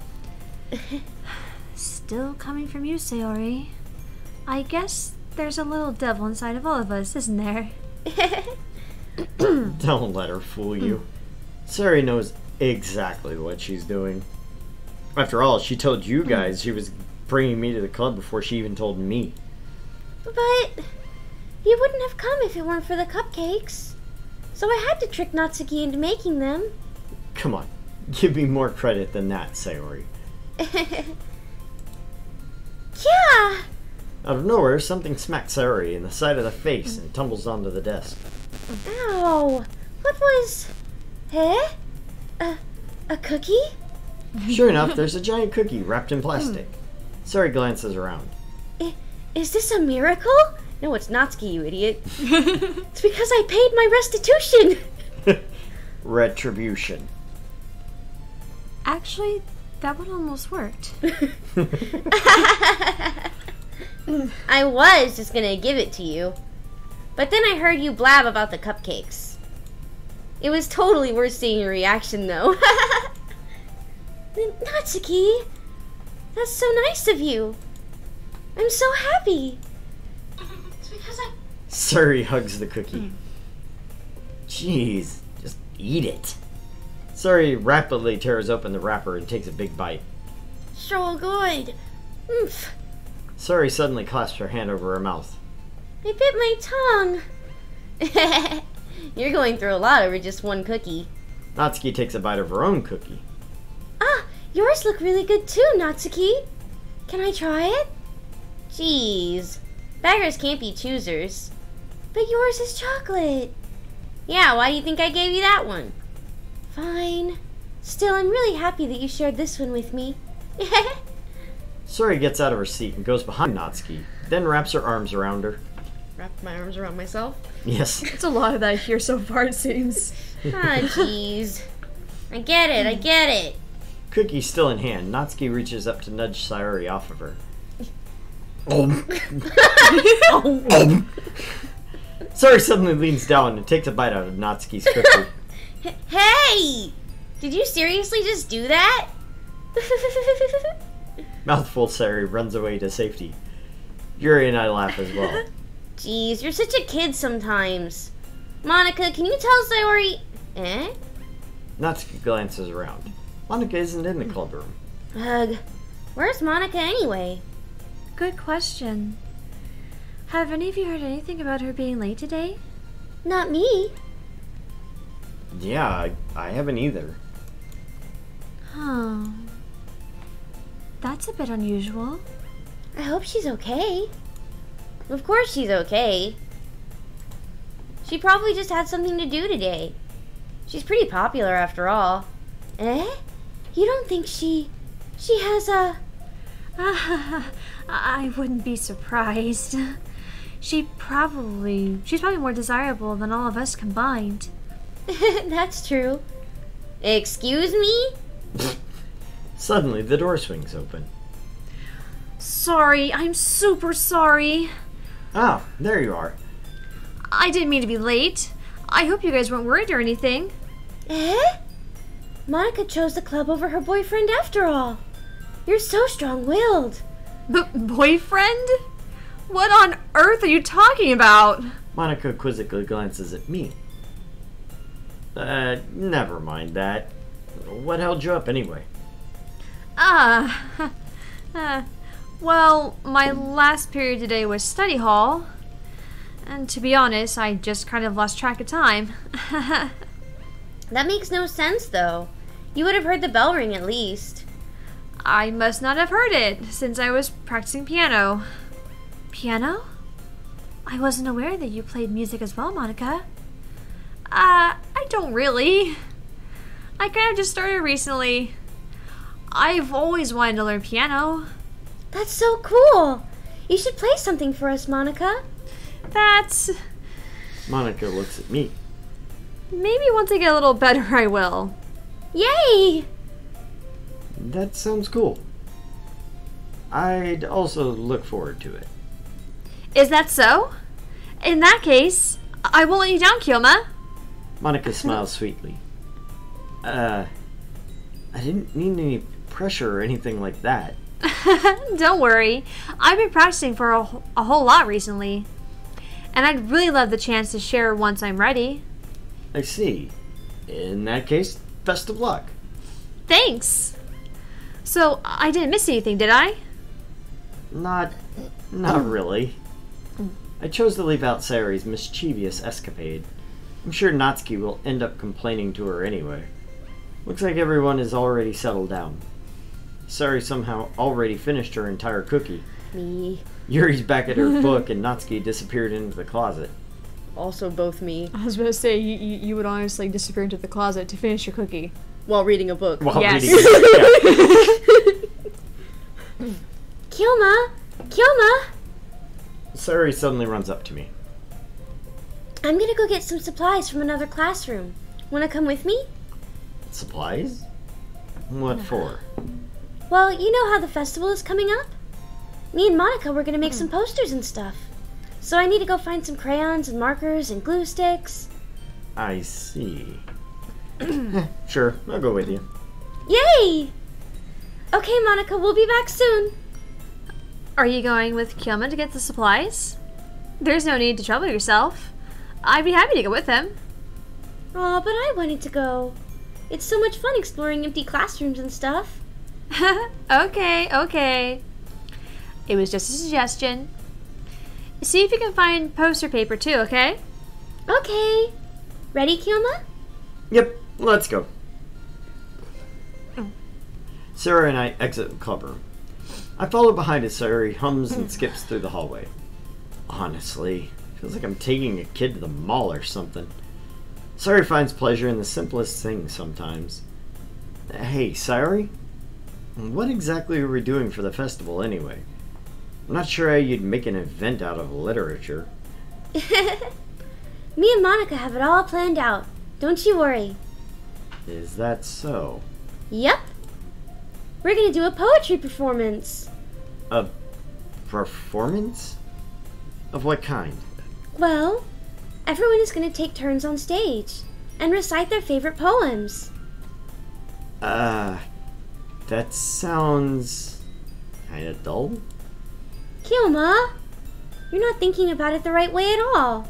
Still coming from you, Sayori. I guess there's a little devil inside of all of us, isn't there? Don't let her fool you. Sayori knows exactly what she's doing. After all, she told you guys she was bringing me to the club before she even told me. But you wouldn't have come if it weren't for the cupcakes. So I had to trick Natsuki into making them. Come on, give me more credit than that, Sayori. Yeah! Out of nowhere, something smacks Sayori in the side of the face and tumbles onto the desk. Ow! What was... A cookie? Sure enough, there's a giant cookie wrapped in plastic. Sayori glances around. Is this a miracle? No, it's Natsuki, you idiot. It's because I paid my restitution. Retribution. Actually, that one almost worked. I was just gonna give it to you. But then I heard you blab about the cupcakes. It was totally worth seeing your reaction, though. Natsuki, that's so nice of you. I'm so happy. It's because I... Suri hugs the cookie. Jeez, just eat it. Suri rapidly tears open the wrapper and takes a big bite. So good. Oomph. Suri suddenly clasps her hand over her mouth. I bit my tongue. You're going through a lot over just one cookie. Natsuki takes a bite of her own cookie. Ah, yours look really good too, Natsuki. Can I try it? Jeez. Beggars can't be choosers. But yours is chocolate. Yeah, why do you think I gave you that one? Fine. Still, I'm really happy that you shared this one with me. Suri gets out of her seat and goes behind Natsuki, then wraps her arms around her. Wrap my arms around myself? Yes. It's a lot of that here so far, it seems. Ah, jeez. I get it. Cookie still in hand, Natsuki reaches up to nudge Sayori off of her. Suri suddenly leans down and takes a bite out of Natsuki's cookie. Hey! Did you seriously just do that? Mouthful Suri runs away to safety. Yuri and I laugh as well. Jeez, you're such a kid sometimes. Monica, can you tell Sayori... Eh? Natsuki glances around. Monica isn't in the club room. Ugh. Where's Monica anyway? Good question. Have any of you heard anything about her being late today? Not me. Yeah, I haven't either. Huh. That's a bit unusual. I hope she's okay. Of course she's okay. She probably just had something to do today. She's pretty popular after all. Eh? You don't think she has a... I wouldn't be surprised. She's probably more desirable than all of us combined. That's true. Excuse me? Suddenly, the door swings open. Sorry, I'm super sorry. Ah, there you are. I didn't mean to be late. I hope you guys weren't worried or anything. Eh? Monica chose the club over her boyfriend after all. You're so strong-willed. Boyfriend? What on earth are you talking about? Monica quizzically glances at me. Never mind that. What held you up anyway? Well, my last period today was study hall. And to be honest, I just kind of lost track of time. That makes no sense, though. You would have heard the bell ring at least. I must not have heard it, since I was practicing piano. Piano? I wasn't aware that you played music as well, Monica. I don't really. I kind of just started recently. I've always wanted to learn piano. That's so cool. You should play something for us, Monica. That's... Monica looks at me. Maybe once I get a little better, I will. Yay! That sounds cool. I'd also look forward to it. Is that so? In that case, I won't let you down, Kyoma. Monica smiles sweetly. I didn't mean any pressure or anything like that. Don't worry. I've been practicing for a whole lot recently. And I'd really love the chance to share once I'm ready. I see. In that case, best of luck. Thanks. So, I didn't miss anything, did I? Not really. I chose to leave out Sayori's mischievous escapade. I'm sure Natsuki will end up complaining to her anyway. Looks like everyone is already settled down. Sayori somehow already finished her entire cookie. Me. Yuri's back at her book and Natsuki disappeared into the closet. Also both me. I was going to say, you would honestly disappear into the closet to finish your cookie. While reading a book. While Yes. reading it. Yeah. Kyoma! Kyoma! Sayori suddenly runs up to me. I'm gonna go get some supplies from another classroom. Wanna come with me? Supplies? What for? Well, you know how the festival is coming up? Me and Monica were gonna make some posters and stuff. So I need to go find some crayons and markers and glue sticks. I see. Sure, I'll go with you. Yay! Okay, Monica, we'll be back soon. Are you going with Kyoma to get the supplies? There's no need to trouble yourself. I'd be happy to go with him. Aw, but I wanted to go. It's so much fun exploring empty classrooms and stuff. Okay. It was just a suggestion. See if you can find poster paper too, okay? Okay. Ready, Kyoma? Yep, let's go. Sarah and I exit the clubroom. I follow behind as Sayori hums and skips through the hallway. Honestly, feels like I'm taking a kid to the mall or something. Sayori finds pleasure in the simplest things sometimes. Hey, Sayori? What exactly are we doing for the festival anyway? I'm not sure how you'd make an event out of literature. Me and Monica have it all planned out. Don't you worry. Is that so? Yep. We're gonna do a poetry performance. A performance? Of what kind? Well, everyone is gonna take turns on stage and recite their favorite poems. That sounds kinda dull. Kyoma, you're not thinking about it the right way at all.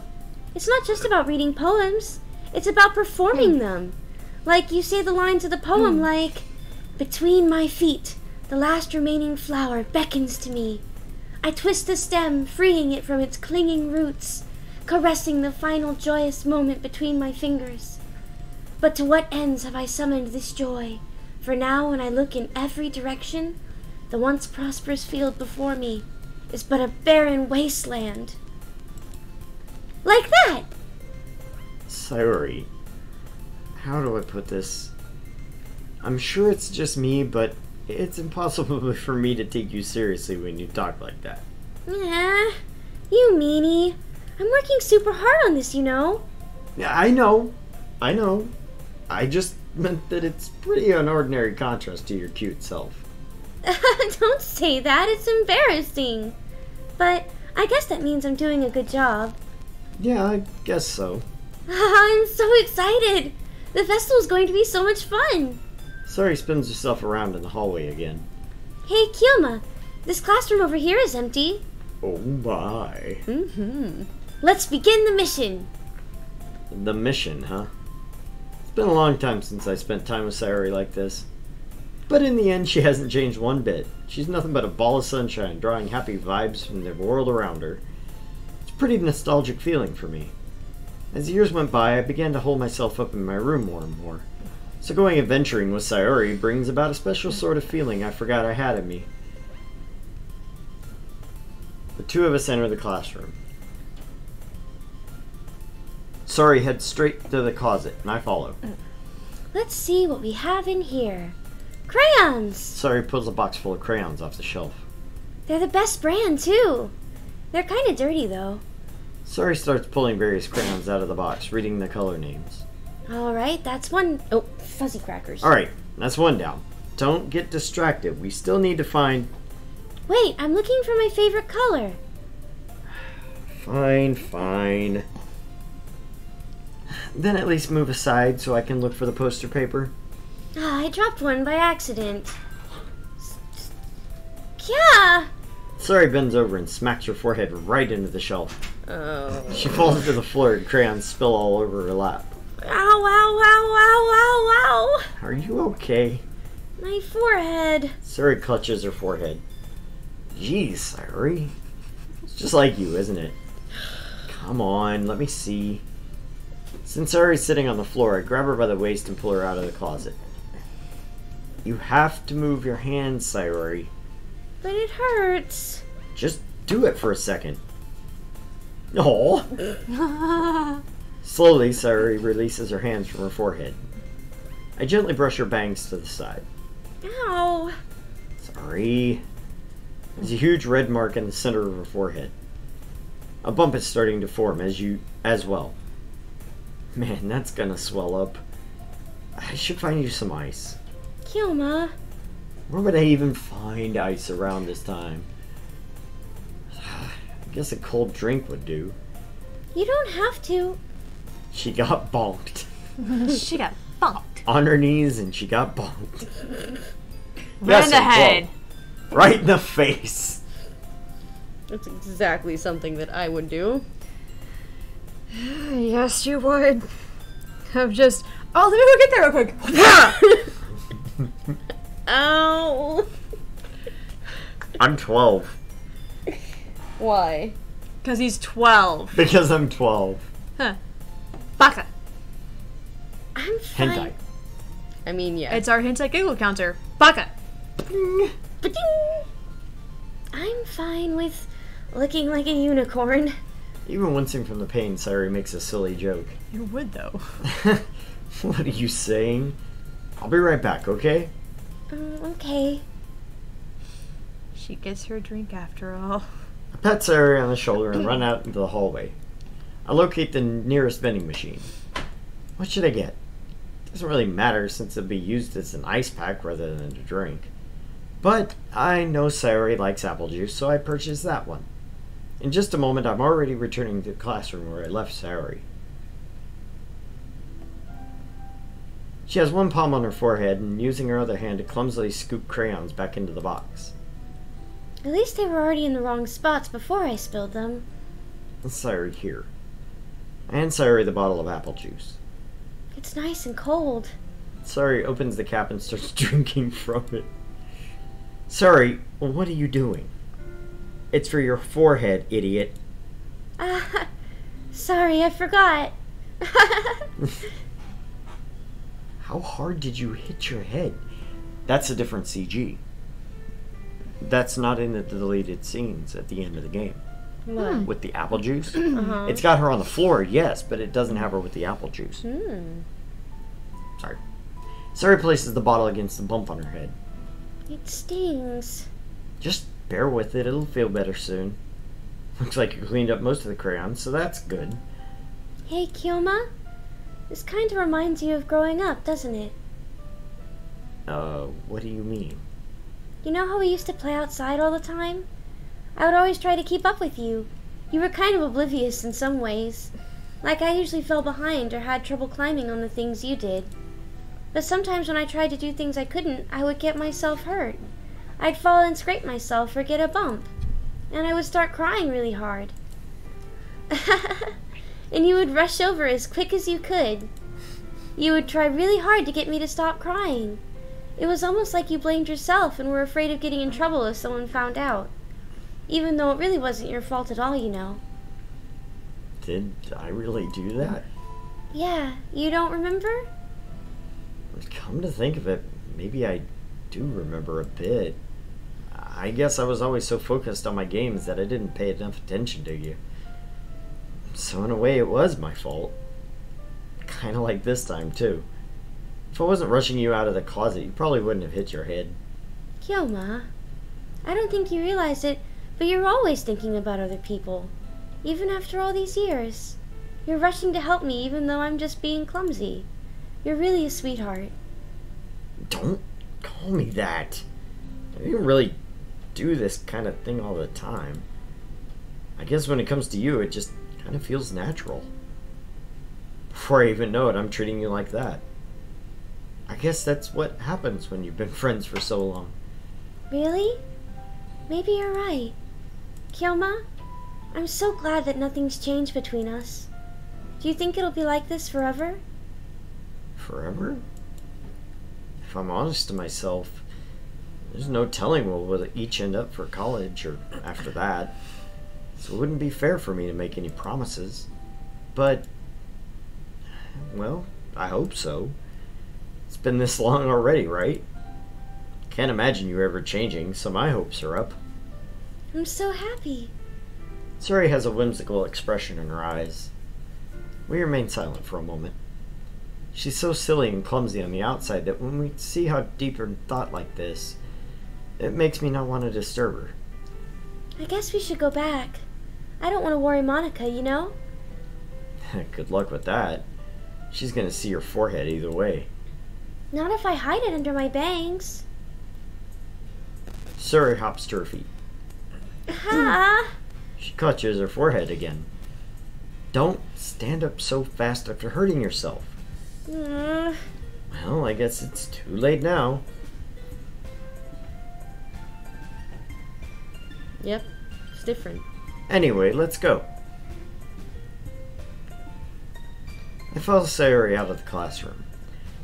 It's not just about reading poems. It's about performing them. Like you say the lines of the poem like, "Between my feet, the last remaining flower beckons to me. I twist the stem, freeing it from its clinging roots, caressing the final joyous moment between my fingers. But to what ends have I summoned this joy? For now when I look in every direction, the once prosperous field before me is but a barren wasteland." Like that! Sayori, how do I put this? I'm sure it's just me, but it's impossible for me to take you seriously when you talk like that. You meanie. I'm working super hard on this, you know. Yeah, I know. I just meant that it's pretty an ordinary contrast to your cute self. Don't say that, it's embarrassing. But I guess that means I'm doing a good job. Yeah, I guess so. I'm so excited! The festival's going to be so much fun! Sayori spins herself around in the hallway again. Hey, Kyoma, this classroom over here is empty. Oh my. Let's begin the mission! The mission, huh? It's been a long time since I spent time with Sayori like this. But in the end, she hasn't changed one bit. She's nothing but a ball of sunshine, drawing happy vibes from the world around her. It's a pretty nostalgic feeling for me. As the years went by, I began to hold myself up in my room more and more. So going adventuring with Sayori brings about a special sort of feeling I forgot I had in me. The two of us enter the classroom. Sayori heads straight to the closet, and I follow. Let's see what we have in here. Crayons! Sayori pulls a box full of crayons off the shelf. They're the best brand, too. They're kind of dirty, though. Sayori starts pulling various crayons out of the box, reading the color names. Alright, that's one. Oh, fuzzy crackers. Alright, that's one down. Don't get distracted. We still need to find... Wait, I'm looking for my favorite color. Fine. Then at least move aside so I can look for the poster paper. I dropped one by accident. Yeah! Sayori bends over and smacks her forehead right into the shelf. Oh. She falls to the floor and crayons spill all over her lap. Ow, ow, ow, ow, ow, ow! Are you okay? My forehead. Sayori clutches her forehead. Jeez, Sayori. It's just like you, isn't it? Come on, let me see. Since Sayori's sitting on the floor, I grab her by the waist and pull her out of the closet. You have to move your hands, Sayori. But it hurts. Just do it for a second. Oh. Slowly, Sayori releases her hands from her forehead. I gently brush her bangs to the side. Ow. Sorry. There's a huge red mark in the center of her forehead. A bump is starting to form as well. Man, that's gonna swell up. I should find you some ice. Kyoma. Where would I even find ice around this time? I guess a cold drink would do. You don't have to. She got bonked. She got bumped. On her knees and she got bonked. Right in the whoa. head. Right in the face. That's exactly something that I would do. Yes, you would. I'm just. Oh, let me go get there real quick. Ow! I'm 12. Why? Because he's 12. Because I'm 12. Huh. Baka. I'm fine. Hentai. I mean, yeah. It's our hentai giggle counter. Baka. I'm fine with looking like a unicorn. Even wincing from the pain, Sayuri makes a silly joke. You would, though. What are you saying? I'll be right back, okay? Okay. She gets her drink after all. I pat Sayuri on the shoulder and run out into the hallway. I locate the nearest vending machine. What should I get? Doesn't really matter since it'll be used as an ice pack rather than a drink. But I know Sayuri likes apple juice, so I purchase that one. In just a moment, I'm already returning to the classroom where I left Sayuri. She has one palm on her forehead and using her other hand to clumsily scoop crayons back into the box. At least they were already in the wrong spots before I spilled them. Sayuri here. I hand Sayuri the bottle of apple juice. It's nice and cold. Sayuri opens the cap and starts drinking from it. Sayuri, what are you doing? It's for your forehead, idiot. Sorry, I forgot. How hard did you hit your head? That's a different CG. That's not in the deleted scenes at the end of the game. What? With the apple juice. Uh-huh. It's got her on the floor, yes, but it doesn't have her with the apple juice. Sorry. Sayuri places the bottle against the bump on her head. It stings. Just bear with it, it'll feel better soon. Looks like you cleaned up most of the crayons, so that's good. Hey, Kyoma. This kind of reminds you of growing up, doesn't it? What do you mean? You know how we used to play outside all the time? I would always try to keep up with you. You were kind of oblivious in some ways. Like I usually fell behind or had trouble climbing on the things you did. But sometimes when I tried to do things I couldn't, I would get myself hurt. I'd fall and scrape myself or get a bump. And I would start crying really hard. And you would rush over as quick as you could. You would try really hard to get me to stop crying. It was almost like you blamed yourself and were afraid of getting in trouble if someone found out. Even though it really wasn't your fault at all, you know. Did I really do that? Yeah, you don't remember? Come to think of it, maybe I do remember a bit. I guess I was always so focused on my games that I didn't pay enough attention to you. So in a way it was my fault. Kinda like this time too. If I wasn't rushing you out of the closet, you probably wouldn't have hit your head. Kyoma, I don't think you realize it, but you're always thinking about other people. Even after all these years. You're rushing to help me even though I'm just being clumsy. You're really a sweetheart. Don't call me that. I didn't really do this kind of thing all the time. I guess when it comes to you, it just kind of feels natural. Before I even know it, I'm treating you like that. I guess that's what happens when you've been friends for so long. Really? Maybe you're right. Kyoma, I'm so glad that nothing's changed between us. Do you think it'll be like this forever? Forever? If I'm honest to myself, there's no telling where we'll each end up for college or after that. So it wouldn't be fair for me to make any promises. But, well, I hope so. It's been this long already, right? Can't imagine you ever changing, so my hopes are up. I'm so happy. Suri has a whimsical expression in her eyes. We remain silent for a moment. She's so silly and clumsy on the outside that when we see how deep in thought like this, it makes me not want to disturb her. I guess we should go back. I don't want to worry Monica, you know? Good luck with that. She's gonna see your forehead either way. Not if I hide it under my bangs. Suri hops to her feet. Ha! She clutches her forehead again. Don't stand up so fast after hurting yourself. Mm. Well, I guess it's too late now. Yep, it's different. Anyway, let's go. I follow Sayori out of the classroom.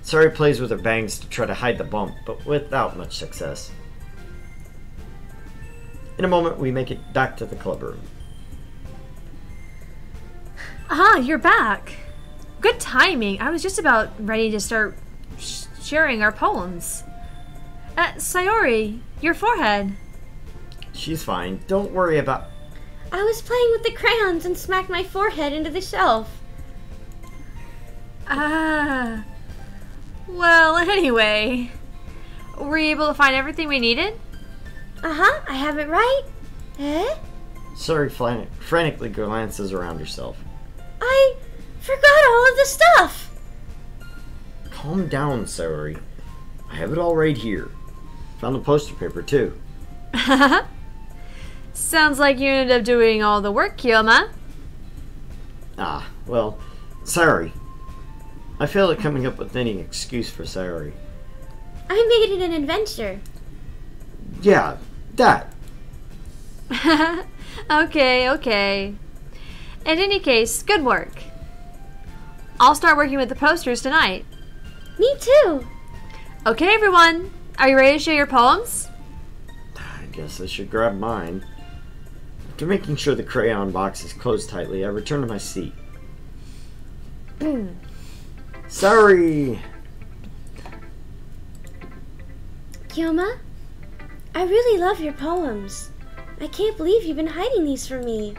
Sayori plays with her bangs to try to hide the bump, but without much success. In a moment, we make it back to the club room. Ah, you're back. Good timing. I was just about ready to start sharing our poems. Sayori, your forehead. She's fine. Don't worry about... I was playing with the crayons and smacked my forehead into the shelf. Ah. Well, anyway. Were you able to find everything we needed? Uh-huh, I have it right. Eh? Sayori frantically glances around herself. I forgot all of the stuff. Calm down, Sayori. I have it all right here. Found the poster paper, too. Sounds like you ended up doing all the work, Kyoma. Ah, well, Sayori. I failed at coming up with any excuse for Sayori. I made it an adventure. Yeah, that. Okay. In any case, good work. I'll start working with the posters tonight. Me too. Okay, everyone. Are you ready to share your poems? I guess I should grab mine. After making sure the crayon box is closed tightly, I return to my seat. Sorry! Kyoma, I really love your poems. I can't believe you've been hiding these from me.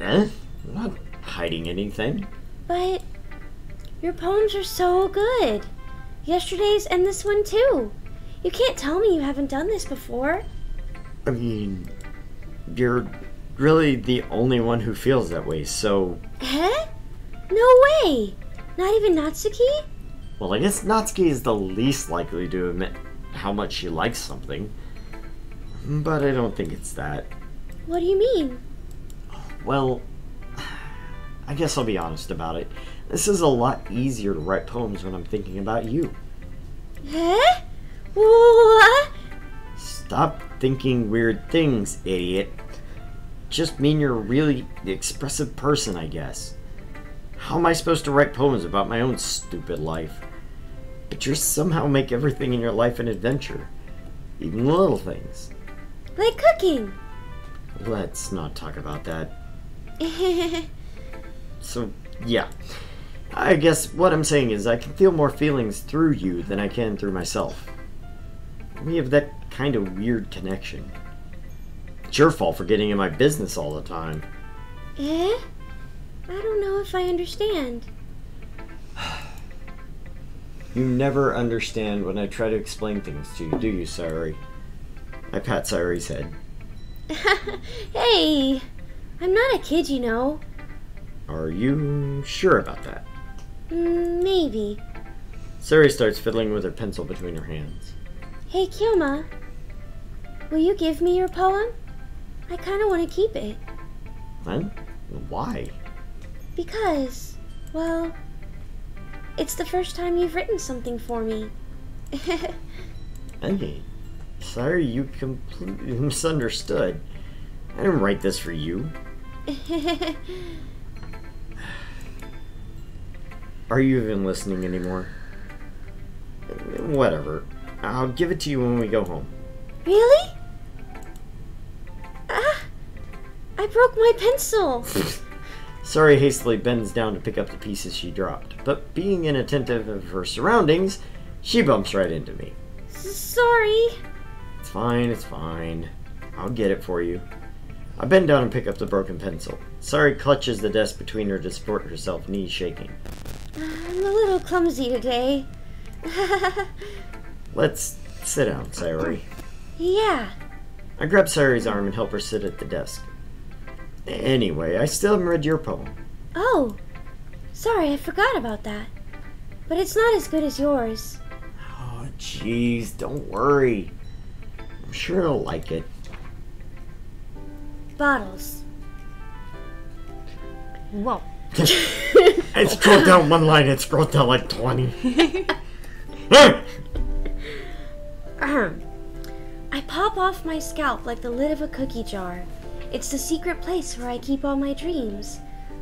Eh? I'm not hiding anything. But your poems are so good. Yesterday's and this one too. You can't tell me you haven't done this before. I mean, you're really the only one who feels that way, so... Eh? No way! Not even Natsuki? Well, I guess Natsuki is the least likely to admit how much she likes something. But I don't think it's that. What do you mean? Well, I guess I'll be honest about it. This is a lot easier to write poems when I'm thinking about you. Eh? What? Stop thinking weird things, idiot. Just mean you're a really expressive person, I guess. How am I supposed to write poems about my own stupid life? But you somehow make everything in your life an adventure. Even the little things. Like cooking. Let's not talk about that. So, yeah. I guess what I'm saying is I can feel more feelings through you than I can through myself. We have that kind of weird connection. It's your fault for getting in my business all the time. Eh? I don't know if I understand. You never understand when I try to explain things to you, do you, Sayori? I pat Sayori's head. Hey! I'm not a kid, you know. Are you sure about that? Maybe. Sayori starts fiddling with her pencil between her hands. Hey, Kyoma. Will you give me your poem? I kind of want to keep it. Then? Why? Because, well, it's the first time you've written something for me. Hey, sorry you completely misunderstood. I didn't write this for you. Are you even listening anymore? Whatever. I'll give it to you when we go home. Really? Ah! I broke my pencil! Sorry hastily bends down to pick up the pieces she dropped, but being inattentive of her surroundings, she bumps right into me. Sorry. It's fine. I'll get it for you. I bend down and pick up the broken pencil. Sorry clutches the desk between her to support herself, knees shaking. I'm a little clumsy today. Let's sit down, Sayori. Yeah. I grab Sayori's arm and help her sit at the desk. Anyway, I still haven't read your poem. Oh, sorry, I forgot about that. But it's not as good as yours. Oh, jeez, don't worry. I'm sure he'll like it. Bottles. Whoa. I scrolled down one line, it scrolled down like 20. I pop off my scalp like the lid of a cookie jar. It's the secret place where I keep all my dreams.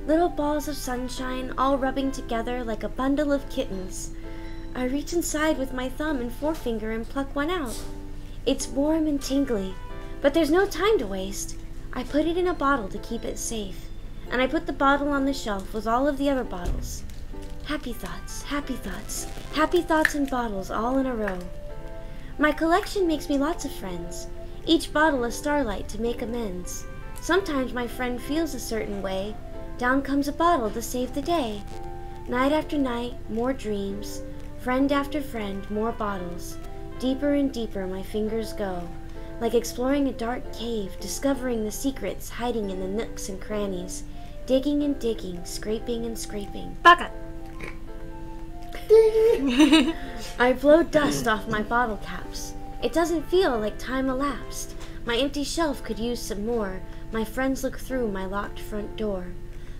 Little balls of sunshine all rubbing together like a bundle of kittens. I reach inside with my thumb and forefinger and pluck one out. It's warm and tingly, but there's no time to waste. I put it in a bottle to keep it safe, and I put the bottle on the shelf with all of the other bottles. Happy thoughts, happy thoughts, happy thoughts and bottles all in a row. My collection makes me lots of friends, each bottle a starlight to make amends. Sometimes my friend feels a certain way, down comes a bottle to save the day. Night after night, more dreams, friend after friend, more bottles. Deeper and deeper my fingers go, like exploring a dark cave, discovering the secrets hiding in the nooks and crannies, digging and digging, scraping and scraping. Baka. I blow dust off my bottle caps. It doesn't feel like time elapsed. My empty shelf could use some more. My friends look through my locked front door.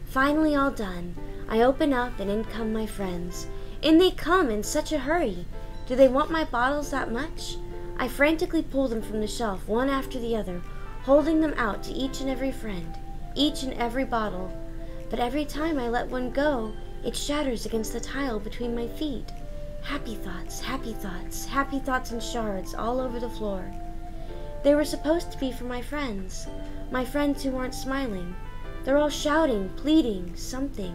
Finally all done, I open up and in come my friends. In they come in such a hurry. Do they want my bottles that much? I frantically pull them from the shelf, one after the other, holding them out to each and every friend, each and every bottle. But every time I let one go, it shatters against the tile between my feet. Happy thoughts, happy thoughts, happy thoughts in shards all over the floor. They were supposed to be for my friends who aren't smiling. They're all shouting, pleading, something.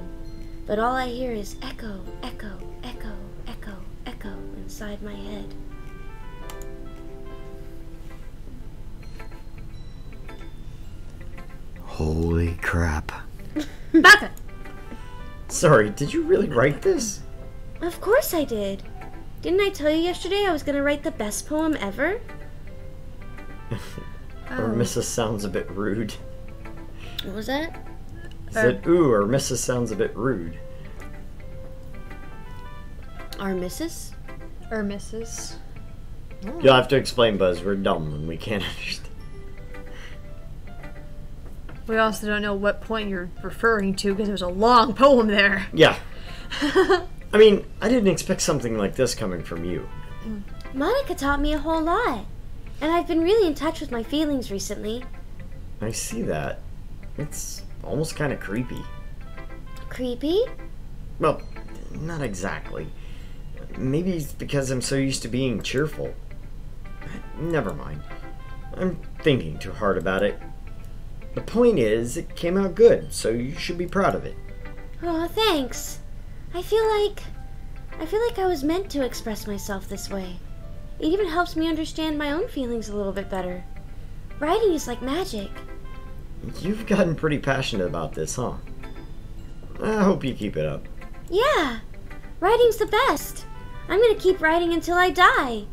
But all I hear is echo, echo, echo, echo, echo inside my head. Holy crap. Baka. Sorry, did you really write this? Of course I did. Didn't I tell you yesterday I was going to write the best poem ever? Or Mrs. sounds a bit rude. What was that? He said, ooh, or Mrs. sounds a bit rude. Our Mrs.? Or Mrs. You'll have to explain, Buzz. We're dumb and we can't understand. We also don't know what point you're referring to because there's a long poem there. Yeah. I mean, I didn't expect something like this coming from you. Monica taught me a whole lot. And I've been really in touch with my feelings recently. I see that. It's almost kind of creepy. Creepy? Well, not exactly. Maybe it's because I'm so used to being cheerful. Never mind. I'm thinking too hard about it. The point is, it came out good, so you should be proud of it. Oh, thanks. I feel like I was meant to express myself this way. It even helps me understand my own feelings a little bit better. Writing is like magic. You've gotten pretty passionate about this, huh? I hope you keep it up. Yeah, writing's the best. I'm gonna keep writing until I die.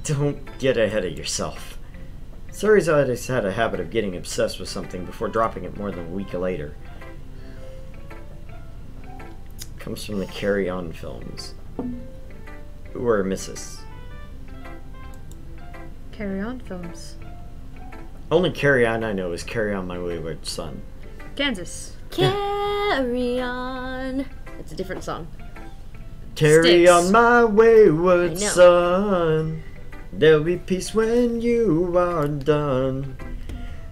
Don't get ahead of yourself. Suri's always had a habit of getting obsessed with something before dropping it more than a week later. Comes from the Carry On films. Who are Mrs.? Carry On films. Only Carry On I know is Carry On My Wayward Son. Kansas. Carry on. It's a different song. Carry Sticks. on my wayward I know. son. There'll be peace when you are done.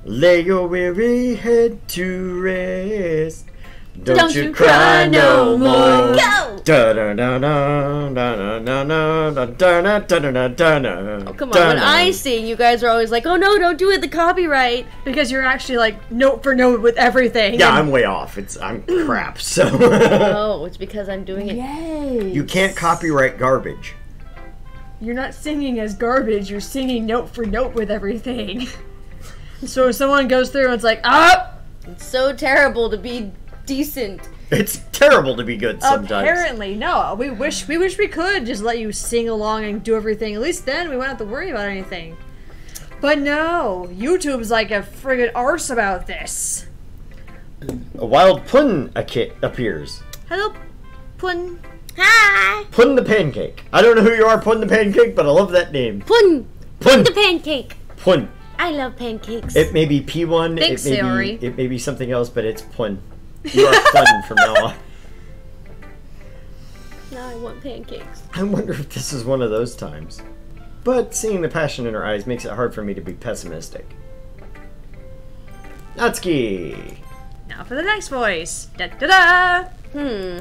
Lay your weary head to rest. Don't you cry no more. Go! Oh, Come on, when I sing, you guys are always like, oh no, don't do it, the copyright. Because you're actually like note for note with everything. Yeah, I'm way off. I'm crap. So Oh, it's because I'm doing it. Yay. you can't copyright garbage. You're not singing as garbage, you're singing note for note with everything. So if someone goes through and it's like, ah! It's so terrible to be decent. It's terrible to be good sometimes. Apparently, no. We wish we could just let you sing along and do everything. At least then we won't have to worry about anything. But no, YouTube's like a friggin' arse about this. A wild Pun appears. Hello, Pun. Hi! Pun the Pancake. I don't know who you are, Pun the Pancake, but I love that name. Pun! Pun! The pancake! Pun. I love pancakes. It may be P1, Thanks, Sayori. it may be something else, but it's Pun. You are Pun from now on. Now I want pancakes. I wonder if this is one of those times. But seeing the passion in her eyes makes it hard for me to be pessimistic. Natsuki! Now for the next voice. Da da da!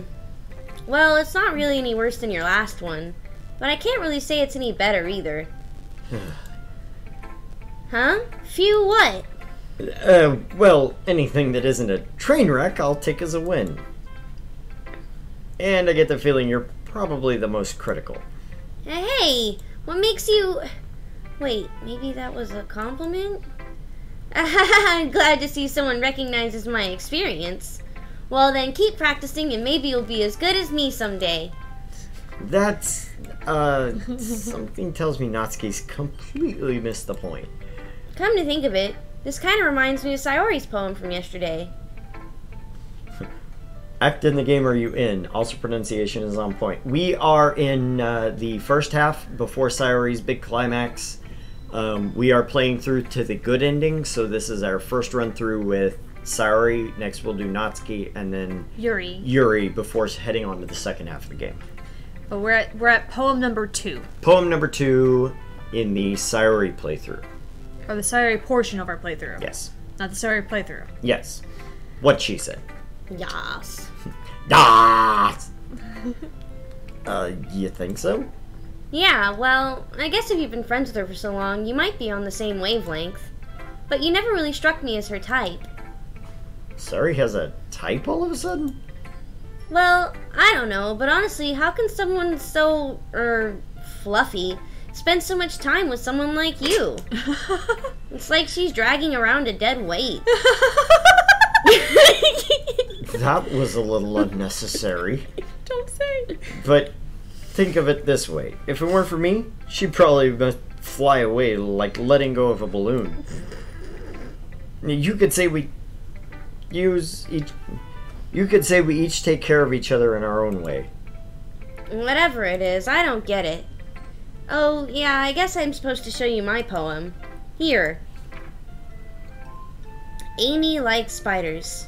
Well, it's not really any worse than your last one, but I can't really say it's any better either. Huh? Phew, what? Well, anything that isn't a train wreck, I'll take as a win. And I get the feeling you're probably the most critical. Hey, what makes you... Wait, maybe that was a compliment? I'm glad to see someone recognizes my experience. Well then, keep practicing and maybe you'll be as good as me someday. That's, something tells me Natsuki's completely missed the point. Come to think of it, this kind of reminds me of Sayori's poem from yesterday. Act in the game are you in? Also pronunciation is on point. We are in the first half before Sayori's big climax. We are playing through to the good ending, so this is our first run through with Sayori. Next we'll do Natsuki and then Yuri before heading on to the second half of the game. But we're at poem number 2. Poem number 2 in the Sayori playthrough. Or the Sayori portion of our playthrough. Yes. Not the Sayori playthrough. Yes. What she said. Yas. Yas! You think so? Yeah, well, I guess if you've been friends with her for so long, you might be on the same wavelength. But you never really struck me as her type. Sayori has a type all of a sudden? Well, I don't know, but honestly, how can someone so, fluffy spend so much time with someone like you? It's like she's dragging around a dead weight. That was a little unnecessary. Don't say. But think of it this way. If it weren't for me, she'd probably fly away like letting go of a balloon. You could say we each take care of each other in our own way. Whatever it is, I don't get it. Oh, yeah, I guess I'm supposed to show you my poem. Here. Amy likes spiders.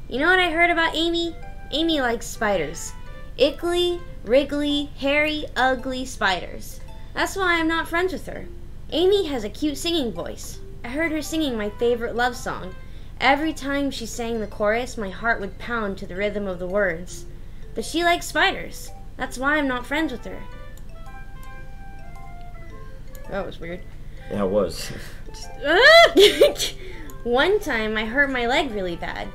You know what I heard about Amy? Amy likes spiders. Ickly, wriggly, hairy, ugly spiders. That's why I'm not friends with her. Amy has a cute singing voice. I heard her singing my favorite love song. Every time she sang the chorus, my heart would pound to the rhythm of the words. But she likes spiders. That's why I'm not friends with her. That was weird. Yeah, it was. One time I hurt my leg really bad.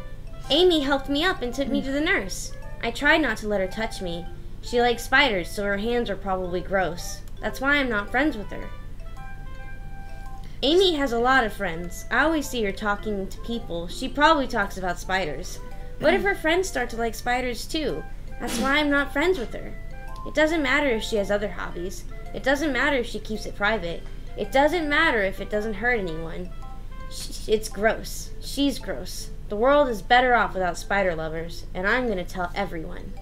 Amy helped me up and took me to the nurse. I tried not to let her touch me. She likes spiders, so her hands are probably gross. That's why I'm not friends with her. Amy has a lot of friends. I always see her talking to people. She probably talks about spiders. What if her friends start to like spiders too? That's why I'm not friends with her. It doesn't matter if she has other hobbies. It doesn't matter if she keeps it private. It doesn't matter if it doesn't hurt anyone. It's gross. She's gross. The world is better off without spider lovers, and I'm gonna tell everyone.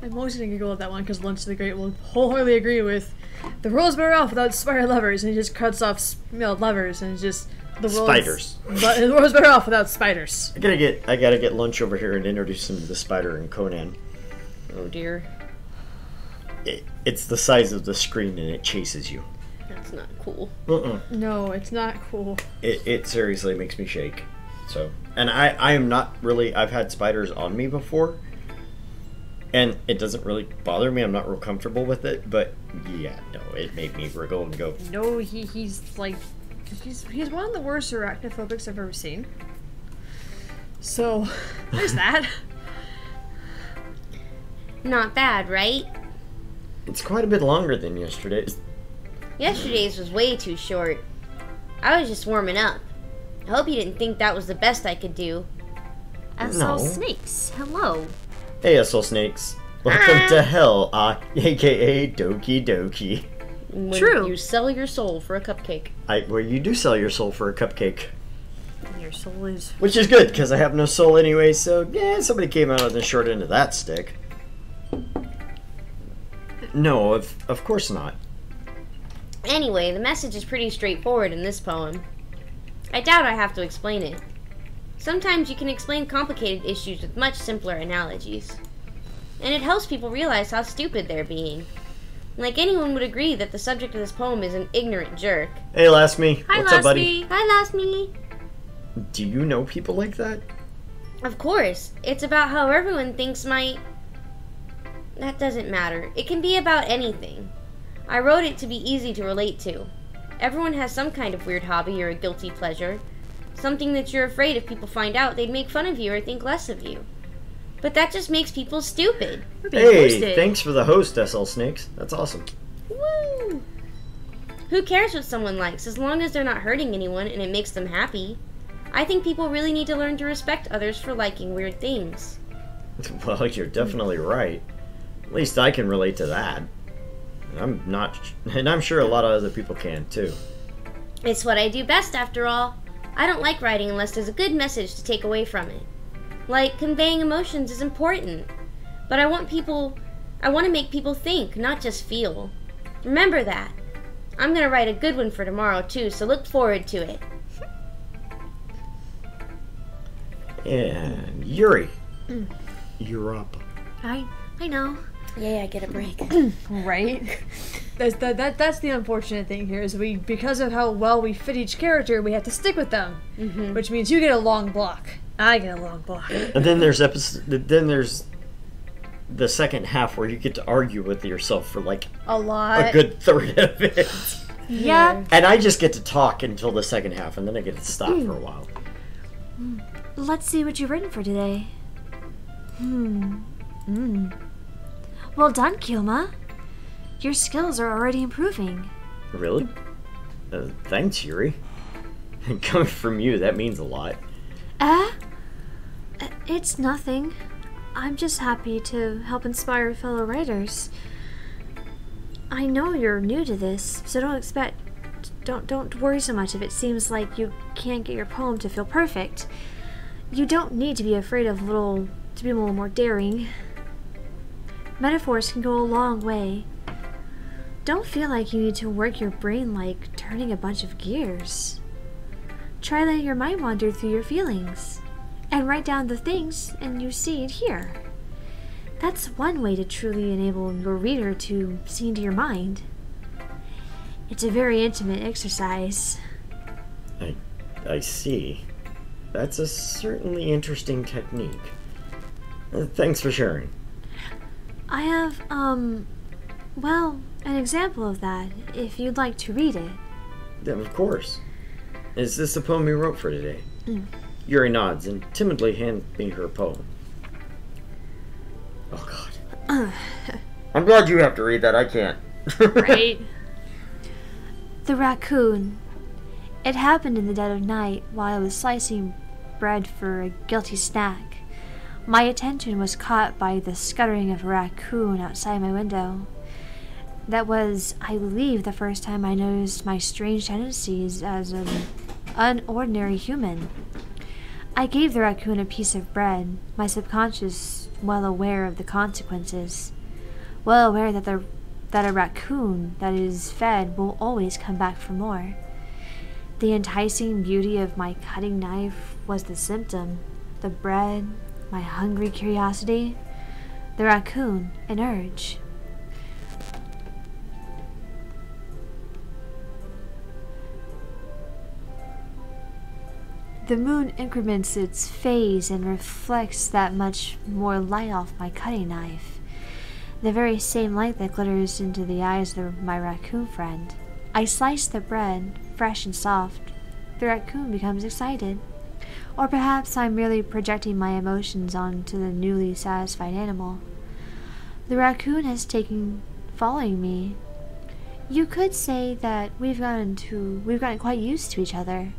I'm mostly gonna giggle at that one because Lunch of the Great will wholeheartedly agree with the world's better off without spider lovers, and he just cuts off lovers and just the world's Spiders. But the world's better off without spiders. I gotta get Lunch over here and introduce him to the spider in Conan. Oh dear. It's the size of the screen and it chases you. That's not cool. No, it's not cool. It seriously makes me shake. So, and I am not really. I've had spiders on me before, and it doesn't really bother me. I'm not real comfortable with it, but yeah, no, it made me wriggle and go. No, he's one of the worst arachnophobics I've ever seen. So, there's that. Not bad, right? It's quite a bit longer than yesterday's. Yesterday's was way too short. I was just warming up. I hope you didn't think that was the best I could do. SL Snakes, hello. Hey, SL Snakes. Welcome to hell, aka Doki Doki. When True. You sell your soul for a cupcake. Well, you do sell your soul for a cupcake. Your soul is. Which is good, because I have no soul anyway, so yeah, somebody came out on the short end of that stick. No, of course not. Anyway, the message is pretty straightforward in this poem. I doubt I have to explain it. Sometimes you can explain complicated issues with much simpler analogies. And it helps people realize how stupid they're being. Like anyone would agree that the subject of this poem is an ignorant jerk. Hey, Last Me. Hi, What's up, buddy? Lassie. Hi, Lost Me. Do you know people like that? Of course. It's about how everyone thinks That doesn't matter. It can be about anything. I wrote it to be easy to relate to. Everyone has some kind of weird hobby or a guilty pleasure. Something that you're afraid if people find out, they'd make fun of you or think less of you. But that just makes people stupid. We're being Hey, hosted. thanks for the host, SL Snakes. That's awesome. Woo! Who cares what someone likes as long as they're not hurting anyone and it makes them happy? I think people really need to learn to respect others for liking weird things. Well, you're definitely right. At least I can relate to that. And I'm sure a lot of other people can too. It's what I do best, after all. I don't like writing unless there's a good message to take away from it. Like, conveying emotions is important. But I want to make people think, not just feel. Remember that. I'm going to write a good one for tomorrow, too, so look forward to it. And Yuri, you're up. I know. Yeah, I get a break. Right? That's the unfortunate thing here is because of how well we fit each character, we have to stick with them. Mm-hmm. Which means you get a long block. I get a long block. And then there's the second half where you get to argue with yourself for like A lot. a good third of it. Yeah. And I just get to talk until the second half, and then I get to stop for a while. Let's see what you've written for today. Well done, Kyoma. Your skills are already improving. Really? Thanks, Yuri. Coming from you, that means a lot. It's nothing. I'm just happy to help inspire fellow writers. I know you're new to this, so don't worry so much if it seems like you can't get your poem to feel perfect. You don't need to be afraid of to be a little more daring. Metaphors can go a long way. Don't feel like you need to work your brain like turning a bunch of gears. Try letting your mind wander through your feelings and write down the things and you see and hear. That's one way to truly enable your reader to see into your mind. It's a very intimate exercise. I see. That's a certainly interesting technique. Thanks for sharing. I have, well, an example of that, if you'd like to read it. Yeah, of course. Is this the poem you wrote for today? Yuri nods and timidly hands me her poem. Oh, God. I'm glad you have to read that. I can't. Right? The raccoon. It happened in the dead of night while I was slicing bread for a guilty snack. My attention was caught by the scuttering of a raccoon outside my window. That was, I believe, the first time I noticed my strange tendencies as an unordinary human. I gave the raccoon a piece of bread, my subconscious well aware of the consequences, well aware that a raccoon that is fed will always come back for more. The enticing beauty of my cutting knife was the symptom, the bread, my hungry curiosity, the raccoon, an urge. The moon increments its phase and reflects that much more light off my cutting knife, the very same light that glitters into the eyes of my raccoon friend. I slice the bread, fresh and soft. The raccoon becomes excited. Or perhaps I'm merely projecting my emotions onto the newly satisfied animal. The raccoon has taken following me. You could say that we've gotten quite used to each other.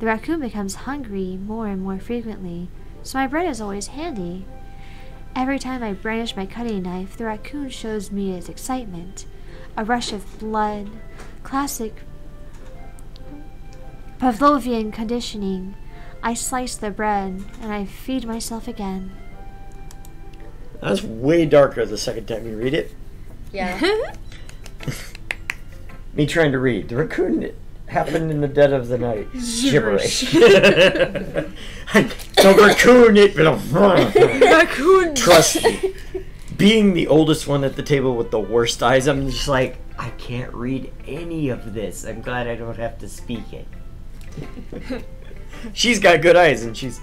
The raccoon becomes hungry more and more frequently, so my bread is always handy. Every time I brandish my cutting knife, the raccoon shows me its excitement, a rush of blood, classic Pavlovian conditioning. I slice the bread and I feed myself again. That's way darker the second time you read it. Yeah. Me trying to read. The raccoon happened in the dead of the night. Gibberish. The raccoon it. Raccoon. Trust me. Being the oldest one at the table with the worst eyes, I'm just like, I can't read any of this. I'm glad I don't have to speak it. She's got good eyes, and she's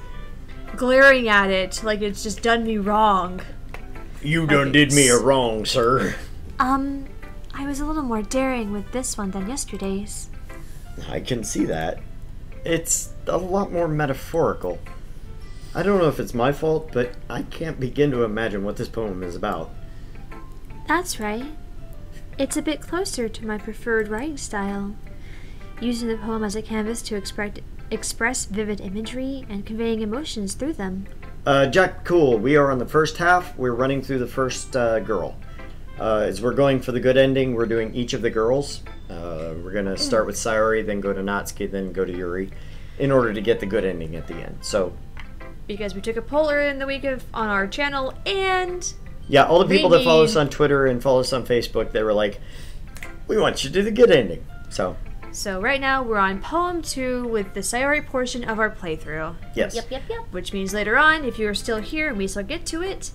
Glaring at it like it's just done me wrong. You done did me a wrong, sir. I was a little more daring with this one than yesterday's. I can see that. It's a lot more metaphorical. I don't know if it's my fault, but I can't begin to imagine what this poem is about. That's right. It's a bit closer to my preferred writing style, using the poem as a canvas to express vivid imagery and conveying emotions through them. Jack, cool. We are on the first half. We're running through the first girl. As we're going for the good ending, we're doing each of the girls. We're going to start with Sayori, then go to Natsuki, then go to Yuri, in order to get the good ending at the end. So, Because we took a poll in the week on our channel, and yeah, all the people that follow need- us on Twitter and follow us on Facebook, they were like, we want you to do the good ending. So right now we're on poem 2 with the Sayori portion of our playthrough. yes. Yep. Which means later on, if you're still here and we still get to it,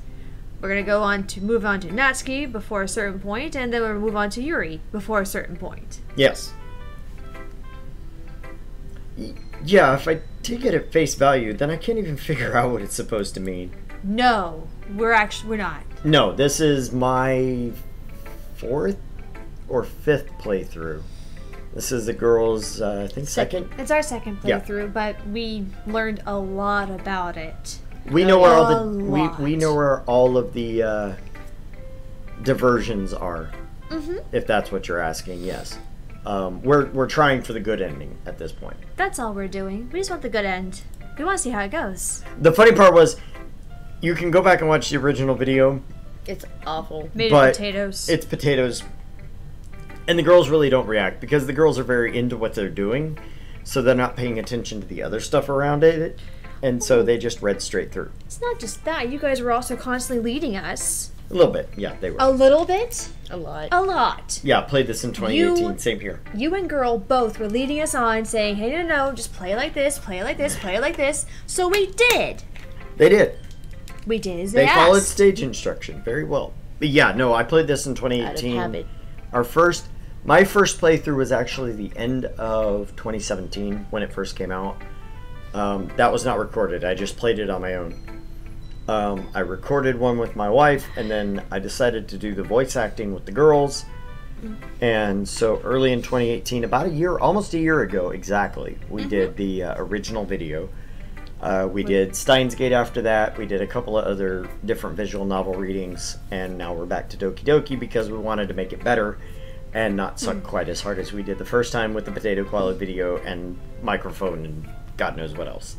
we're gonna move on to Natsuki before a certain point, and then we're gonna move on to Yuri before a certain point. Yes. Yeah, if I take it at face value, then I can't even figure out what it's supposed to mean. No, we're not. No, this is my 4th or 5th playthrough. This is the girls, I think second. It's our second Yeah. playthrough, but we learned a lot about it. We know where all A the lot. we know where all of the diversions are. If that's what you're asking, yes. We're trying for the good ending at this point. That's all we're doing. We just want the good end. We want to see how it goes. The funny part was, you can go back and watch the original video. It's awful. Made But of potatoes. It's potatoes. And the girls really don't react because the girls are very into what they're doing, so they're not paying attention to the other stuff around it, and so they just read straight through. It's not just that. You guys were also constantly leading us. A little bit, yeah, they were. A little bit? A lot. A lot. Yeah, played this in 2018, same here. You and girl both were leading us on, saying, hey, no, just play like this, play like this, play like this. So we did. They did. We did as They they followed asked. stage instruction very well. But yeah, no, I played this in 2018. Out of habit. My first playthrough was actually the end of 2017 when it first came out. That was not recorded. I just played it on my own. I recorded one with my wife, and then I decided to do the voice acting with the girls. And so early in 2018, almost a year ago exactly, we did the original video. We did Steins Gate after that. We did a couple of other different visual novel readings, and now we're back to Doki Doki because we wanted to make it better and not suck quite as hard as we did the first time with the potato quality video and microphone and God knows what else.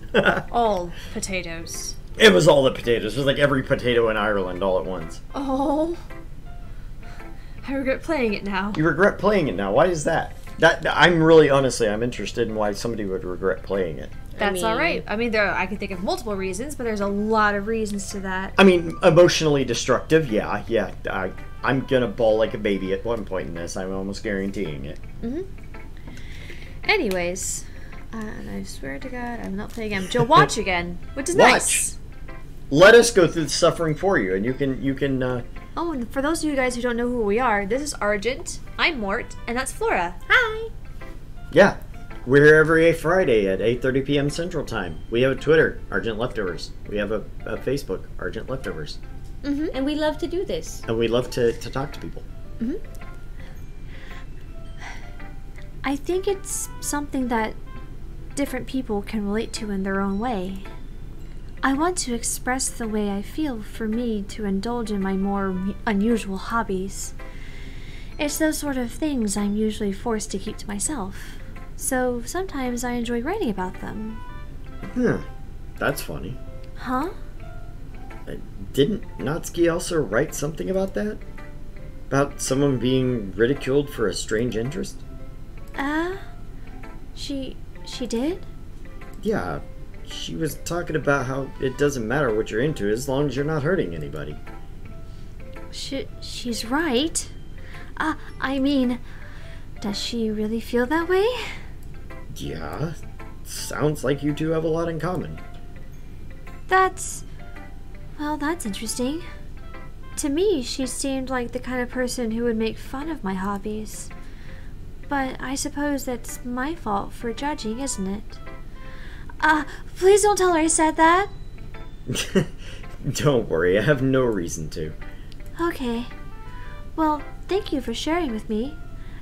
All potatoes. It was all the potatoes. It was like every potato in Ireland all at once. Oh. I regret playing it now. You regret playing it now. Why is that? I'm interested in why somebody would regret playing it. That's all right. I mean, I can think of multiple reasons, but there's a lot of reasons to that. I mean, emotionally destructive, yeah. I'm gonna bawl like a baby at one point in this. I'm almost guaranteeing it. Anyways, and I swear to God, I'm not playing again. Joe, watch again, which is nice. Let us go through the suffering for you, and you can. Oh, and for those of you guys who don't know who we are, this is Argent, I'm Mort, and that's Flora. Hi. Yeah, we're here every Friday at 8:30 p.m. Central Time. We have a Twitter, Argent Leftovers. We have a Facebook, Argent Leftovers, And we love to do this. and we love to talk to people. I think it's something that different people can relate to in their own way. I want to express the way I feel for me to indulge in my more unusual hobbies. It's those sort of things I'm usually forced to keep to myself. So sometimes I enjoy writing about them. That's funny. Huh? Didn't Natsuki also write something about that? About someone being ridiculed for a strange interest? She did? Yeah, she was talking about how it doesn't matter what you're into as long as you're not hurting anybody. She's right. I mean, does she really feel that way? Yeah, sounds like you two have a lot in common. That's interesting. To me, she seemed like the kind of person who would make fun of my hobbies. But I suppose that's my fault for judging, isn't it? Please don't tell her I said that. Don't worry, I have no reason to. Okay. Well, thank you for sharing with me.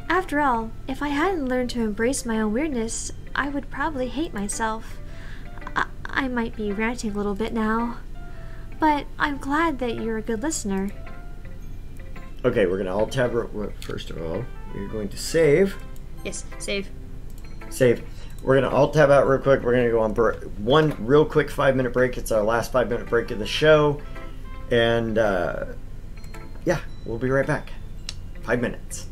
After all, if I hadn't learned to embrace my own weirdness, I would probably hate myself. I might be ranting a little bit now. But I'm glad that you're a good listener. Okay, we're gonna alt tab. First of all, we're going to save. Yes, save. Save. We're gonna alt tab out real quick. We're gonna go on one real quick 5-minute break. It's our last 5-minute break of the show, and yeah, we'll be right back. 5 minutes.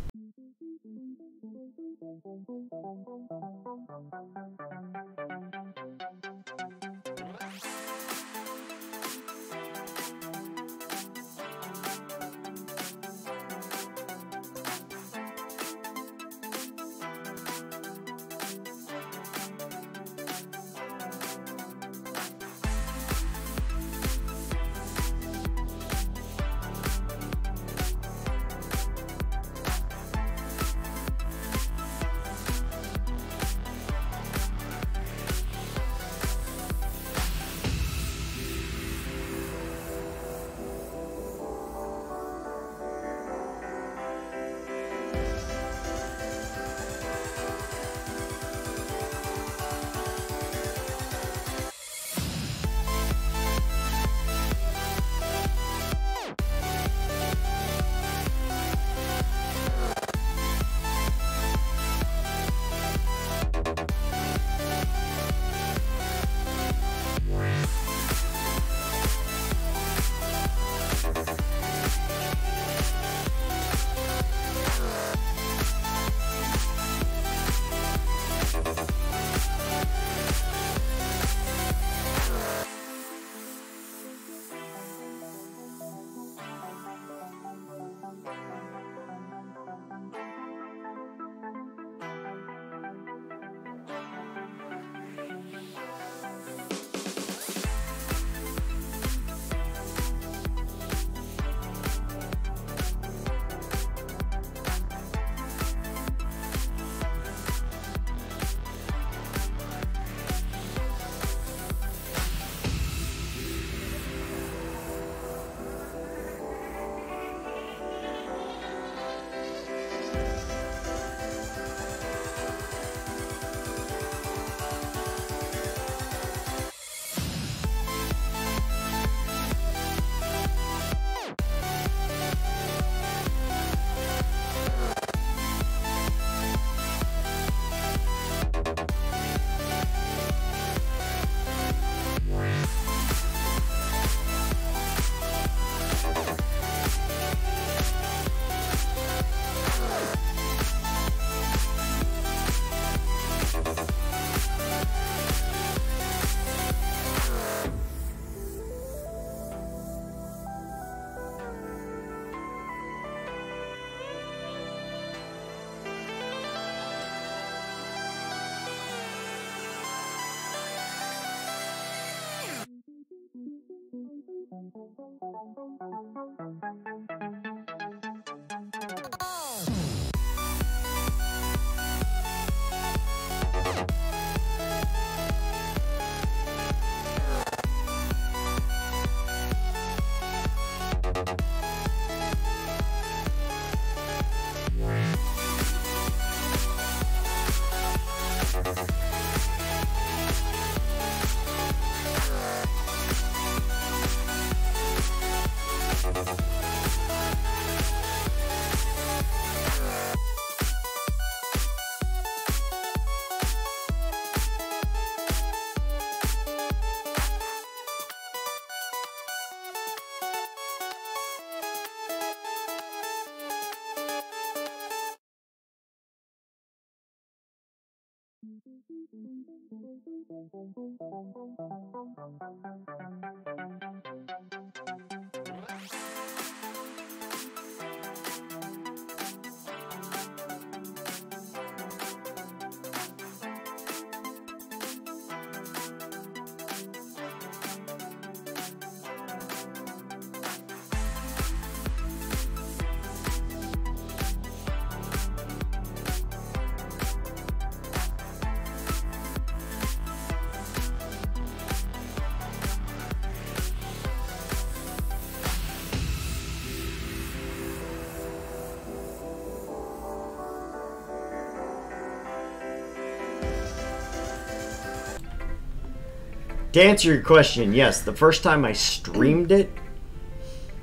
To answer your question, yes, the first time I streamed it,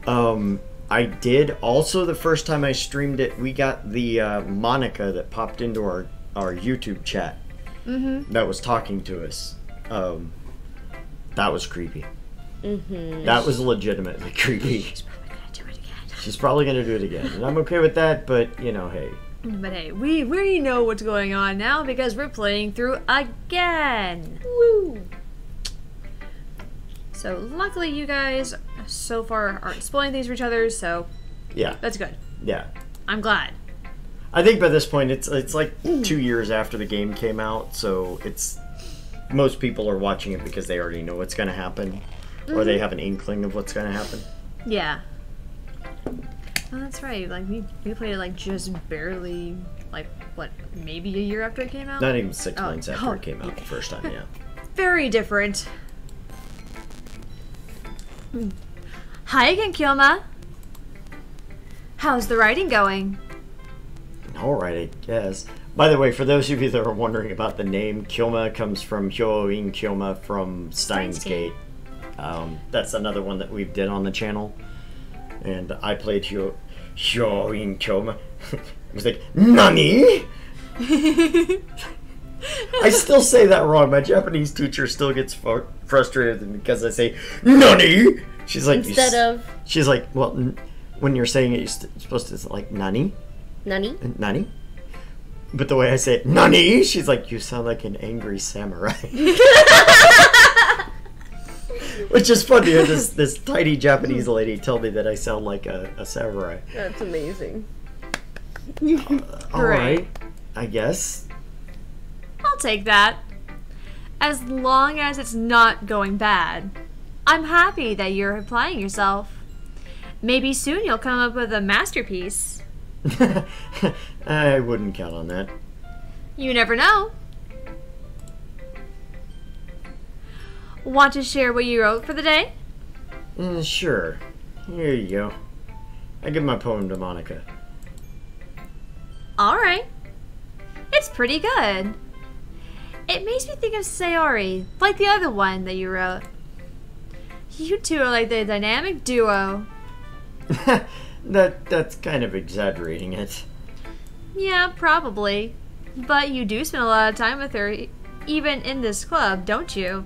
I did. Also, the first time I streamed it, we got the Monica that popped into our YouTube chat that was talking to us. That was creepy. That was legitimately creepy. She's probably going to do it again. And I'm okay with that, but, you know, hey. But hey, we know what's going on now because we're playing through again. Woo! So luckily you guys so far aren't spoiling things for each other, so yeah, that's good. Yeah. I'm glad. I think by this point it's like 2 years after the game came out, so it's most people are watching it because they already know what's going to happen or they have an inkling of what's going to happen. Yeah. Oh, that's right. Like we played it like just barely, like what, maybe a year after it came out? Not even 6 months after it came out the first time, yeah. Very different. Hi again, Kyoma. How's the writing going? Alright, I guess. By the way, for those of you that are wondering about the name, Kyoma comes from Hyoin Kyoma from Steins Gate. That's another one that we've did on the channel. And I played Hyoin Kyoma. I was like, NANI?! I still say that wrong. My Japanese teacher still gets frustrated because I say NANI. She's like, she's like, well, when you're saying it, you're supposed to say like NANI, NANI. But the way I say it, NANI, she's like, you sound like an angry samurai. Which is funny. This tiny Japanese lady tell me that I sound like a samurai. That's amazing. All right, I guess. I'll take that. As long as it's not going bad. I'm happy that you're applying yourself. Maybe soon you'll come up with a masterpiece. I wouldn't count on that. You never know. Want to share what you wrote for the day? Sure. Here you go. I give my poem to Monica. Alright. It's pretty good. It makes me think of Sayori, like the other one that you wrote. You two are like the dynamic duo. That's kind of exaggerating it. Yeah, probably. But you do spend a lot of time with her, even in this club, don't you?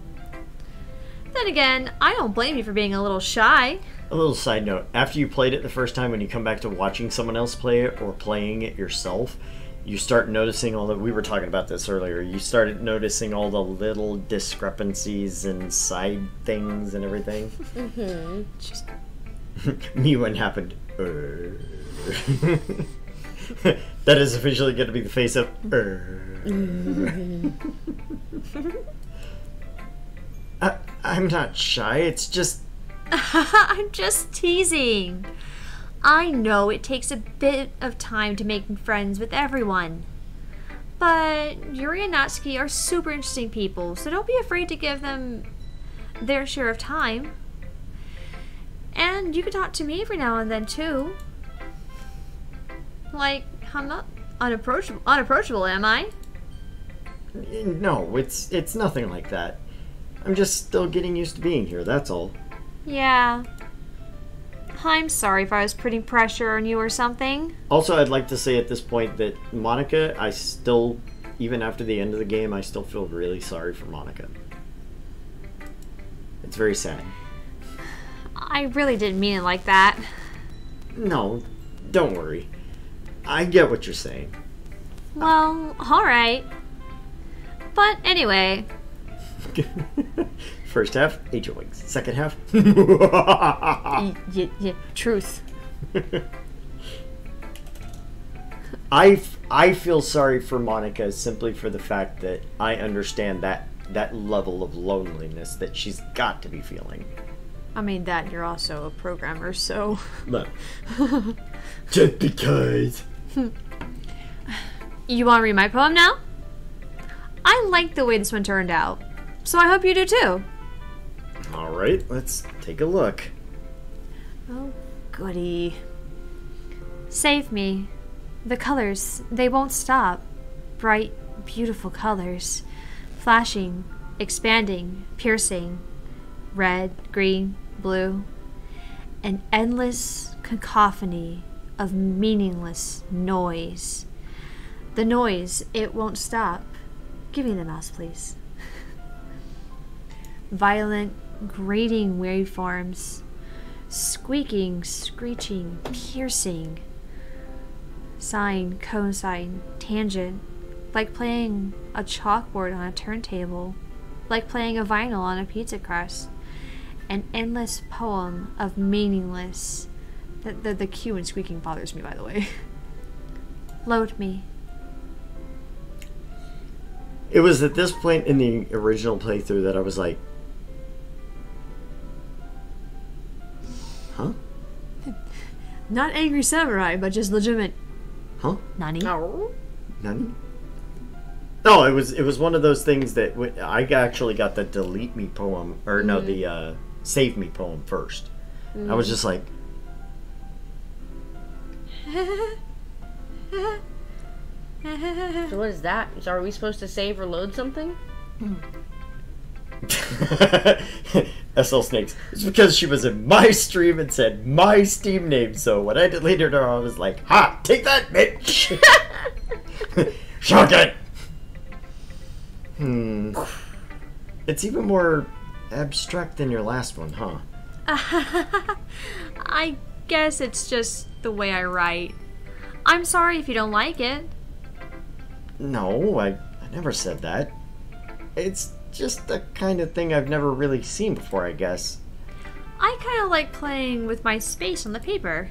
Then again, I don't blame you for being a little shy. A little side note, after you played it the first time, when you come back to watching someone else play it or playing it yourself, you start noticing all the, we were talking about this earlier, you started noticing all the little discrepancies and side things and everything. Just me when it happened. That is officially going to be the face of I'm not shy, it's just... I'm just teasing. I know it takes a bit of time to make friends with everyone. But Yuri and Natsuki are super interesting people, so don't be afraid to give them their share of time. And you can talk to me every now and then, too. Like, I'm not unapproachable, am I? No, it's nothing like that. I'm just still getting used to being here, that's all. Yeah. I'm sorry if I was putting pressure on you or something. Also, I'd like to say at this point that Monica, I still, even after the end of the game, I still feel really sorry for Monica. It's very sad. I really didn't mean it like that. No, don't worry. I get what you're saying. Well, alright. But anyway, First half, Angel Wings. Second half, truth. I feel sorry for Monica simply for the fact that I understand that level of loneliness that she's got to be feeling. I mean, that you're also a programmer, so. No. Just because. You want to read my poem now? I like the way this one turned out, so I hope you do too. All right, let's take a look. Oh, goody. Save me. The colors, they won't stop. Bright, beautiful colors. Flashing, expanding, piercing. Red, green, blue. An endless cacophony of meaningless noise. The noise, it won't stop. Give me the mouse, please. Violent, grating waveforms. Squeaking, screeching, piercing. Sine, cosine, tangent. Like playing a chalkboard on a turntable. Like playing a vinyl on a pizza crust. An endless poem of meaningless. The cue and squeaking bothers me, by the way. Load me. It was at this point in the original playthrough that I was like, huh? Not angry samurai, but just legitimate. Huh? Nani? None? No, it was one of those things that I actually got the delete me poem, or no, the save me poem first. I was just like, So what is that? So are we supposed to save or load something? SL Snakes. It's because she was in my stream and said my Steam name, so when I deleted her, I was like, ha! Take that, bitch! Shock it! It's even more abstract than your last one, huh? I guess it's just the way I write. I'm sorry if you don't like it. No, I never said that. It's just the kind of thing I've never really seen before, I guess. I kind of like playing with my space on the paper.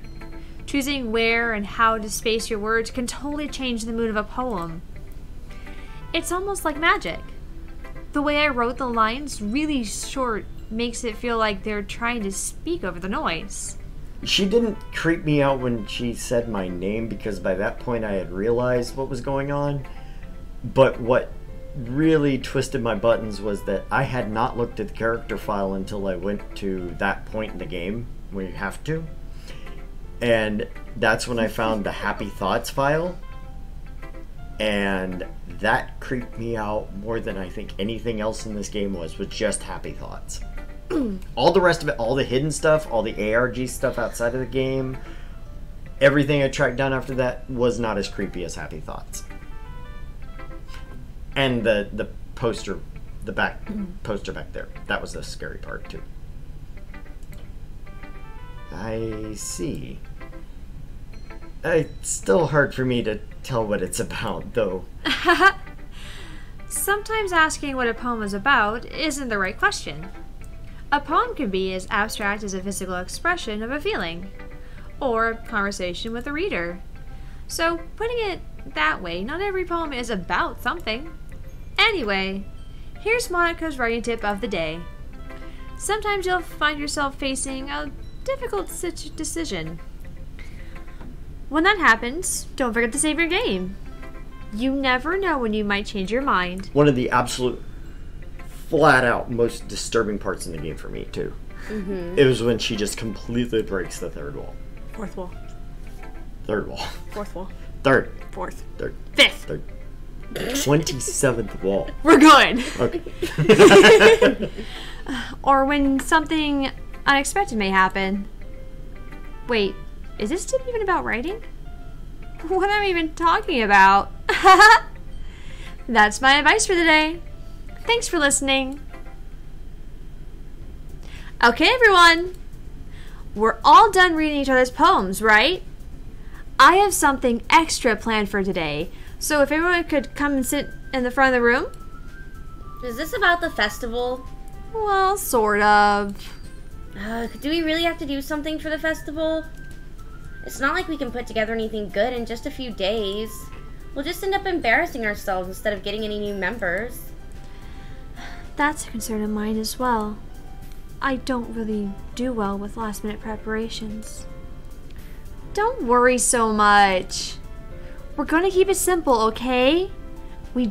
Choosing where and how to space your words can totally change the mood of a poem. It's almost like magic. The way I wrote the lines really short makes it feel like they're trying to speak over the noise. She didn't creep me out when she said my name because by that point I had realized what was going on. But what really twisted my buttons was that I had not looked at the character file until I went to that point in the game where you have to. And that's when I found the Happy Thoughts file. And that creeped me out more than I think anything else in this game was just Happy Thoughts. All the rest of it, all the hidden stuff, all the ARG stuff outside of the game, everything I tracked down after that was not as creepy as Happy Thoughts. And the poster, the back poster back there, that was the scary part too. I see. It's still hard for me to tell what it's about, though. Sometimes asking what a poem is about isn't the right question. A poem can be as abstract as a physical expression of a feeling, or a conversation with a reader. So, putting it that way, not every poem is about something. Anyway, here's Monica's writing tip of the day. Sometimes you'll find yourself facing a difficult decision. When that happens, don't forget to save your game. You never know when you might change your mind. One of the absolute flat out most disturbing parts in the game for me too. It was when she just completely breaks the third wall. Fourth wall. Third wall. Fourth wall. Third. Fourth. Third. Fifth. Third. 27th wall. We're good. Okay. Or when something unexpected may happen. Wait, is this tip even about writing? What am I even talking about? That's my advice for the day. Thanks for listening. Okay, everyone. We're all done reading each other's poems, right? I have something extra planned for today, so if everyone could come and sit in the front of the room. Is this about the festival? Well, sort of. Do we really have to do something for the festival? It's not like we can put together anything good in just a few days. We'll just end up embarrassing ourselves instead of getting any new members. That's a concern of mine as well. I don't really do well with last-minute preparations. Don't worry so much. We're gonna keep it simple, okay? We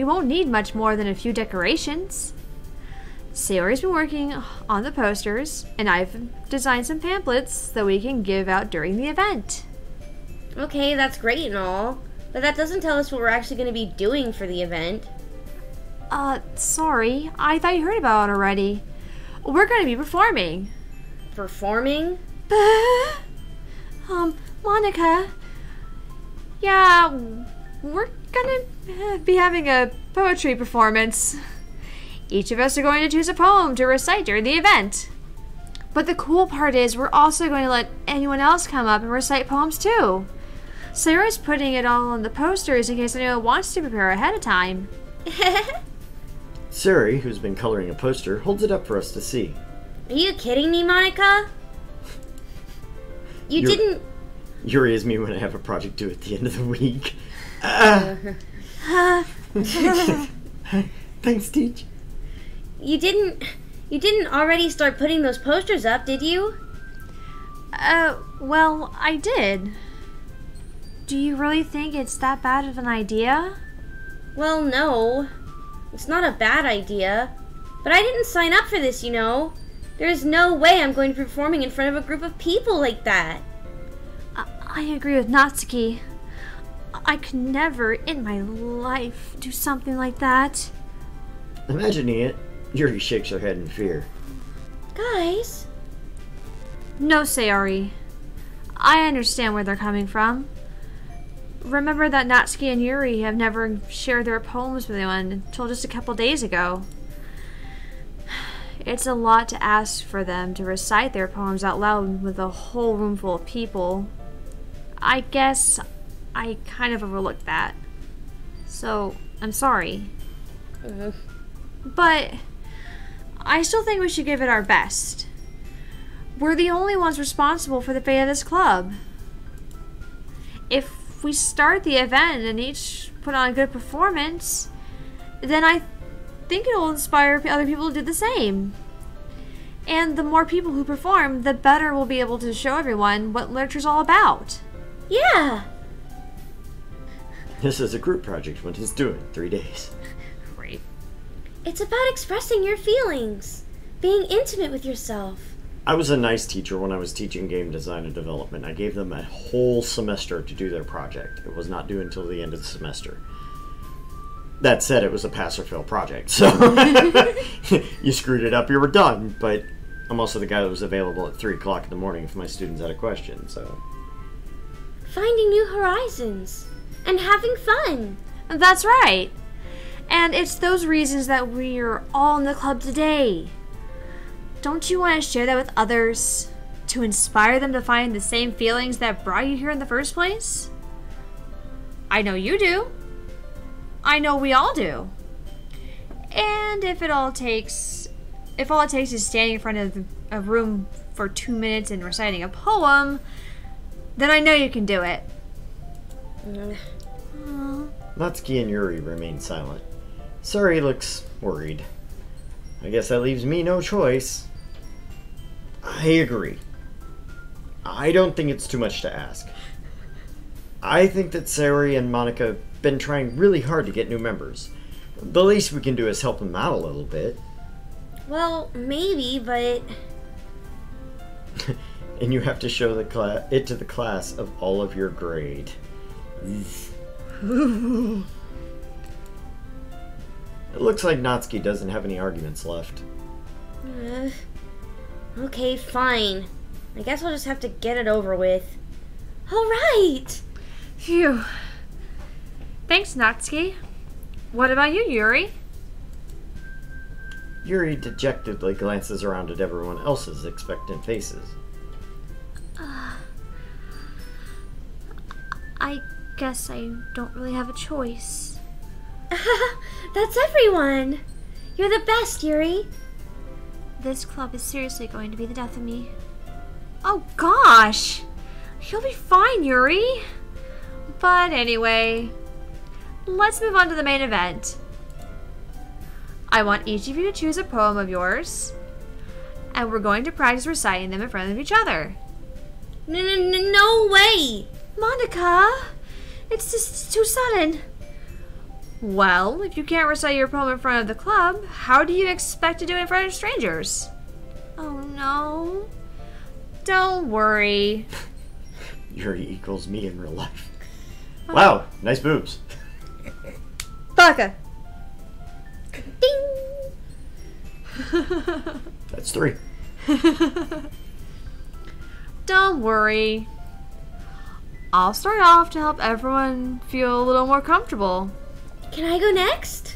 won't need much more than a few decorations. Sayori's been working on the posters, and I've designed some pamphlets that we can give out during the event. Okay, that's great and all, but that doesn't tell us what we're actually going to be doing for the event. Sorry. I thought you heard about it already. We're gonna be performing. Performing? Monica. Yeah, we're gonna be having a poetry performance. Each of us are going to choose a poem to recite during the event. But the cool part is we're also going to let anyone else come up and recite poems too. Sarah's putting it all on the posters in case anyone wants to prepare ahead of time. Sari, who's been coloring a poster, holds it up for us to see. Are you kidding me, Monica? Yuri is me when I have a project due at the end of the week. Thanks, Teach. You didn't already start putting those posters up, did you? Well, I did. Do you really think it's that bad of an idea? Well, no. It's not a bad idea. But I didn't sign up for this, you know. There's no way I'm going to be performing in front of a group of people like that. I agree with Natsuki. I could never in my life do something like that. Imagining it, Yuri shakes her head in fear. Guys. No, Sayori. I understand where they're coming from. Remember that Natsuki and Yuri have never shared their poems with anyone until just a couple days ago. It's a lot to ask for them to recite their poems out loud with a whole room full of people. I guess I kind of overlooked that. So, I'm sorry. But I still think we should give it our best. We're the only ones responsible for the fate of this club. If we start the event and each put on a good performance, then I think it will inspire other people to do the same. And the more people who perform, the better we'll be able to show everyone what literature's all about. Yeah. This is a group project when it's due in 3 days. Great. It's about expressing your feelings, being intimate with yourself. I was a nice teacher when I was teaching game design and development. I gave them a whole semester to do their project. It was not due until the end of the semester. That said, it was a pass or fail project, so you screwed it up, you were done. But I'm also the guy that was available at 3 o'clock in the morning if my students had a question, so... Finding new horizons and having fun. That's right. And it's those reasons that we're all in the club today. Don't you want to share that with others? To inspire them to find the same feelings that brought you here in the first place? I know you do. I know we all do. And if all it takes is standing in front of a room for 2 minutes and reciting a poem, then I know you can do it. Natsuki and Yuri remain silent. Sari looks worried. I guess that leaves me no choice. I agree. I don't think it's too much to ask. I think that Sari and Monica have been trying really hard to get new members. The least we can do is help them out a little bit. Well, maybe, but... And you have to show it to the class of all of your grade. It looks like Natsuki doesn't have any arguments left. Okay, fine. I guess I'll just have to get it over with. All right! Phew. Thanks, Natsuki. What about you, Yuri? Yuri dejectedly glances around at everyone else's expectant faces. I guess I don't really have a choice. That's everyone! You're the best, Yuri. This club is seriously going to be the death of me. Oh gosh! You'll be fine, Yuri. But anyway, let's move on to the main event. I want each of you to choose a poem of yours, and we're going to practice reciting them in front of each other. No way! Monica! It's just too sudden. Well, if you can't recite your poem in front of the club, how do you expect to do it in front of strangers? Oh no. Don't worry. Yuri equals me in real life. Wow, nice boobs. Baka. Ding! That's 3. Don't worry. I'll start off to help everyone feel a little more comfortable. Can I go next?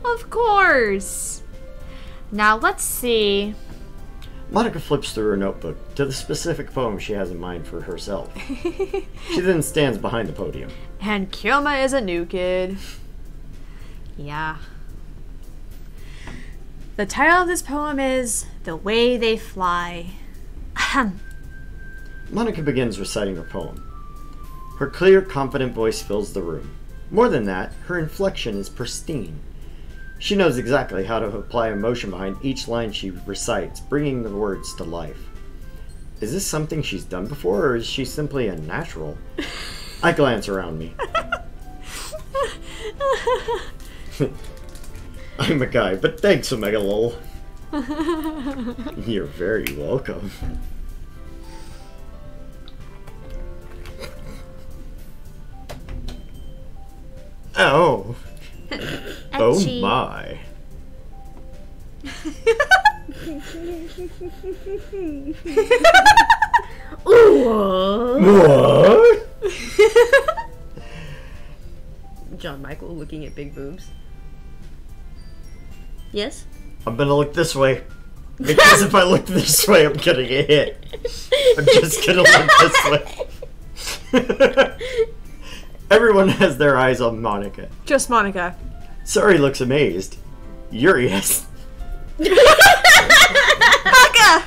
Of course. Now let's see. Monica flips through her notebook to the specific poem she has in mind for herself. She then stands behind the podium. And Kyoma is a new kid. Yeah. The title of this poem is The Way They Fly. Ahem. Monica begins reciting her poem. Her clear, confident voice fills the room. More than that, her inflection is pristine. She knows exactly how to apply emotion behind each line she recites, bringing the words to life. Is this something she's done before, or is she simply a natural? I glance around me. I'm a guy, but thanks, Omega Lol. You're very welcome. Oh. Oh Etchy. my. What? John Michael looking at big boobs. Yes? I'm gonna look this way. Because if I look this way, I'm gonna get hit. I'm just gonna look this way. Everyone has their eyes on Monica. Just Monica. Sari looks amazed. Yuri has... Baka!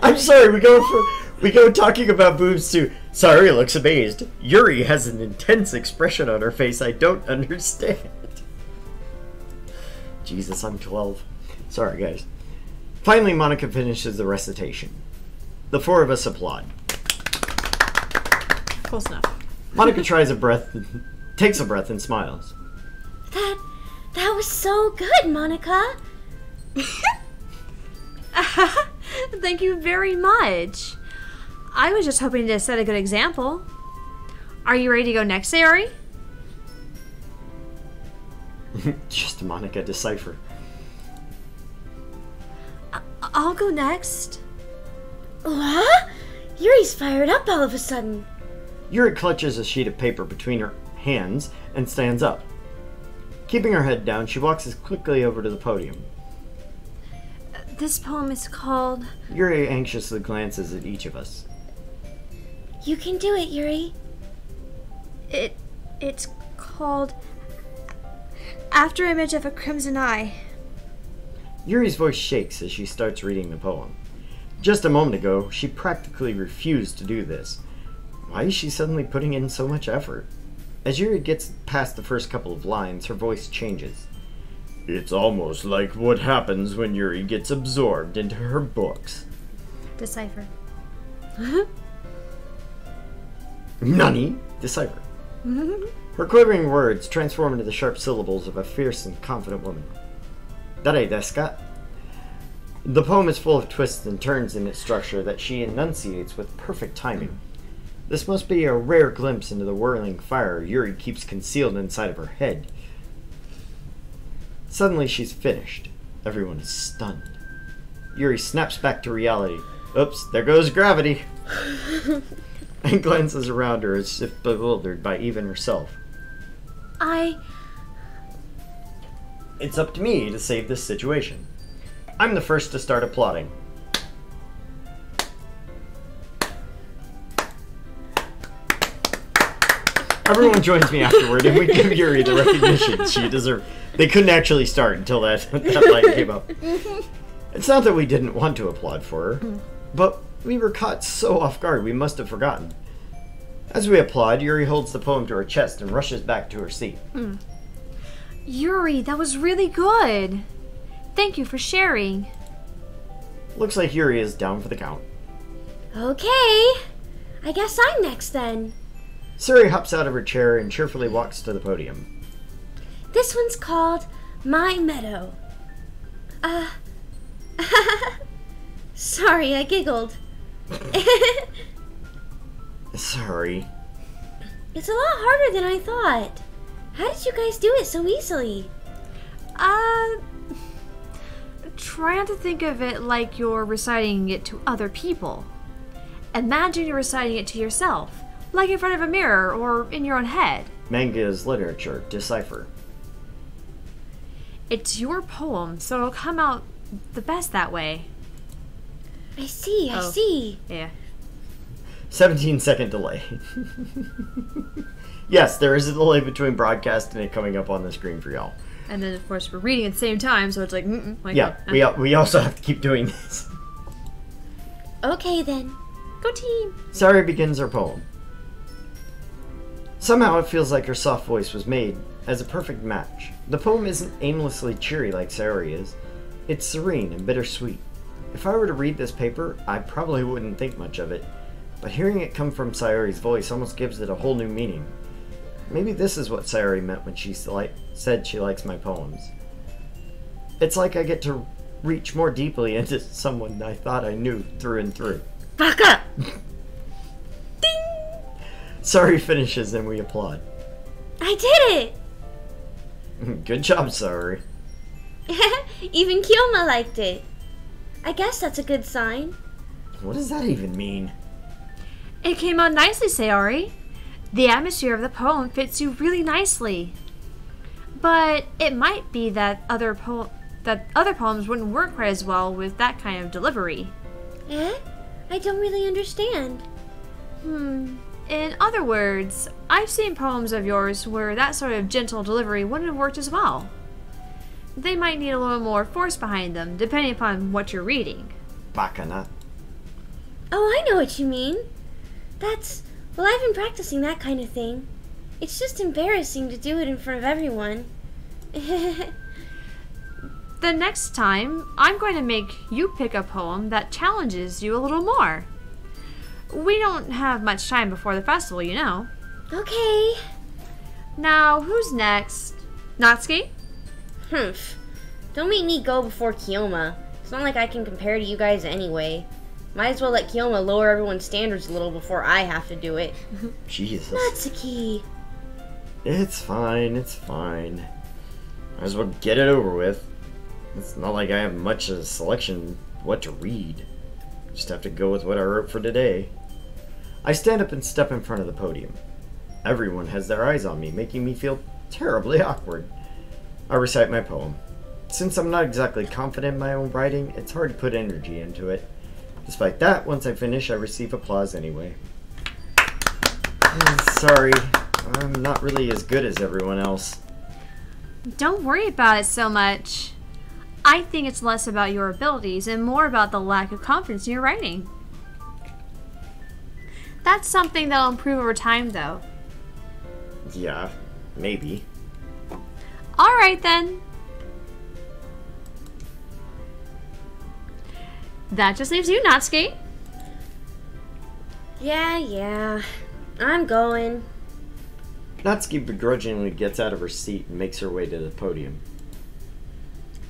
I'm sorry, we go talking about boobs to Sari looks amazed. Yuri has an intense expression on her face I don't understand. Jesus, I'm 12. Sorry, guys. Finally, Monica finishes the recitation. The 4 of us applaud. Close enough. Monica takes a breath and smiles. That was so good, Monica. Thank you very much. I was just hoping to set a good example. Are you ready to go next, Sayori? Just Monica decipher. I'll go next. What? Yuri's fired up all of a sudden. Yuri clutches a sheet of paper between her hands and stands up. Keeping her head down, she walks as quickly over to the podium. This poem is called... Yuri anxiously glances at each of us. You can do it, Yuri. It's called... After Image of a Crimson Eye. Yuri's voice shakes as she starts reading the poem. Just a moment ago, she practically refused to do this. Why is she suddenly putting in so much effort? As Yuri gets past the first couple of lines, her voice changes. It's almost like what happens when Yuri gets absorbed into her books. Decipher. Nani? Decipher. Her quivering words transform into the sharp syllables of a fierce and confident woman. Dare desu ka? The poem is full of twists and turns in its structure that she enunciates with perfect timing. This must be a rare glimpse into the whirling fire Yuri keeps concealed inside of her head. Suddenly she's finished. Everyone is stunned. Yuri snaps back to reality. Oops, there goes gravity! And glances around her as if bewildered by even herself. It's up to me to save this situation. I'm the first to start applauding. Everyone joins me afterward, and we give Yuri the recognition she deserved. They couldn't actually start until that line came up. It's not that we didn't want to applaud for her, but we were caught so off guard we must have forgotten. As we applaud, Yuri holds the poem to her chest and rushes back to her seat. Yuri, that was really good. Thank you for sharing. Looks like Yuri is down for the count. Okay. I guess I'm next then. Suri hops out of her chair and cheerfully walks to the podium. This one's called My Meadow. Sorry, I giggled. Sorry. It's a lot harder than I thought. How did you guys do it so easily? Try not to think of it like you're reciting it to other people. Imagine you're reciting it to yourself, like in front of a mirror or in your own head. Manga is literature. Decipher. It's your poem, so it'll come out the best that way. I see. Yeah. 17-second delay. Yes, there is a delay between broadcast and it coming up on the screen for y'all. And then, of course, we're reading at the same time, so it's like, Yeah, we also have to keep doing this. Okay then. Go team! Sari begins her poem. Somehow it feels like her soft voice was made as a perfect match. The poem isn't aimlessly cheery like Sari is. It's serene and bittersweet. If I were to read this paper, I probably wouldn't think much of it, but hearing it come from Sayori's voice almost gives it a whole new meaning. Maybe this is what Sayori meant when she said she likes my poems. It's like I get to reach more deeply into someone I thought I knew through and through. Back up! Ding! Sayori finishes and we applaud. I did it! Good job, Sayori. Even Kyoma liked it. I guess that's a good sign. What does that even mean? It came out nicely, Sayori. The atmosphere of the poem fits you really nicely. But it might be that other poems wouldn't work quite as well with that kind of delivery. Eh? I don't really understand. In other words, I've seen poems of yours where that sort of gentle delivery wouldn't have worked as well. They might need a little more force behind them, depending upon what you're reading. Bakana. Oh, I know what you mean. Well, I've been practicing that kind of thing. It's just embarrassing to do it in front of everyone. The next time, I'm going to make you pick a poem that challenges you a little more. We don't have much time before the festival, you know. Okay. Now, who's next? Natsuki? Humph. Don't make me go before Kyoma. It's not like I can compare to you guys anyway. Might as well let Kyoma lower everyone's standards a little before I have to do it. Jesus. Natsuki. It's fine, it's fine. Might as well get it over with. It's not like I have much of a selection what to read. Just have to go with what I wrote for today. I stand up and step in front of the podium. Everyone has their eyes on me, making me feel terribly awkward. I recite my poem. Since I'm not exactly confident in my own writing, it's hard to put energy into it. Despite that, once I finish, I receive applause anyway. Sorry, I'm not really as good as everyone else. Don't worry about it so much. I think it's less about your abilities and more about the lack of confidence in your writing. That's something that'll improve over time, though. Yeah, maybe. Alright then. That just leaves you, Natsuki. Yeah. I'm going. Natsuki begrudgingly gets out of her seat and makes her way to the podium.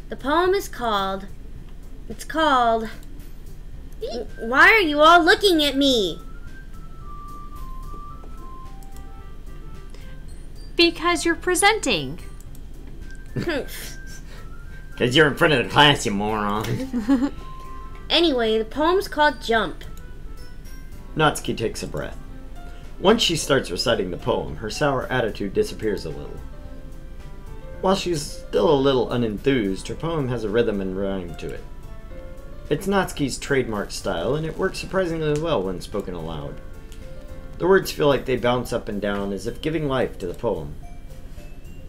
The poem is called... It's called... Why are you all looking at me? Because you're presenting. Because you're in front of the class, you moron. Anyway, the poem's called Jump. Natsuki takes a breath. Once she starts reciting the poem, her sour attitude disappears a little. While she's still a little unenthused, her poem has a rhythm and rhyme to it. It's Natsuki's trademark style, and it works surprisingly well when spoken aloud. The words feel like they bounce up and down as if giving life to the poem.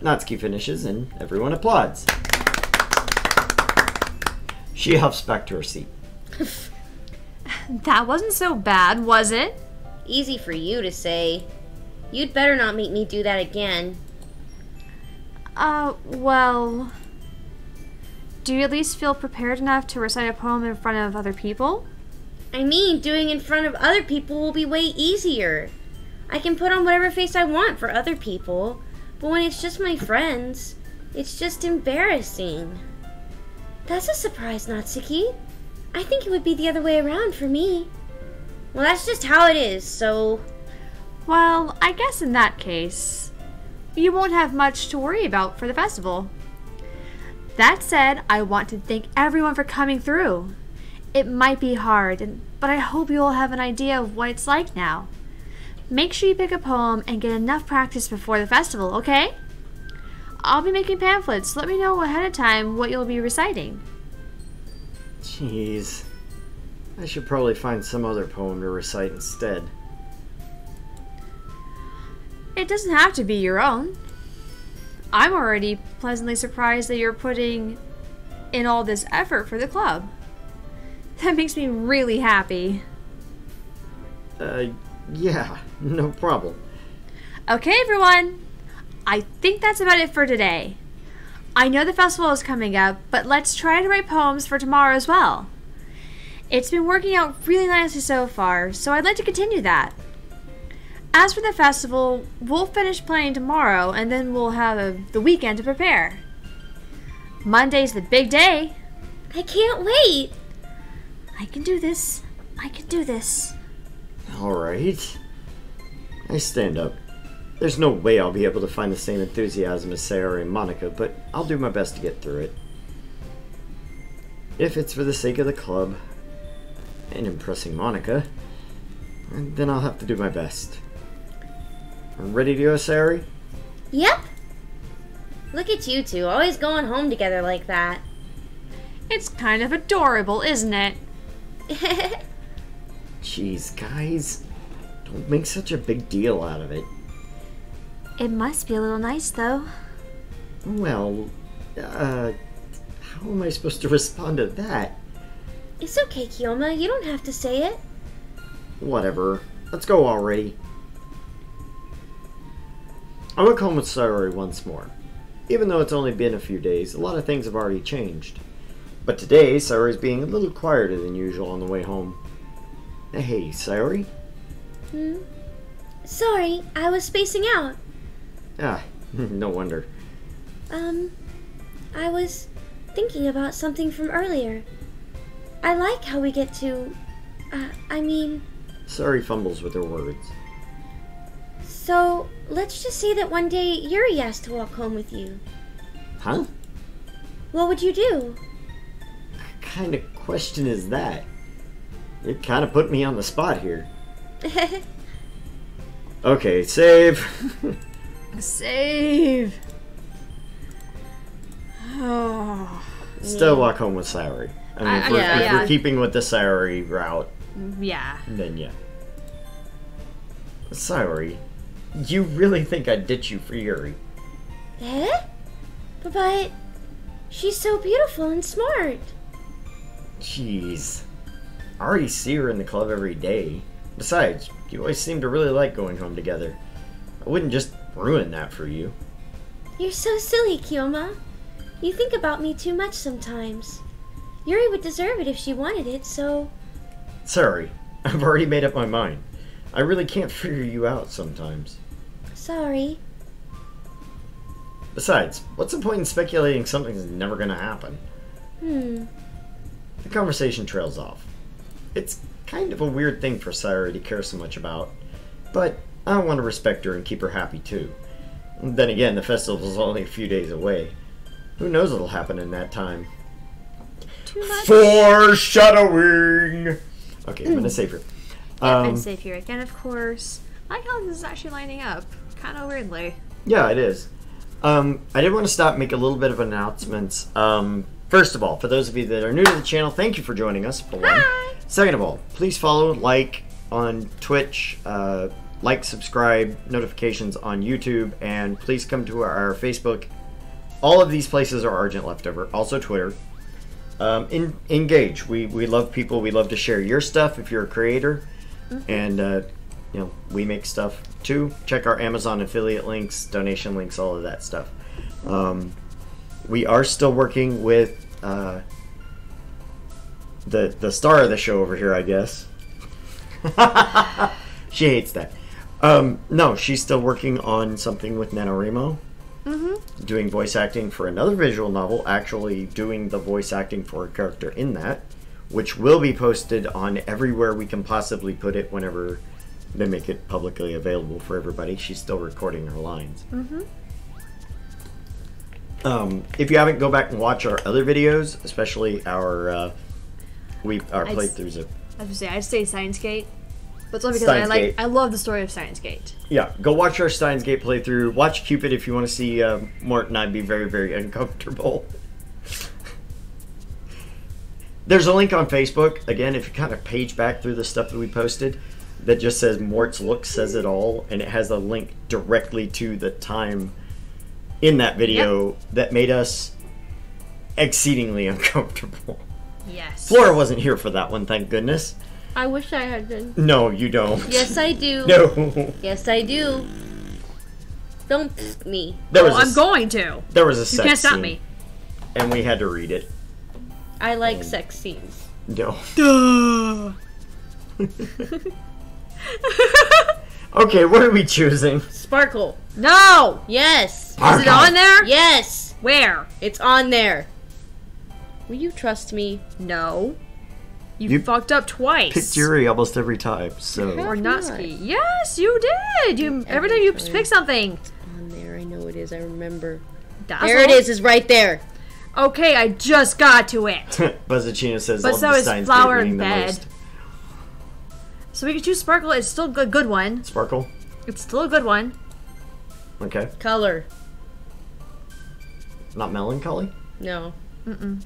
Natsuki finishes and everyone applauds. She huffs back to her seat. That wasn't so bad, was it? Easy for you to say. You'd better not make me do that again. Well... Do you at least feel prepared enough to recite a poem in front of other people? I mean, doing in front of other people will be way easier. I can put on whatever face I want for other people, but when it's just my friends, it's just embarrassing. That's a surprise, Natsuki. I think it would be the other way around for me. Well, that's just how it is, so... Well, I guess in that case, you won't have much to worry about for the festival. That said, I want to thank everyone for coming through. It might be hard, but I hope you all have an idea of what it's like now. Make sure you pick a poem and get enough practice before the festival, okay? I'll be making pamphlets. Let me know ahead of time what you'll be reciting. Jeez. I should probably find some other poem to recite instead. It doesn't have to be your own. I'm already pleasantly surprised that you're putting in all this effort for the club. That makes me really happy. Yeah, no problem. Okay, everyone. I think that's about it for today. I know the festival is coming up, but let's try to write poems for tomorrow as well. It's been working out really nicely so far, so I'd like to continue that. As for the festival, we'll finish planning tomorrow, and then we'll have the weekend to prepare. Monday's the big day. I can't wait! I can do this. I can do this. Alright. I stand up. There's no way I'll be able to find the same enthusiasm as Sayori and Monica, but I'll do my best to get through it. If it's for the sake of the club, and impressing Monica, then I'll have to do my best. Ready to go, Sayori? Yep! Look at you two, always going home together like that. It's kind of adorable, isn't it? Jeez, guys. Don't make such a big deal out of it. It must be a little nice, though. Well, how am I supposed to respond to that? It's okay, Kiyoma, you don't have to say it. Whatever. Let's go already. I look home with Sayori once more. Even though it's only been a few days, a lot of things have already changed. But today, Sayori's being a little quieter than usual on the way home. Hey, Sayori? Sorry, I was spacing out. Ah, no wonder. I was thinking about something from earlier. I like how we get to... Sayori fumbles with her words. So, let's just say that one day Yuri asked to walk home with you. Huh? What would you do? What kind of question is that? It kind of put me on the spot here. Okay, save. Save. Oh. Still walk home with Sayori. I mean, if we're keeping with the Sayori route, Yeah. then yeah. Sayori, you really think I'd ditch you for Yuri? Eh? But she's so beautiful and smart. Jeez. I already see her in the club every day. Besides, you always seem to really like going home together. I wouldn't just ruin that for you. You're so silly, Kiyoma. You think about me too much sometimes. Yuri would deserve it if she wanted it, so... Sorry, I've already made up my mind. I really can't figure you out sometimes. Sorry. Besides, what's the point in speculating something's never gonna happen? The conversation trails off. It's kind of a weird thing for Sayori to care so much about, but I want to respect her and keep her happy too. Then again, the festival's only a few days away. Who knows what'll happen in that time? Too much. Foreshadowing! Okay, I'm gonna save her. And save here again, of course. I like how this is actually lining up. Kind of weirdly. Yeah, it is. I did want to stop and make a little bit of announcements. First of all, for those of you that are new to the channel, thank you for joining us. For one. Hi! Second of all, please follow, like on Twitch, like, subscribe, notifications on YouTube, and please come to our Facebook. All of these places are Argent Leftover. Also Twitter. Engage. We love people. We love to share your stuff if you're a creator. And, you know, we make stuff too. Check our Amazon affiliate links, donation links, all of that stuff. We are still working with the star of the show over here, I guess. She hates that. No, she's still working on something with NaNoWriMo. Doing voice acting for another visual novel, actually doing the voice acting for a character in that, which will be posted on everywhere we can possibly put it whenever they make it publicly available for everybody. She's still recording her lines. If you haven't, go back and watch our other videos, especially our playthroughs of. I was gonna say, I'd say Steins Gate, but it's only because Steins Gate. I love the story of Steins Gate. Yeah, go watch our Steins Gate playthrough. Watch Cupid if you want to see Mort and I be very, very uncomfortable. There's a link on Facebook. Again, if you kind of page back through the stuff that we posted, that just says Mort's Look Says It All, and it has a link directly to the time in that video that made us exceedingly uncomfortable. Yes. Flora wasn't here for that one, thank goodness. I wish I had been. No, you don't. Yes, I do. No. Yes, I do. Don't pfft me. I'm going to. There was a sex You can't stop scene, me. and we had to read it. I like sex scenes. No. Duh. Okay, what are we choosing? Sparkle. No. Yes. Is it on there? Yes. Where? It's on there. Will you trust me? No. You You fucked up twice. Picked Yuri almost every time, so. Or Have not not. ski. Yes, you did. You every time you pick something. On there. I know it is. I remember. Dazzle. There it is. It's right there. Okay, I just got to it. Buzzacina says, But love so the is Steins Flower Gate in reading the Bed. most. So we can choose Sparkle. It's still a good one. Sparkle? It's still a good one. Okay. Color. Not melancholy? No. Mm-mm.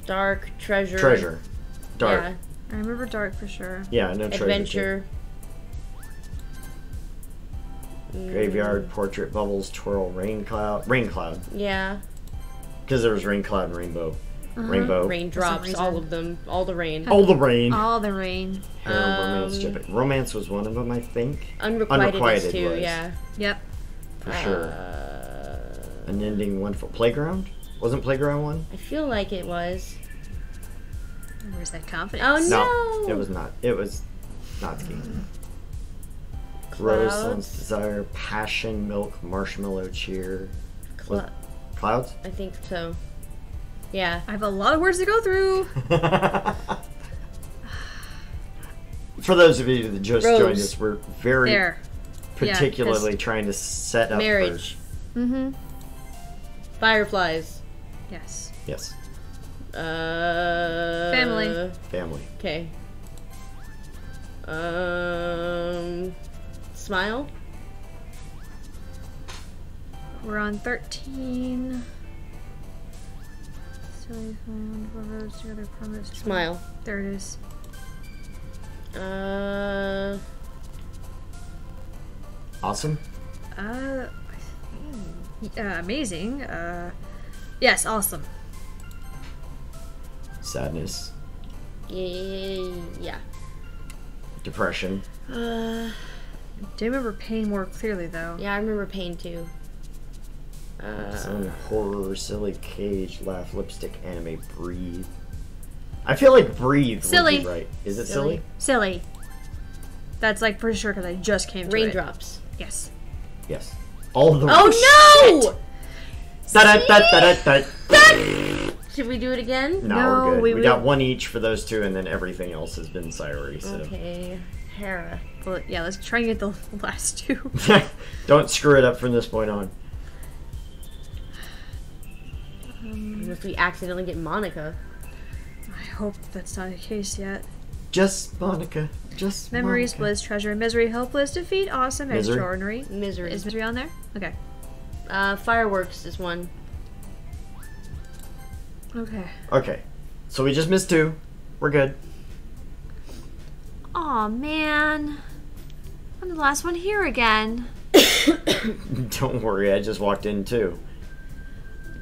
Dark. Treasure. Treasure. Dark. Yeah. I remember Dark for sure. Yeah, I know treasure. Adventure. Too. Graveyard, portrait, bubbles, twirl, rain cloud. Rain cloud. Yeah. Because there was rain cloud and rainbow. Rainbow. Raindrops. reason. All of them. All the rain. All the rain. All the rain. Romance, Chip. Romance was one of them, I think. Unrequited, Unrequited is too. was. Yeah. Yep. For sure. An ending one for Playground? Wasn't Playground one? I feel like it was. Where's that confidence? Oh no. It was not. It was Natsuki. Rose, Sun's Clouds. Desire, Passion, Milk, Marshmallow, Cheer. Was- Clouds? I think so. Yeah. I have a lot of words to go through. For those of you that just Rose. joined us, we're very There. particularly trying to set up Marriage. Mm-hmm. Fireflies. Yes. For, yes, Family. family. Okay. Smile. We're on 13. Silly found four roads together, promise. Smile. There it is. Awesome. I think, amazing. Yes, awesome. Sadness, Yeah. depression. Do remember pain more clearly though. Yeah, I remember pain too. Some horror, silly, cage, laugh, lipstick, anime, breathe. I feel like breathe Silly. would be right. Is it silly? Silly. That's like for sure because I just came to Raindrops. it. Yes. Yes. All of the. Oh no! Da-da-da-da-da-da. Should we do it again? No, No, we're good. we We got one each for those two, and then everything else has been Sayori. So Okay. Hera. Well, yeah, let's try and get the last two. don't screw it up from this point on. If we accidentally get Monica. I hope that's not the case yet. Just Monica. Just Memories, Monica. bliss, treasure, misery, hopeless, defeat, awesome, Misery? extraordinary. Misery. Is misery on there? Okay. Fireworks is one. Okay. Okay, so we just missed two. We're good. Aw, man. I'm the last one here again. Don't worry, I just walked in too.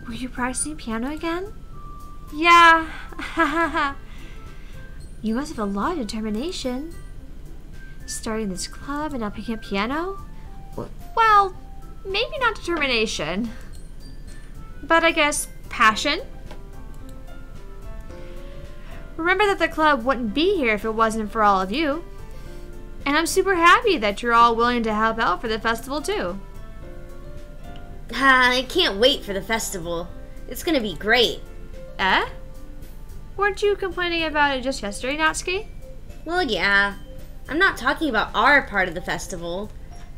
Were you practicing piano again? Yeah. You must have a lot of determination. Starting this club and now picking up piano? What? Well, maybe not determination. But I guess passion? Remember that the club wouldn't be here if it wasn't for all of you. And I'm super happy that you're all willing to help out for the festival too. I can't wait for the festival. It's gonna be great. Eh? Weren't you complaining about it just yesterday, Natsuki? Well, yeah. I'm not talking about our part of the festival,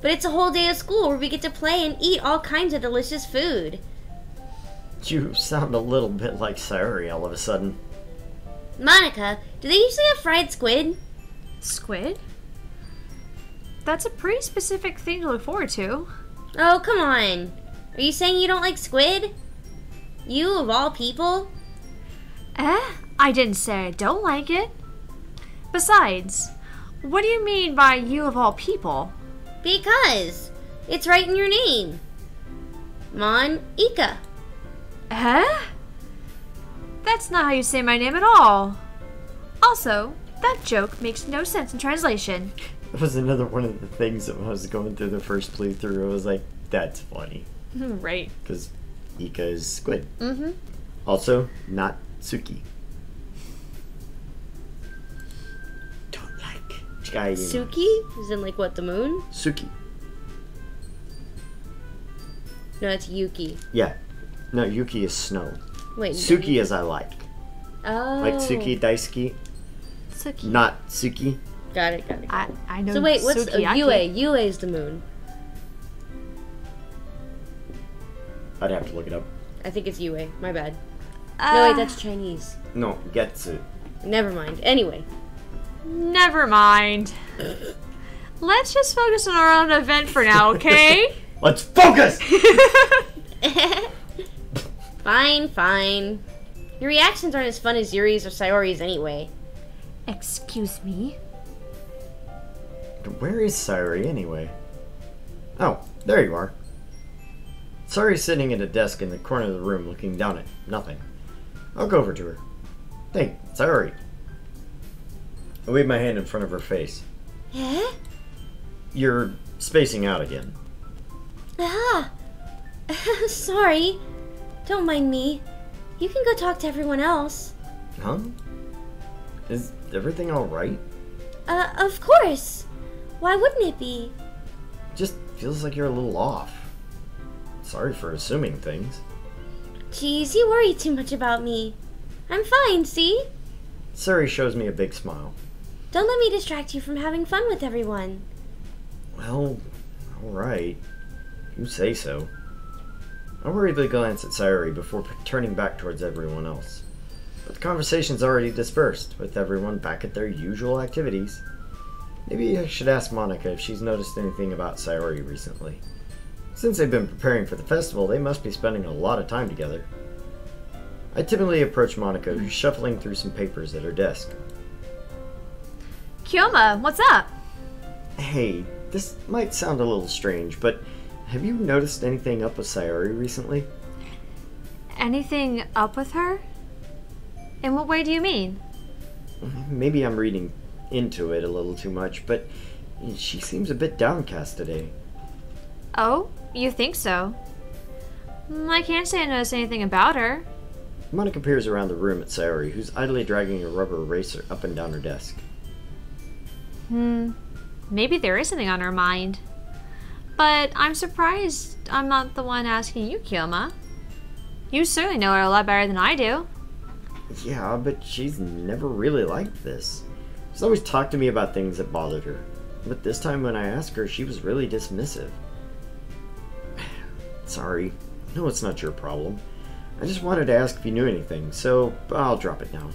but it's a whole day of school where we get to play and eat all kinds of delicious food. You sound a little bit like Sayori all of a sudden. Monica, do they usually have fried squid? Squid? That's a pretty specific thing to look forward to. Oh, come on. Are you saying you don't like squid? You, of all people? I didn't say I don't like it. Besides, what do you mean by you of all people? Because it's right in your name. Mon-ika. That's not how you say my name at all. Also, that joke makes no sense in translation. That was another one of the things that when I was going through the first playthrough, I was like, that's funny. Right. Because Ika is squid. Mm-hmm. Also, not Suki. Don't like. Suki? Is in like what, the moon? Suki. No, it's Yuki. Yeah. No, Yuki is snow. Wait. Suki is I like. Oh. Like Suki Daisuki, Suki. not Suki. Got it. I know. So wait, what's Sukiyaki. Yue? Yue is the moon. I'd have to look it up. I think it's Yue. My bad. No, wait, that's Chinese. No, Getsu. Never mind. Anyway. Never mind. Let's just focus on our own event for now, okay? Let's focus! Fine. Your reactions aren't as fun as Yuri's or Sayori's anyway. Excuse me? Where is Sayori anyway? Oh, there you are. Sayori's sitting at a desk in the corner of the room looking down at nothing. I'll go over to her. Hey, Sayori. I wave my hand in front of her face. Eh? You're spacing out again. Ah. Sorry. Don't mind me. You can go talk to everyone else. Huh? Is everything alright? Of course. Why wouldn't it be? Just feels like you're a little off. Sorry for assuming things. Geez, you worry too much about me. I'm fine, see? Sayori shows me a big smile. Don't let me distract you from having fun with everyone. Well, alright. You say so. I worriedly glance at Sayori before turning back towards everyone else. But the conversation's already dispersed, with everyone back at their usual activities. Maybe I should ask Monica if she's noticed anything about Sayori recently. Since they've been preparing for the festival, they must be spending a lot of time together. I timidly approach Monica, who's shuffling through some papers at her desk. Kyoma, what's up? Hey, this might sound a little strange, but have you noticed anything up with Sayori recently? Anything up with her? In what way do you mean? Maybe I'm reading into it a little too much, but she seems a bit downcast today. Oh, you think so? I can't say I noticed anything about her. Monica peers around the room at Sayori, who's idly dragging a rubber eraser up and down her desk. Maybe there is something on her mind. But I'm surprised I'm not the one asking you, Kyoma. You certainly know her a lot better than I do. Yeah, but she's never really liked this. She's always talked to me about things that bothered her. But this time when I asked her, she was really dismissive. Sorry. No, it's not your problem. I just wanted to ask if you knew anything, so I'll drop it now.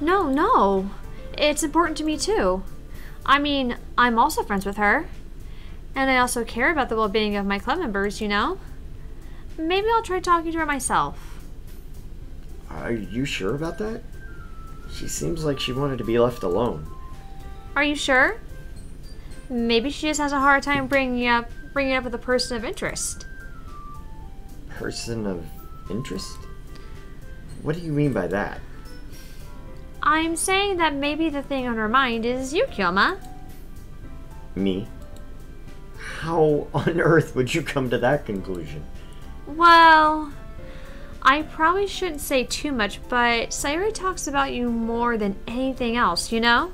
No. It's important to me too. I mean, I'm also friends with her. And I also care about the well-being of my club members, you know? Maybe I'll try talking to her myself. Are you sure about that? She seems like she wanted to be left alone. Are you sure? Maybe she just has a hard time bringing it up with a person of interest. Person of interest? What do you mean by that? I'm saying that maybe the thing on her mind is you, Kyoma. Me? How on earth would you come to that conclusion? Well, I probably shouldn't say too much, but Sayuri talks about you more than anything else, you know?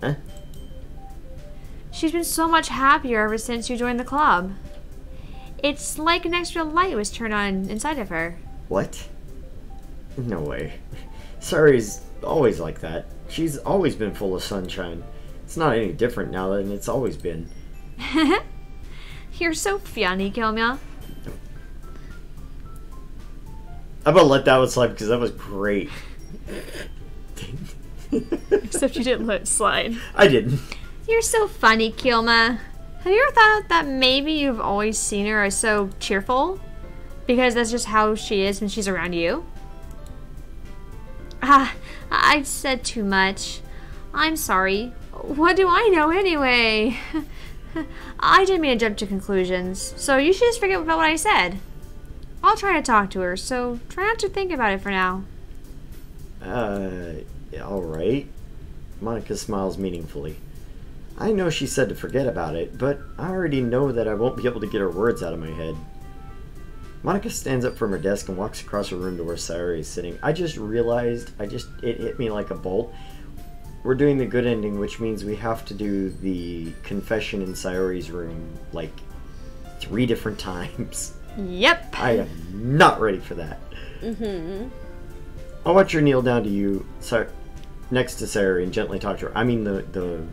Huh? She's been so much happier ever since you joined the club. It's like an extra light was turned on inside of her. What? No way. Sayuri's always like that. She's always been full of sunshine. It's not any different now than it's always been. You're so funny, Kyoma. I'm gonna let that one slide because that was great. Except you didn't let it slide. I didn't. You're so funny, Kyoma. Have you ever thought that maybe you've always seen her as so cheerful? Because that's just how she is when she's around you? I said too much. I'm sorry. What do I know anyway? I didn't mean to jump to conclusions, so you should just forget about what I said. I'll try to talk to her, so try not to think about it for now. Alright. Monica smiles meaningfully. I know she said to forget about it, but I already know that I won't be able to get her words out of my head. Monica stands up from her desk and walks across her room to where Sayuri is sitting. I just realized, it hit me like a bolt. We're doing the good ending, which means we have to do the confession in Sayuri's room, like, 3 different times. Yep. I am not ready for that. Mm-hmm. I want you to kneel down to you, next to Sayuri, and gently talk to her. I mean the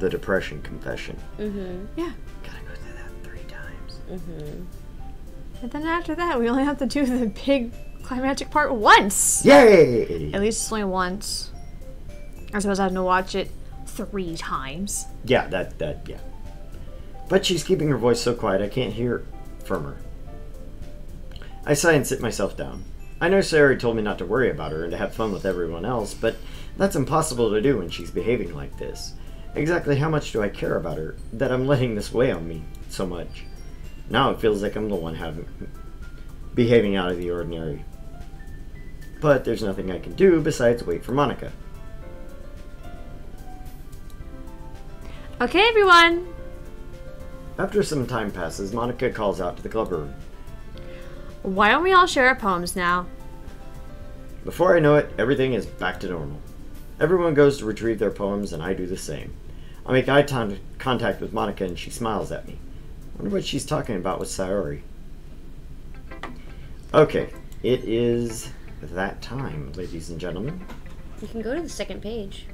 depression confession. Mm-hmm. Yeah. Gotta go through that 3 times. Mm-hmm. And then after that, we only have to do the big climactic part once. Yay! At least only once. I suppose I have to watch it 3 times. Yeah, yeah. But she's keeping her voice so quiet I can't hear from her. I sigh and sit myself down. I know Sayuri told me not to worry about her and to have fun with everyone else, but that's impossible to do when she's behaving like this. Exactly how much do I care about her that I'm letting this weigh on me so much? Now it feels like I'm the one behaving out of the ordinary. But there's nothing I can do besides wait for Monica. Okay, everyone. After some time passes, Monica calls out to the club room. Why don't we all share our poems now? Before I know it, everything is back to normal. Everyone goes to retrieve their poems, and I do the same. I make eye contact with Monica, and she smiles at me. I wonder what she's talking about with Sayuri. Okay, it is that time, ladies and gentlemen. You can go to the second page.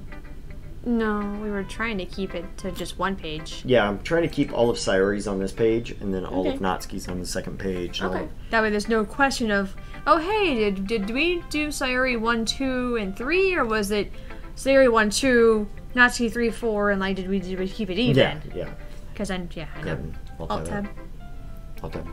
No, we were trying to keep it to just 1 page. Yeah, I'm trying to keep all of Sayuri's on this page, and then all Okay. of Natsuki's on the second page. and all Okay. of- That way there's no question of, oh hey, did we do Sayuri 1, 2, and 3, or was it Sayuri 1, 2, Natsuki 3, 4, and like did we keep it even? Yeah. Because I know. Good. Alt tab. Alt tab.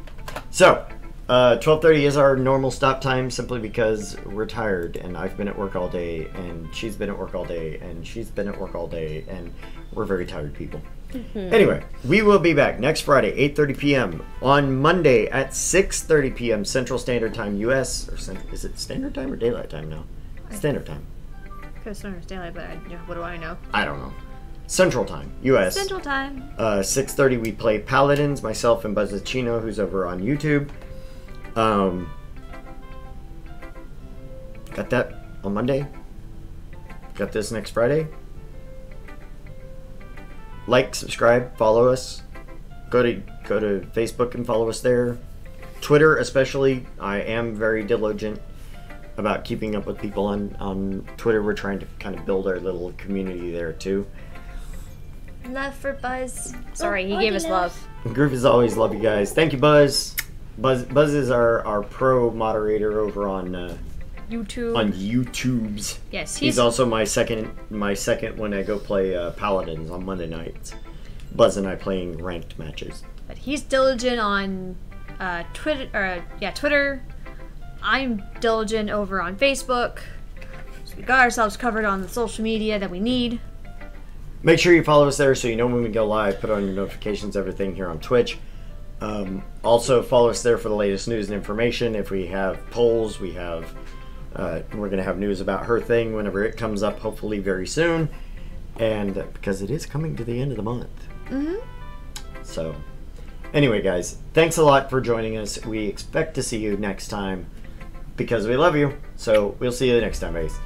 So, 12:30 is our normal stop time simply because we're tired and I've been at work all day and she's been at work all day and she's been at work all day and we're very tired people. Anyway, we will be back next Friday, 8:30 p.m. on Monday at 6:30 p.m. Central Standard Time US. Or is it Standard Time or Daylight Time now? Standard Time. Because it's daylight, but what do I know? I don't know. Central Time, US. Central Time. 6:30 we play Paladins, myself and Buzzacino, who's over on YouTube. Got that on Monday. Got this next Friday. Like, subscribe, follow us. Go to Facebook and follow us there. Twitter especially. I am very diligent about keeping up with people on Twitter. We're trying to kind of build our little community there too. Love for Buzz. Sorry, he gave us love. Groove is always love you guys. Thank you, Buzz. Buzz is our pro moderator over on YouTube. on YouTube's. Yes, he's also my second when I go play Paladins on Monday nights. Buzz and I playing ranked matches. But he's diligent on Twitter. I'm diligent over on Facebook. So we got ourselves covered on the social media that we need. Make sure you follow us there so you know when we go live. Put on your notifications, everything here on Twitch. Also, follow us there for the latest news and information. If we have polls, we're going to have news about her thing whenever it comes up, hopefully very soon. And because it is coming to the end of the month. Mm-hmm. So, anyway, guys, thanks a lot for joining us. We expect to see you next time because we love you. So, we'll see you next time, guys.